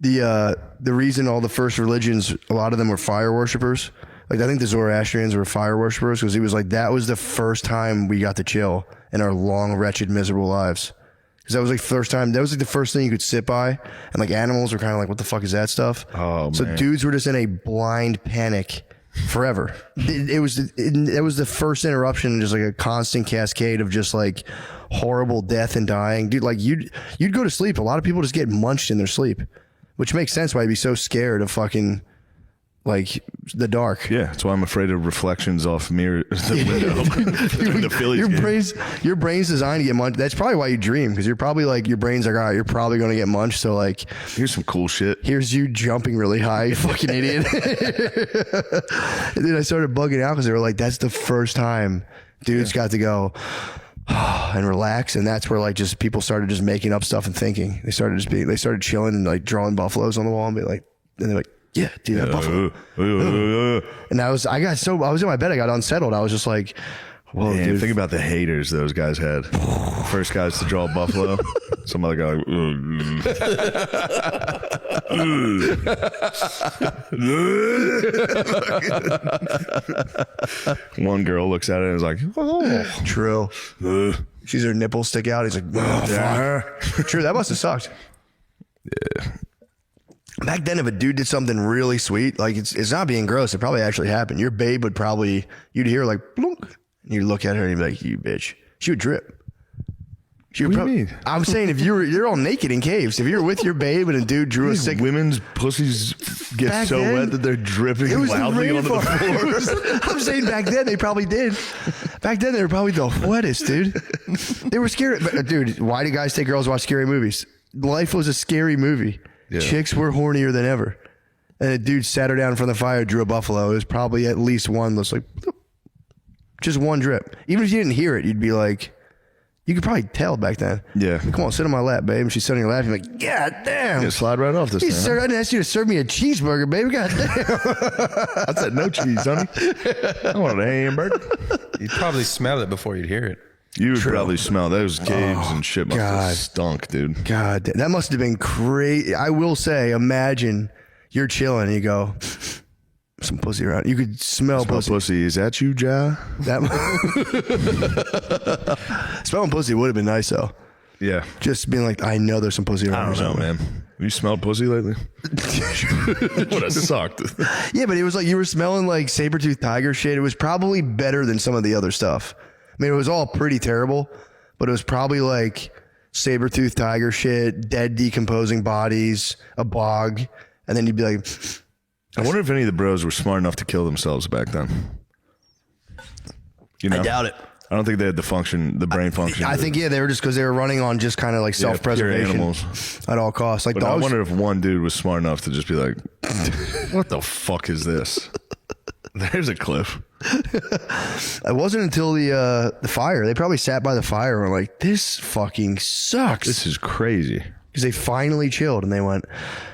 the reason all the first religions, a lot of them were fire worshipers. Like I think the Zoroastrians were fire worshipers because he was like, that was the first time we got to chill in our long, wretched, miserable lives. Because that was like first time. That was like the first thing you could sit by, and like animals were kind of like, what the fuck is that stuff? Oh, so man. dudes were just in a blind panic forever. It was the first interruption, just like a constant cascade of just like horrible death and dying, dude. Like you'd go to sleep. A lot of people just get munched in their sleep. Which makes sense why you'd be so scared of fucking like the dark. Yeah, that's why I'm afraid of reflections off the window during the Phillies game. Your brain's designed to get munched. That's probably why you dream, because you're probably like, your brain's like, all right, you're probably going to get munched. So like, Here's some cool shit. here's you jumping really high, you fucking idiot. And then I started bugging out because they were like, that's the first time dudes got to go and relax, and that's where like just people started just making up stuff and thinking. They started chilling and like drawing buffaloes on the wall and be like, and they're like, yeah, dude, that buffalo. And I was in my bed, I got unsettled. I was just like, whoa, Man, dude. think about the haters those guys had. First guys to draw a buffalo. Some other guy. One girl looks at it and is like, oh. True. She's her nipples stick out. He's like, oh, fuck. True, that must have sucked. Yeah. Back then, if a dude did something really sweet, like it's not being gross, it probably actually happened. Your babe would probably, you'd hear like, blunk, and you'd look at her and you'd be like, you bitch. She would drip. She would What do you mean? I'm saying if you're all naked in caves, if you're with your babe and a dude drew a These sick. women's pussies get Back so then, wet that they're dripping It was loudly the onto the rainforest. floor. I'm saying back then they probably did. Back then, they were probably the wettest, dude. They were scary. But, dude, why do guys take girls to watch scary movies? Life was a scary movie. Yeah. Chicks were hornier than ever. And a dude sat her down in front of the fire, drew a buffalo. It was probably at least one that's like, just one drip. Even if you didn't hear it, you'd be like, you could probably tell back then. Yeah. Come on, sit on my lap, babe. And she's sitting on your lap. You're like, God damn. Yeah, slide right off this Hey, thing. sir, I didn't ask you to serve me a cheeseburger, baby. God damn. I said no cheese, honey. I want a hamburger. You'd probably smell it before you'd hear it. You would probably smell those caves and shit must God. have stunk, dude. God, that must have been crazy. I will say, imagine you're chilling and you go, some pussy around. You could smell Smell pussy. pussy. Is that you, Ja? That smelling pussy would have been nice though. Yeah. Just being like, I know there's some pussy around. I don't here know, somewhere. man. Have you smelled pussy lately? Would have sucked. Yeah, but it was like you were smelling like saber-toothed tiger shit. It was probably better than some of the other stuff. I mean, it was all pretty terrible, but it was probably like saber-toothed tiger shit, dead decomposing bodies, a bog, and then you'd be like, I wonder if any of the bros were smart enough to kill themselves back then. You know? I doubt it. I don't think they had the brain function. I think, yeah, they were just because they were running on just kind of like Yeah, pure self-preservation animals. at all costs. Like But I dogs. wonder if one dude was smart enough to just be like, what the fuck is this? There's a cliff. It wasn't until the fire. They probably sat by the fire and were like, this fucking sucks. This is crazy. Because they finally chilled and they went,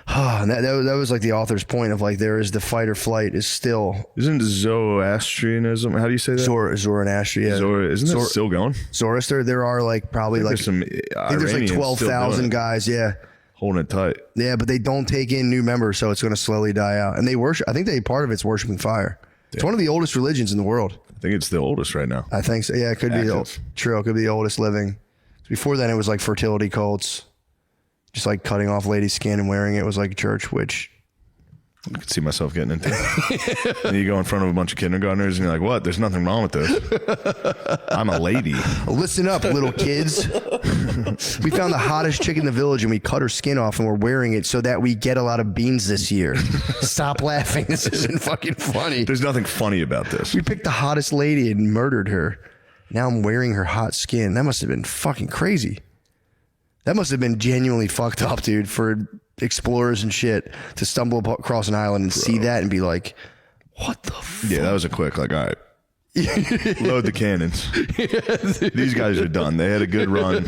and that was like the author's point of like, there is the fight or flight is still Isn't Zoroastrianism, how do you say that? Zoroaster, yeah. Isn't that still going? Zoroaster, there are like probably like, There's some I think there's like Iranians still doing 12,000 it, guys, yeah. holding it tight. Yeah, but they don't take in new members, so it's going to slowly die out. And they worship, I think part of it's worshiping fire. It's one of the oldest religions in the world. I think it's the oldest right now. I think so. Yeah, it could be Active. true. It could be the oldest living. Before then, it was like fertility cults, just like cutting off ladies' skin and wearing it was like church, which I could see myself getting into it. And you go in front of a bunch of kindergartners and you're like, what? There's nothing wrong with this. I'm a lady. listen up, little kids. We found the hottest chick in the village and we cut her skin off and we're wearing it so that we get a lot of beans this year. Stop laughing. This isn't fucking funny. There's nothing funny about this. We picked the hottest lady and murdered her. Now I'm wearing her hot skin. That must have been fucking crazy. That must have been genuinely fucked up, dude, for explorers and shit to stumble across an island and see that and be like, what the fuck? Yeah, that was a quick, like, all right. Load the cannons. These guys are done. They had a good run.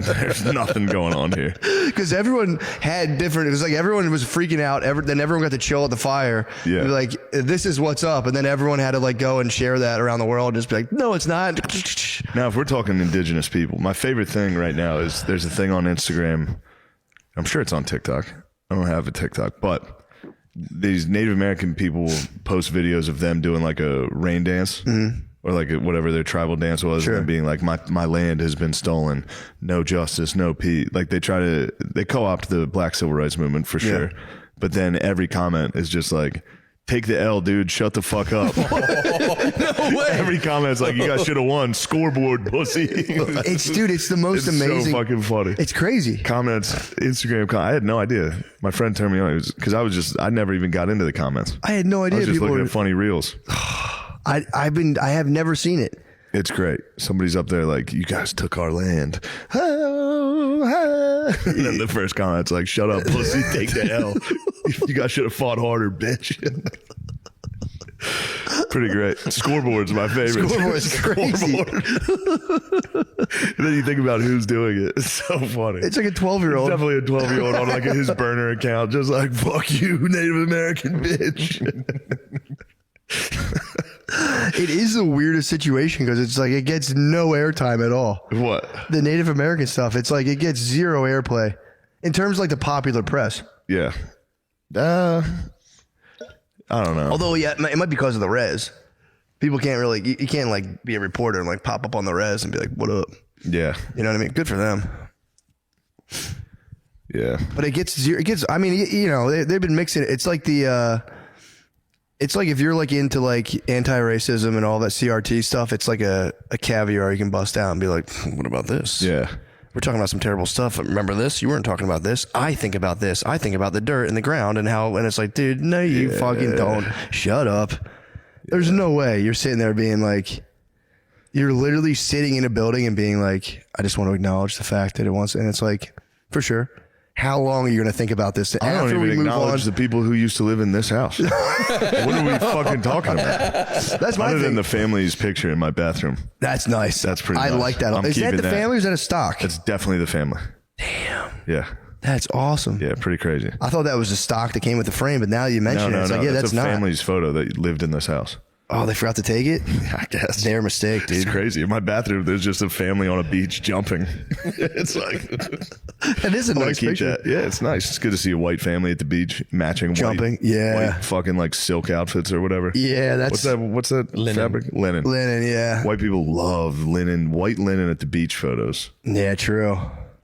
There's nothing going on here. Because everyone had different, it was like everyone was freaking out. Then everyone got to chill at the fire. Yeah. Be like, this is what's up. And then everyone had to like go and share that around the world and just be like, no, it's not. Now, if we're talking indigenous people, my favorite thing right now is there's a thing on Instagram. I'm sure it's on TikTok. I don't have a TikTok, but these Native American people will post videos of them doing like a rain dance or like whatever their tribal dance was, Sure. and being like, my land has been stolen, no justice, no peace. Like they co-opt the Black Civil Rights Movement for sure. But then every comment is just like, take the L, dude. Shut the fuck up. No way. Every comment's like, you guys should have won. Scoreboard, pussy. It's the most It's amazing. so fucking funny. It's crazy. Comments, Instagram. I had no idea. My friend turned me on because I never even got into the comments. I had no I idea was just people looking were, at funny reels. I have never seen it. It's great. Somebody's up there like, you guys took our land. Oh, ah. And then the first comment's like, shut up, pussy. Take the L. You guys should have fought harder, bitch. Pretty great. Scoreboard's my favorite. Scoreboard's crazy. And then you think about who's doing it. It's so funny. It's like a 12-year-old. Definitely a 12-year-old on like his burner account, just like, fuck you, Native American bitch. It is the weirdest situation because it's like it gets no airtime at all. What? The Native American stuff, it's like it gets zero airplay in terms of like the popular press. Yeah. I don't know. Although, yeah, it might be because of the res. People can't really, you can't like be a reporter and like pop up on the res and be like, what up? Yeah. You know what I mean? Good for them. Yeah. But it gets zero. It gets, I mean, you know, they've been mixing it. It's like it's like if you're like into like anti-racism and all that CRT stuff, it's like a caviar you can bust out and be like, what about this? Yeah. We're talking about some terrible stuff. Remember this? You weren't talking about this. I think about this. I think about the dirt in the ground and how, and it's like, dude, no, you fucking don't. Shut up. There's no way you're sitting there being like, You're literally sitting in a building and being like, I just want to acknowledge the fact that it wants, and it's like, for sure. How long are you going to think about this? I don't After we even move acknowledge on, the people who used to live in this house. What are we fucking talking about? that's my Other than thing. the family's picture in my bathroom. That's nice. That's pretty I nice. like that. I'm Is that keeping the that. family or is that a stock? It's definitely the family. Damn. Yeah. That's awesome. Yeah, pretty crazy. I thought that was a stock that came with the frame, but now you mention it, it's like, yeah, that's a not. family's photo that lived in this house. Oh, they forgot to take it? I guess. Their mistake, It's dude. crazy. In my bathroom, there's just a family on a beach jumping. It's like, That is a I want nice to keep picture. that. Yeah, it's nice. It's good to see a white family at the beach matching Jumping, white, yeah. white fucking like silk outfits or whatever. Yeah, that's What's that fabric? Linen. linen, yeah. White people love linen, white linen at the beach photos. Yeah, true.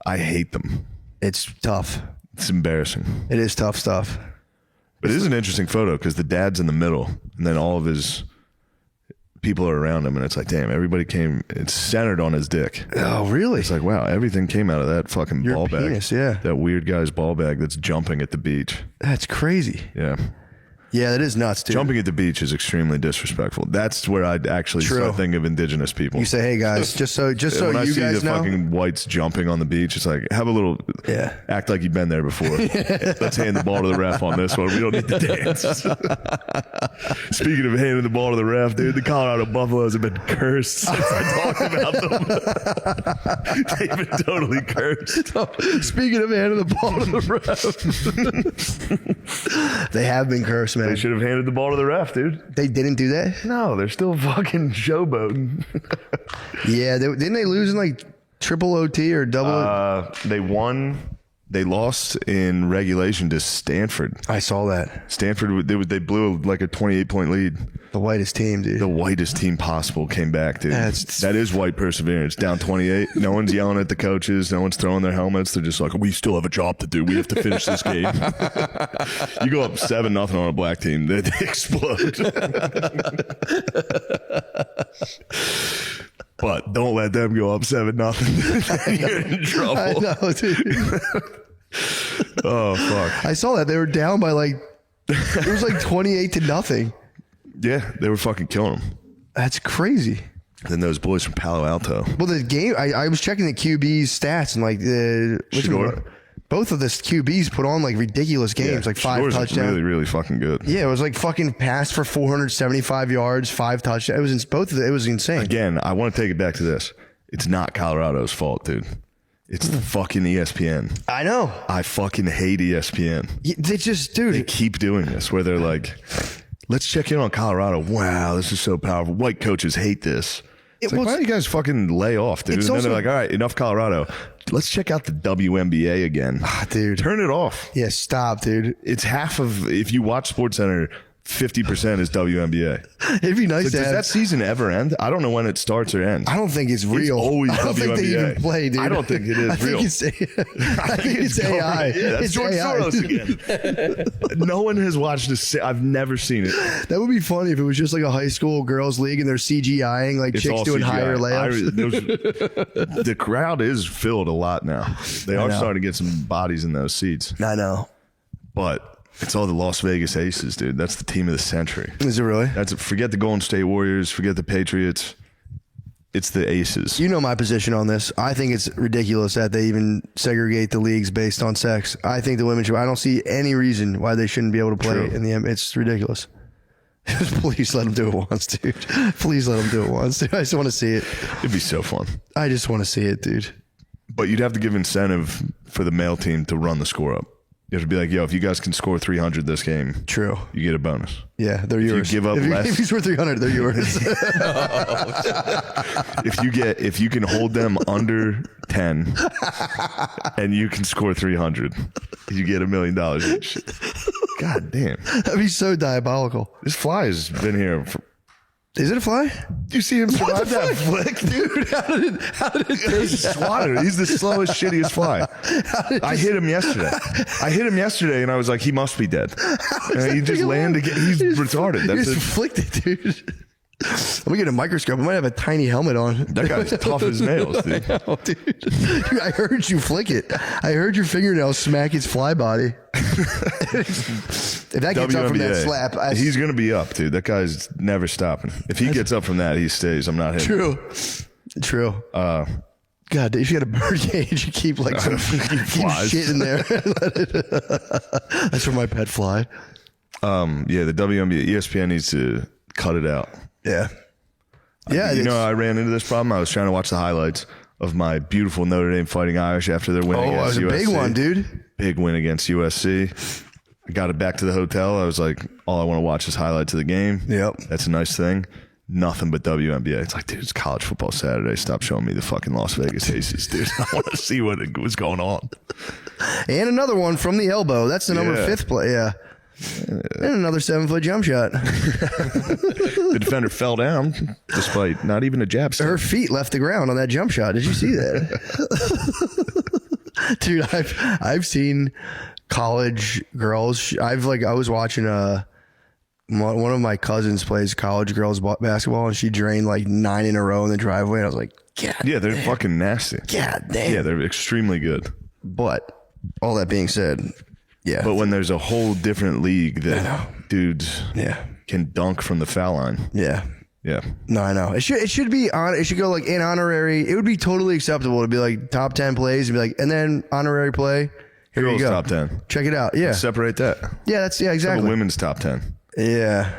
I hate them. It's tough. It's embarrassing. It is tough stuff. But it is an interesting photo because the dad's in the middle and then all of his people are around him and it's like, damn, everybody came, it's centered on his dick. Oh, really? It's like, wow, everything came out of that fucking Your ball penis, bag. yeah. That weird guy's ball bag that's jumping at the beach. That's crazy. Yeah. Yeah, that is nuts, dude. Jumping at the beach is extremely disrespectful. That's where I'd actually True. start thinking of indigenous people. You say, hey guys, just so when I you see guys the know. fucking whites jumping on the beach, it's like, have a little, Yeah. act like you've been there before. Let's hand the ball to the ref on this one. We don't need to dance. Speaking of handing the ball to the ref, dude, the Colorado Buffaloes have been cursed since I talked about them. They've been totally cursed. Speaking of handing the ball to the ref, they have been cursed, man. They should have handed the ball to the ref, dude. They didn't do that. No, they're still fucking showboating. Yeah, didn't they lose in like triple OT or double? They won. They lost in regulation to Stanford. I saw that. Stanford, they blew like a 28-point lead. The whitest team, dude. The whitest team possible came back, dude. That's- That is white perseverance. Down 28. No one's yelling at the coaches. No one's throwing their helmets. They're just like, we still have a job to do. We have to finish this game. You go up 7-0 on a black team, they explode. But don't let them go up 7-0. You're in trouble. I know, dude. Oh, fuck. I saw that they were down by like it was like 28-0. Yeah, they were fucking killing them. That's crazy. Then those boys from Palo Alto. Well, the game I was checking the QB's stats and like Shador? both of the QBs put on like ridiculous games, like 5 Shador's touchdowns. really, really fucking good. Yeah, it was like fucking passed for 475 yards, 5 touchdowns. It was it was insane. Again, I want to take it back to this. It's not Colorado's fault, dude. It's the fucking ESPN. I know. I fucking hate ESPN. They just, dude. They keep doing this where they're like, let's check in on Colorado. Wow, this is so powerful. White coaches hate this. It's like, well, why don't you guys fucking lay off, dude? And It's then also- they're like, all right, enough Colorado. Let's check out the WNBA again. dude. Turn it off. Yeah, stop, dude. It's half of, if you watch SportsCenter, 50% is WNBA. It'd be nice So to does have. that season ever end? I don't know when it starts or ends. I don't think it's real. always I don't think they WNBA. even play, dude. I don't think it is I think real. It's, I think it's AI. Yeah, that's it's George AI. Soros again. No one has watched this. I've never seen it. That would be funny if it was just like a high school girls league and they're CGIing like It's chicks all doing CGI. higher layups. The crowd is filled a lot now. They are know. starting to get some bodies in those seats, I know. but it's all the Las Vegas Aces, dude. That's the team of the century. Is it really? Forget the Golden State Warriors. Forget the Patriots. It's the Aces. You know my position on this. I think it's ridiculous that they even segregate the leagues based on sex. I think the women should. I don't see any reason why they shouldn't be able to play True. in the. It's ridiculous. Please let them do it once, dude. Please let them do it once, dude. I just want to see it. It'd be so fun. I just want to see it, dude. But you'd have to give incentive for the male team to run the score up. You have to be like, yo, if you guys can score 300 this game, True. you get a bonus. Yeah, they're you yours. give up if less- if you score 300, they're yours. If you can hold them under 10 and you can score 300, you get $1 million each. God damn. That'd be so diabolical. This fly has been here for, Is it a fly? do you see him survive that flick? Dude, how did it He's a swatter. He's the slowest, shittiest fly. I hit him yesterday. And I was like, he must be dead. And he just landed again. He's retarded. You That's just it. flicked it, dude. Let me get a microscope. I might have a tiny helmet on. That guy's tough as nails, dude. Oh, dude. Dude, I heard you flick it. I heard your fingernail smack his fly body. If that gets up from that slap, he's going to be up, dude. That guy's never stopping. If he gets up from that, he stays. I'm not hitting. True. God, if you got a bird cage, you keep like some keep shit in there. That's where my pet fly. Yeah, the WNBA, ESPN needs to cut it out. Yeah. Yeah. You know, I ran into this problem. I was trying to watch the highlights of my beautiful Notre Dame Fighting Irish after their win against USC. Oh, it was a big one, dude. Big win against USC. I got it back to the hotel. I was like, all I want to watch is highlights of the game. Yep. That's a nice thing. Nothing but WNBA. It's like, dude, it's college football Saturday. Stop showing me the fucking Las Vegas Aces, dude. I want to see what was going on. And another one from the elbow. That's the number 5th play. Yeah. And another 7-foot jump shot. The defender fell down despite not even a jab step. Her feet left the ground on that jump shot. Did you see that? Dude, I've seen college girls. I was watching one of my cousins plays college girls basketball, and she drained like 9 in a row in the driveway. And I was like, God, yeah, they're fucking nasty. God damn. Yeah, they're extremely good. But all that being said, yeah. But when there's a whole different league that dudes can dunk from the foul line. Yeah. Yeah. No, I know. It should be on. It should go like in honorary. It would be totally acceptable to be like top 10 plays and be like, and then honorary play. Here Girls you go. top 10. Check it out. Yeah. Separate that. Yeah, exactly. Women's top 10. Yeah.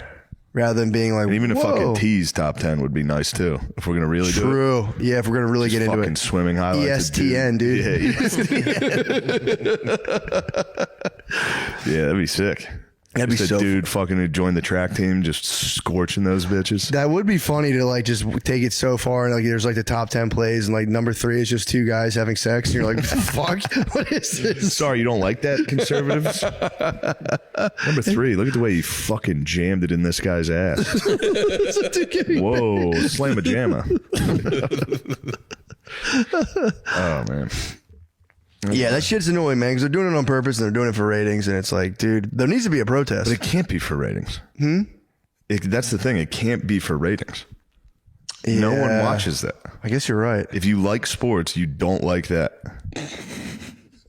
Rather than being like, And even a whoa. fucking T's top 10 would be nice too. If we're gonna really do it. True. Yeah, if we're gonna really get into Fucking it. swimming highlights. ESTN, dude. Yeah, yeah, that'd be sick. That'd be Just so a dude fucking who joined the track team, just scorching those bitches. That would be funny to like just take it so far and like there's like the top 10 plays and like number 3 is just 2 guys having sex and you're like, fuck, what is this? Sorry, you don't like that, conservatives? Number 3, look at the way he fucking jammed it in this guy's ass. Whoa, slam a jamma. Oh, man. Yeah, that shit's annoying, man, because they're doing it on purpose and they're doing it for ratings, and it's like, dude, there needs to be a protest. But it can't be for ratings. That's the thing. It can't be for ratings. No one Yeah. watches that. I guess you're right. If you like sports, you don't like that.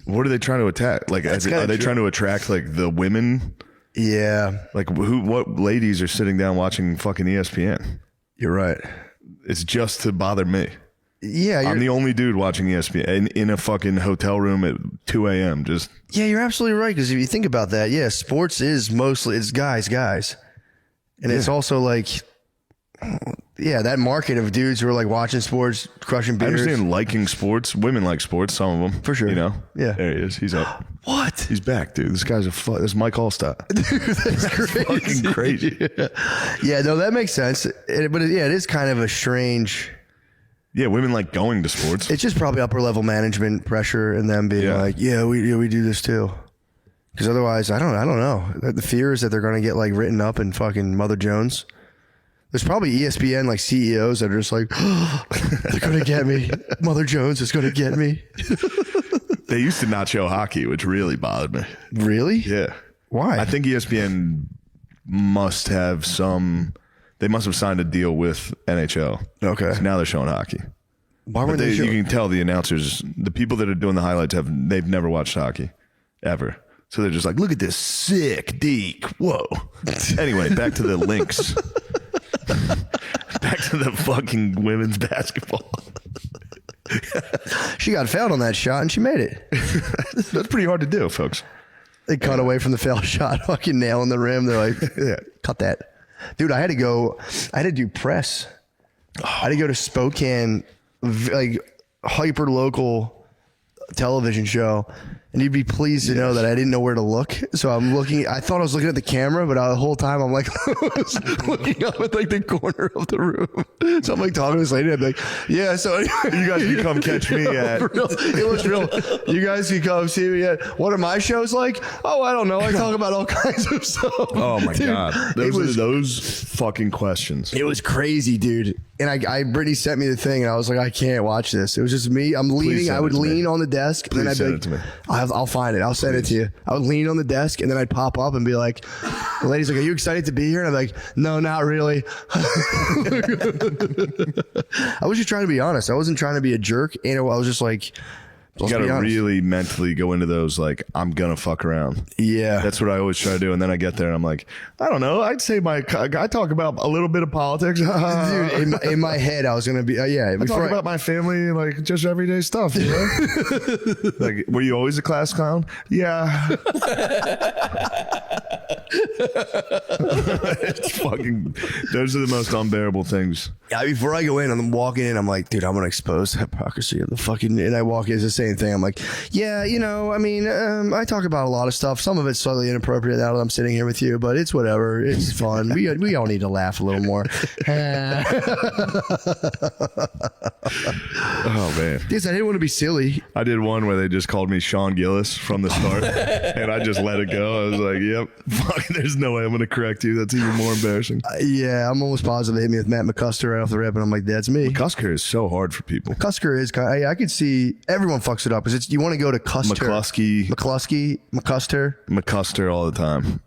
What are they trying to attack? Like, are they trying to attract like the women? Yeah, Like, what ladies are sitting down watching fucking ESPN? you're right. It's just to bother me. Yeah, I'm the only dude watching ESPN in a fucking hotel room at 2 a.m. Just you're absolutely right, because if you think about that, yeah, sports is mostly, it's guys. And it's also like, yeah, that market of dudes who are like watching sports, crushing I beers. understand liking sports. Women like sports. Some of them, For sure. You know. Yeah. There he is. He's up. What? He's back, dude. This guy's this is Mike Allstott. That's crazy. Fucking crazy. Yeah, no, that makes sense. It is kind of a strange. Yeah, women like going to sports. It's just probably upper level management pressure and them being like, yeah, we do this too. Because otherwise, I don't know. The fear is that they're going to get like written up in fucking Mother Jones. There's probably ESPN like CEOs that are just like, they're going to get me. Mother Jones is going to get me. They used to not show hockey, which really bothered me. Really? Yeah. Why? I think ESPN must have they must have signed a deal with NHL. Okay. So now they're showing hockey. Why But were they? you can tell the announcers, the people that are doing the highlights they've never watched hockey ever. So they're just like, look at this sick deke. Whoa. Anyway, back to the Lynx. Back to the fucking women's basketball. She got fouled on that shot and she made it. That's pretty hard to do, folks. They cut away from the foul shot, fucking nailing the rim. They're like, Yeah. cut that. Dude, I had to do press. I had to go to Spokane, like hyper local television show. And you'd be pleased to know that I didn't know where to look. So I'm looking, I thought I was looking at the camera, but the whole time I'm like, looking up at like the corner of the room. So I'm like talking to this lady. I'm like, yeah, so anyway, You guys can come catch me at. it was real. You guys can come see me at, what are my shows like? Oh, I don't know. I talk about all kinds of stuff. Oh my Dude, God. Those fucking questions. It was crazy, dude. And Brittany sent me the thing, and I was like, I can't watch this. It was just me. I'm leaning. send I would it to me. lean on the desk, and then I'd Please be send like, it to me. I'll find it. I'll send it to you. I would lean on the desk, and then I'd pop up and be like, the lady's like, are you excited to be here? And I'm like, no, not really. I was just trying to be honest. I wasn't trying to be a jerk. And I was just like, You got to really mentally go into those like, I'm going to fuck around. Yeah. That's what I always try to do. And then I get there and I'm like, I don't know. I'd say I talk about a little bit of politics. Dude, in my head, I was going to be, I talk about my family, like just everyday stuff. You know? Like, were you always a class clown? Yeah. It's fucking, those are the most unbearable things. Yeah, before I go in, I'm walking in, I'm like, dude, I'm going to expose the hypocrisy of the fucking, and I walk in, it's the same thing. I'm like, yeah, you know, I mean, I talk about a lot of stuff. Some of it's slightly inappropriate now that I'm sitting here with you, but it's whatever. It's fun. We all need to laugh a little more. Oh, man. Yes, I didn't want to be silly. I did one where they just called me Sean Gillis from the start, and I just let it go. I was like, yep, fuck, there's no way I'm going to correct you. That's even more embarrassing. Yeah, I'm almost positive they hit me with Matt McCusker right off the rip, and I'm like, that's me. Cusker is so hard for people. McCusker is kind of, I could see everyone fucks it up because it's you want to go to Custer. McCusker all the time.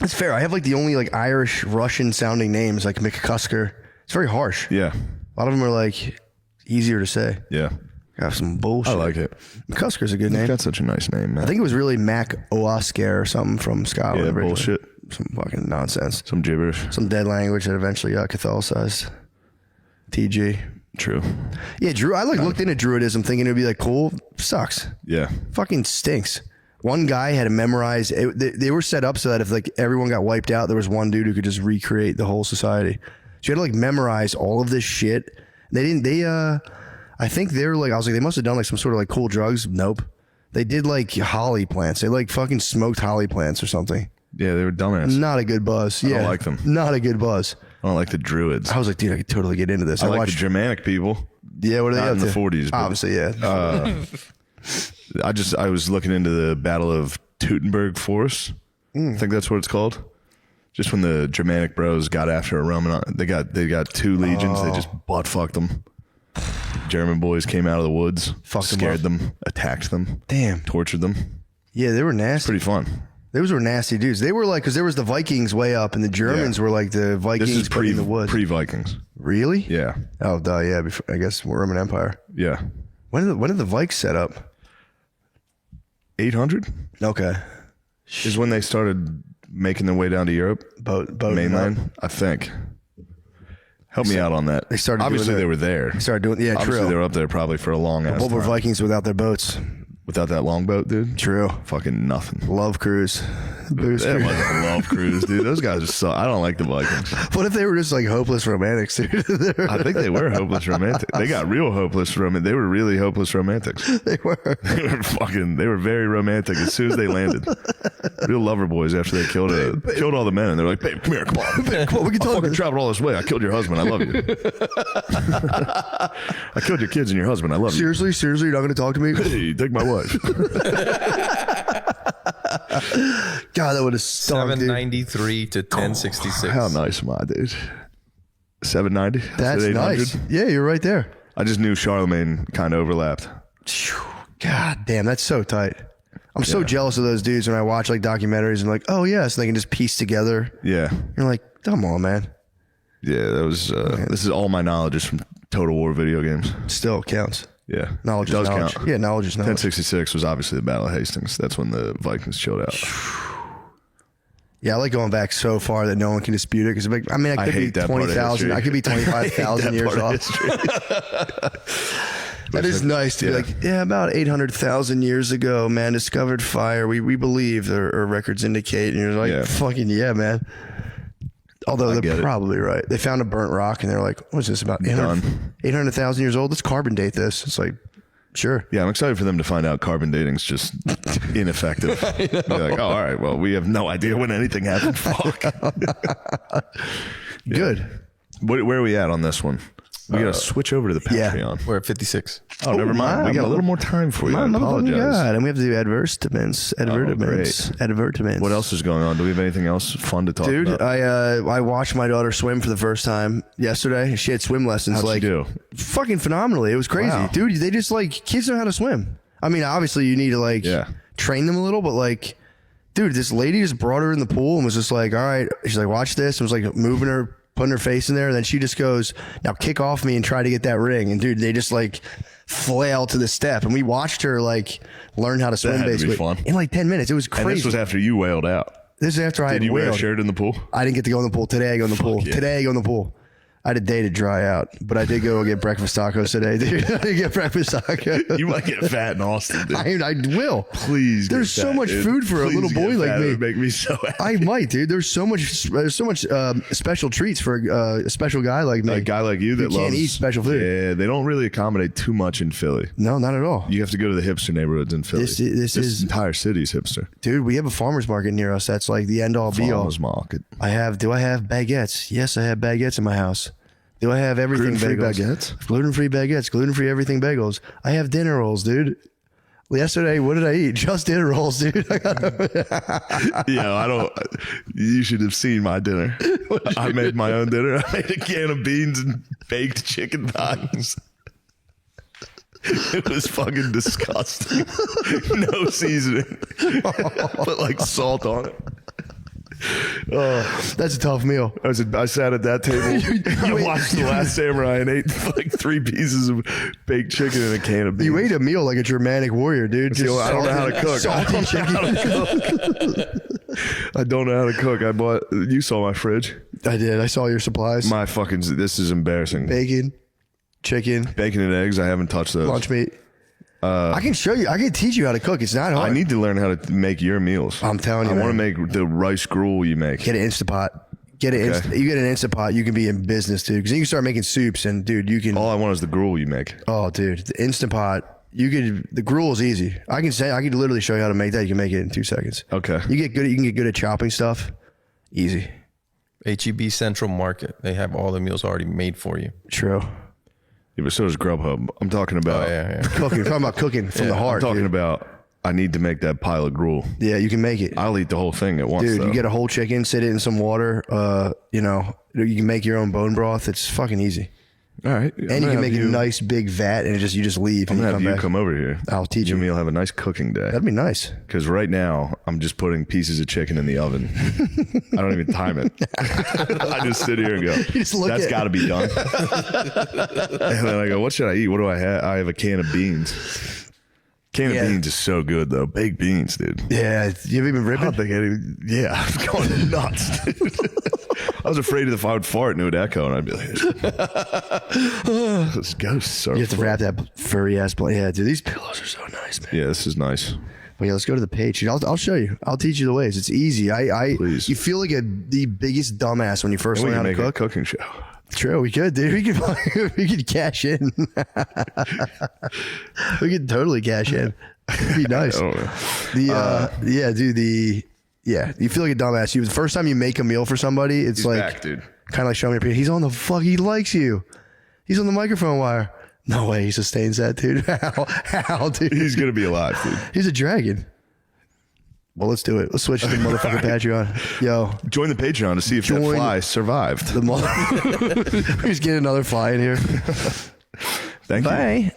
That's fair. I have like the only like Irish Russian sounding names like McCusker. It's very harsh. Yeah. A lot of them are like easier to say. Yeah. Got some bullshit. I like it. McCusker's a good name. That's such a nice name, man. I think it was really Mac Oasker or something from Scotland. Yeah, originally. bullshit. Some fucking nonsense. Some gibberish. Some dead language that eventually got Catholicized. TG. True. Yeah, I like looked into Druidism thinking it'd be like cool. Sucks. Yeah. Fucking stinks. One guy had to memorize. They were set up so that if like everyone got wiped out, there was one dude who could just recreate the whole society. So you had to like memorize all of this shit. They didn't. I think they were like. I was like, they must have done like some sort of like cool drugs. Nope. They did like holly plants. They like fucking smoked holly plants or something. Yeah, they were dumbass. Not a good buzz. I Yeah, don't like them. Not a good buzz. I don't like the Druids. I was like, dude, I could totally get into this. I like the Germanic people. Yeah, what are they Not up in to? the 40s. But, Obviously, yeah. I was looking into the Battle of Teutoburg Forest. I think that's what it's called. Just when the Germanic bros got after a Roman, they got 2 legions. They just butt fucked them. German boys came out of the woods, scared them, attacked them, Damn. tortured them. Yeah, they were nasty. Pretty fun. Those were nasty dudes. They were like, because there was the Vikings way up, and the Germans were like the Vikings This is but in the woods. pre-Vikings. Really? Yeah, Oh, duh. Yeah. Before, I guess Roman Empire. yeah. When did the Vikes set up? 800 Okay. is when they started making their way down to Europe, Boat mainland. I think. Help me out on that. They started doing Obviously, that. they were there. They started doing. Yeah, Obviously, true. they were up there probably for a long ass What were time. Vikings without their boats? Without that longboat, dude. True. Fucking nothing. Love cruise. Booze That cruise. wasn't a love cruise, dude. Those guys just suck. I don't like the Vikings. What if they were just like hopeless romantics, dude? I think they were hopeless romantic. They got real hopeless romantic. They were really hopeless romantics. They were. They were very romantic as soon as they landed. Real lover boys after they killed all the men, and they're like, "Babe, come here, come on, Come on, we can I talk fucking about traveled all this way. I killed your husband. I love you. I killed your kids and your husband. I love you. Seriously, you're not going to talk to me? Hey, take my wife. God, that would have stung, dude. 793 to 1066. How nice am I, dude? 790. That's Is it 800? nice. Yeah, you're right there. I just knew Charlemagne kind of overlapped. God damn, that's so tight. I'm so jealous of those dudes when I watch like documentaries and like, oh yes, and they can just piece together. Yeah, You're like, come on, man. yeah. That was. This is all my knowledge is from Total War video games. Still counts. Yeah, Knowledge it does is knowledge. count. Yeah, knowledge is knowledge. 1066 was obviously the Battle of Hastings. That's when the Vikings chilled out. Yeah, I like going back so far that no one can dispute it because I mean, I could be hate that part of 20,000. history. I could be 25,000 years off. That is nice to be like, yeah, about 800,000 years ago, man, discovered fire. We believe, or records indicate. And you're like, Yeah. fucking yeah, man. Although get they're it. probably right. They found a burnt rock and they're like, what's this, about 800,000 years old? Let's carbon date this. It's like, sure. Yeah, I'm excited for them to find out carbon dating's just ineffective. Be like, oh, all right, well, we have no idea when anything happened. Fuck. Good. Where are we at on this one? We got to switch over to the yeah. Patreon. We're at 56. Oh, never mind. my We got a mother- little more time for you. I My motherfucking apologize. God. And we have to do advertisements. Advertisements. What else is going on? Do we have anything else fun to talk Dude, about? I watched my daughter swim for the first time yesterday. She had swim lessons. How'd like she do? fucking phenomenally. It was crazy, Wow. dude. They just like kids know how to swim. I mean, obviously you need to like Yeah. train them a little, but like, dude, this lady just brought her in the pool and was just like, all right. She's like, watch this. And was like moving her, putting her face in there, and then she just goes, now kick off me and try to get that ring. And dude, they just like flail to the step, and we watched her like learn how to swim had to be basically fun. in like 10 minutes. It was And crazy. this was after you wailed out. This is after I Did had you wear a whaled. shirt in the pool? I didn't get to go in the pool today. I go in the pool yeah. today. I go in the pool. I had a day to dry out, but I did go get breakfast tacos today, dude. I did get breakfast tacos. You might get fat in Austin, dude. I will. Please. There's get so fat, much dude. food for a Please little boy get like fat. me. It would make me so happy. I might, dude. There's so much special treats for a special guy like me. A guy like you that Who can't loves eat special food. Yeah, they don't really accommodate too much in Philly. No, not at all. You have to go to the hipster neighborhoods in Philly. This is- entire city's hipster. Dude, we have a farmer's market near us. That's like the end all be all. Farmers market. Do I have baguettes? Yes, I have baguettes in my house. Do I have everything Gluten-free bagels? baguettes? Gluten-free baguettes, gluten-free everything bagels. I have dinner rolls, dude. Yesterday, what did I eat? Just dinner rolls, dude. Yeah, I don't. You should have seen my dinner. I made my own dinner. I made a can of beans and baked chicken thighs. It was fucking disgusting. No seasoning. Put like salt on it. That's a tough meal. I sat at that table. I watched The Last Samurai and ate like 3 pieces of baked chicken and a can of beans. You ate a meal like a Germanic warrior, dude. See, I don't know how to cook. Salty chicken. I don't know how to cook. I bought. You saw my fridge. I did. I saw your supplies. My fucking. This is embarrassing. Bacon, chicken, Bacon and eggs. I haven't touched those. lunch meat. I can show you. I can teach you how to cook. It's not hard. I need to learn how to make your meals. I'm telling you, I want to man. make the rice gruel you make. Get an Instapot. You get an Instapot, you can be in business, dude. Because then you can start making soups, and dude, you can. All I want is the gruel you make. Oh, dude, the Instapot. The gruel is easy. I could literally show you how to make that. You can make it in 2 seconds. Okay. You can get good at chopping stuff. Easy. HEB Central Market. They have all the meals already made for you. True. Yeah, but so does Grubhub. I'm talking about. Oh, yeah. Cooking. We're talking about cooking from the I'm heart. talking dude. about. I need to make that pile of gruel. Yeah, you can make it. I'll eat the whole thing at once. Dude, though. you get a whole chicken, sit it in some water. You can make your own bone broth. It's fucking easy. All right. And you can make a nice big vat, and you just leave. I'm and gonna you have you back. come over here. I'll teach Jimmy you. will have a nice cooking day. That'd be nice. Because right now I'm just putting pieces of chicken in the oven. I don't even time it. I just sit here and go. just look That's at- got to be done. And then I go, what should I eat? What do I have? I have a can of beans. Can Yeah. of beans is so good though. Baked beans, dude. Yeah, you've even I ripping. don't think any. Yeah, I'm going nuts, dude. I was afraid if I would fart and it would echo, and I'd be like, "This ghosts are." You have to wrap that furry ass blanket. Yeah, dude, these pillows are so nice, man. Yeah, this is nice. But yeah, let's go to the page. Dude, I'll show you. I'll teach you the ways. It's easy. Please. You feel like the biggest dumbass when you first And we learn how can to make a cook. cooking show. True, we could, dude. We could cash in. We could totally cash in. It'd be nice. I don't know. You feel like a dumbass. The first time you make a meal for somebody, it's He's like back, dude. kind of like showing your. He's on the fuck. He likes you. He's on the microphone wire. No way he sustains that, dude. How, dude? He's gonna be alive, dude. He's a dragon. Well, let's do it. Let's switch to the motherfucking Patreon. Yo, Join the Patreon to see if that Join- fly survived. the mother. He's getting another fly in here. Thank you. Bye.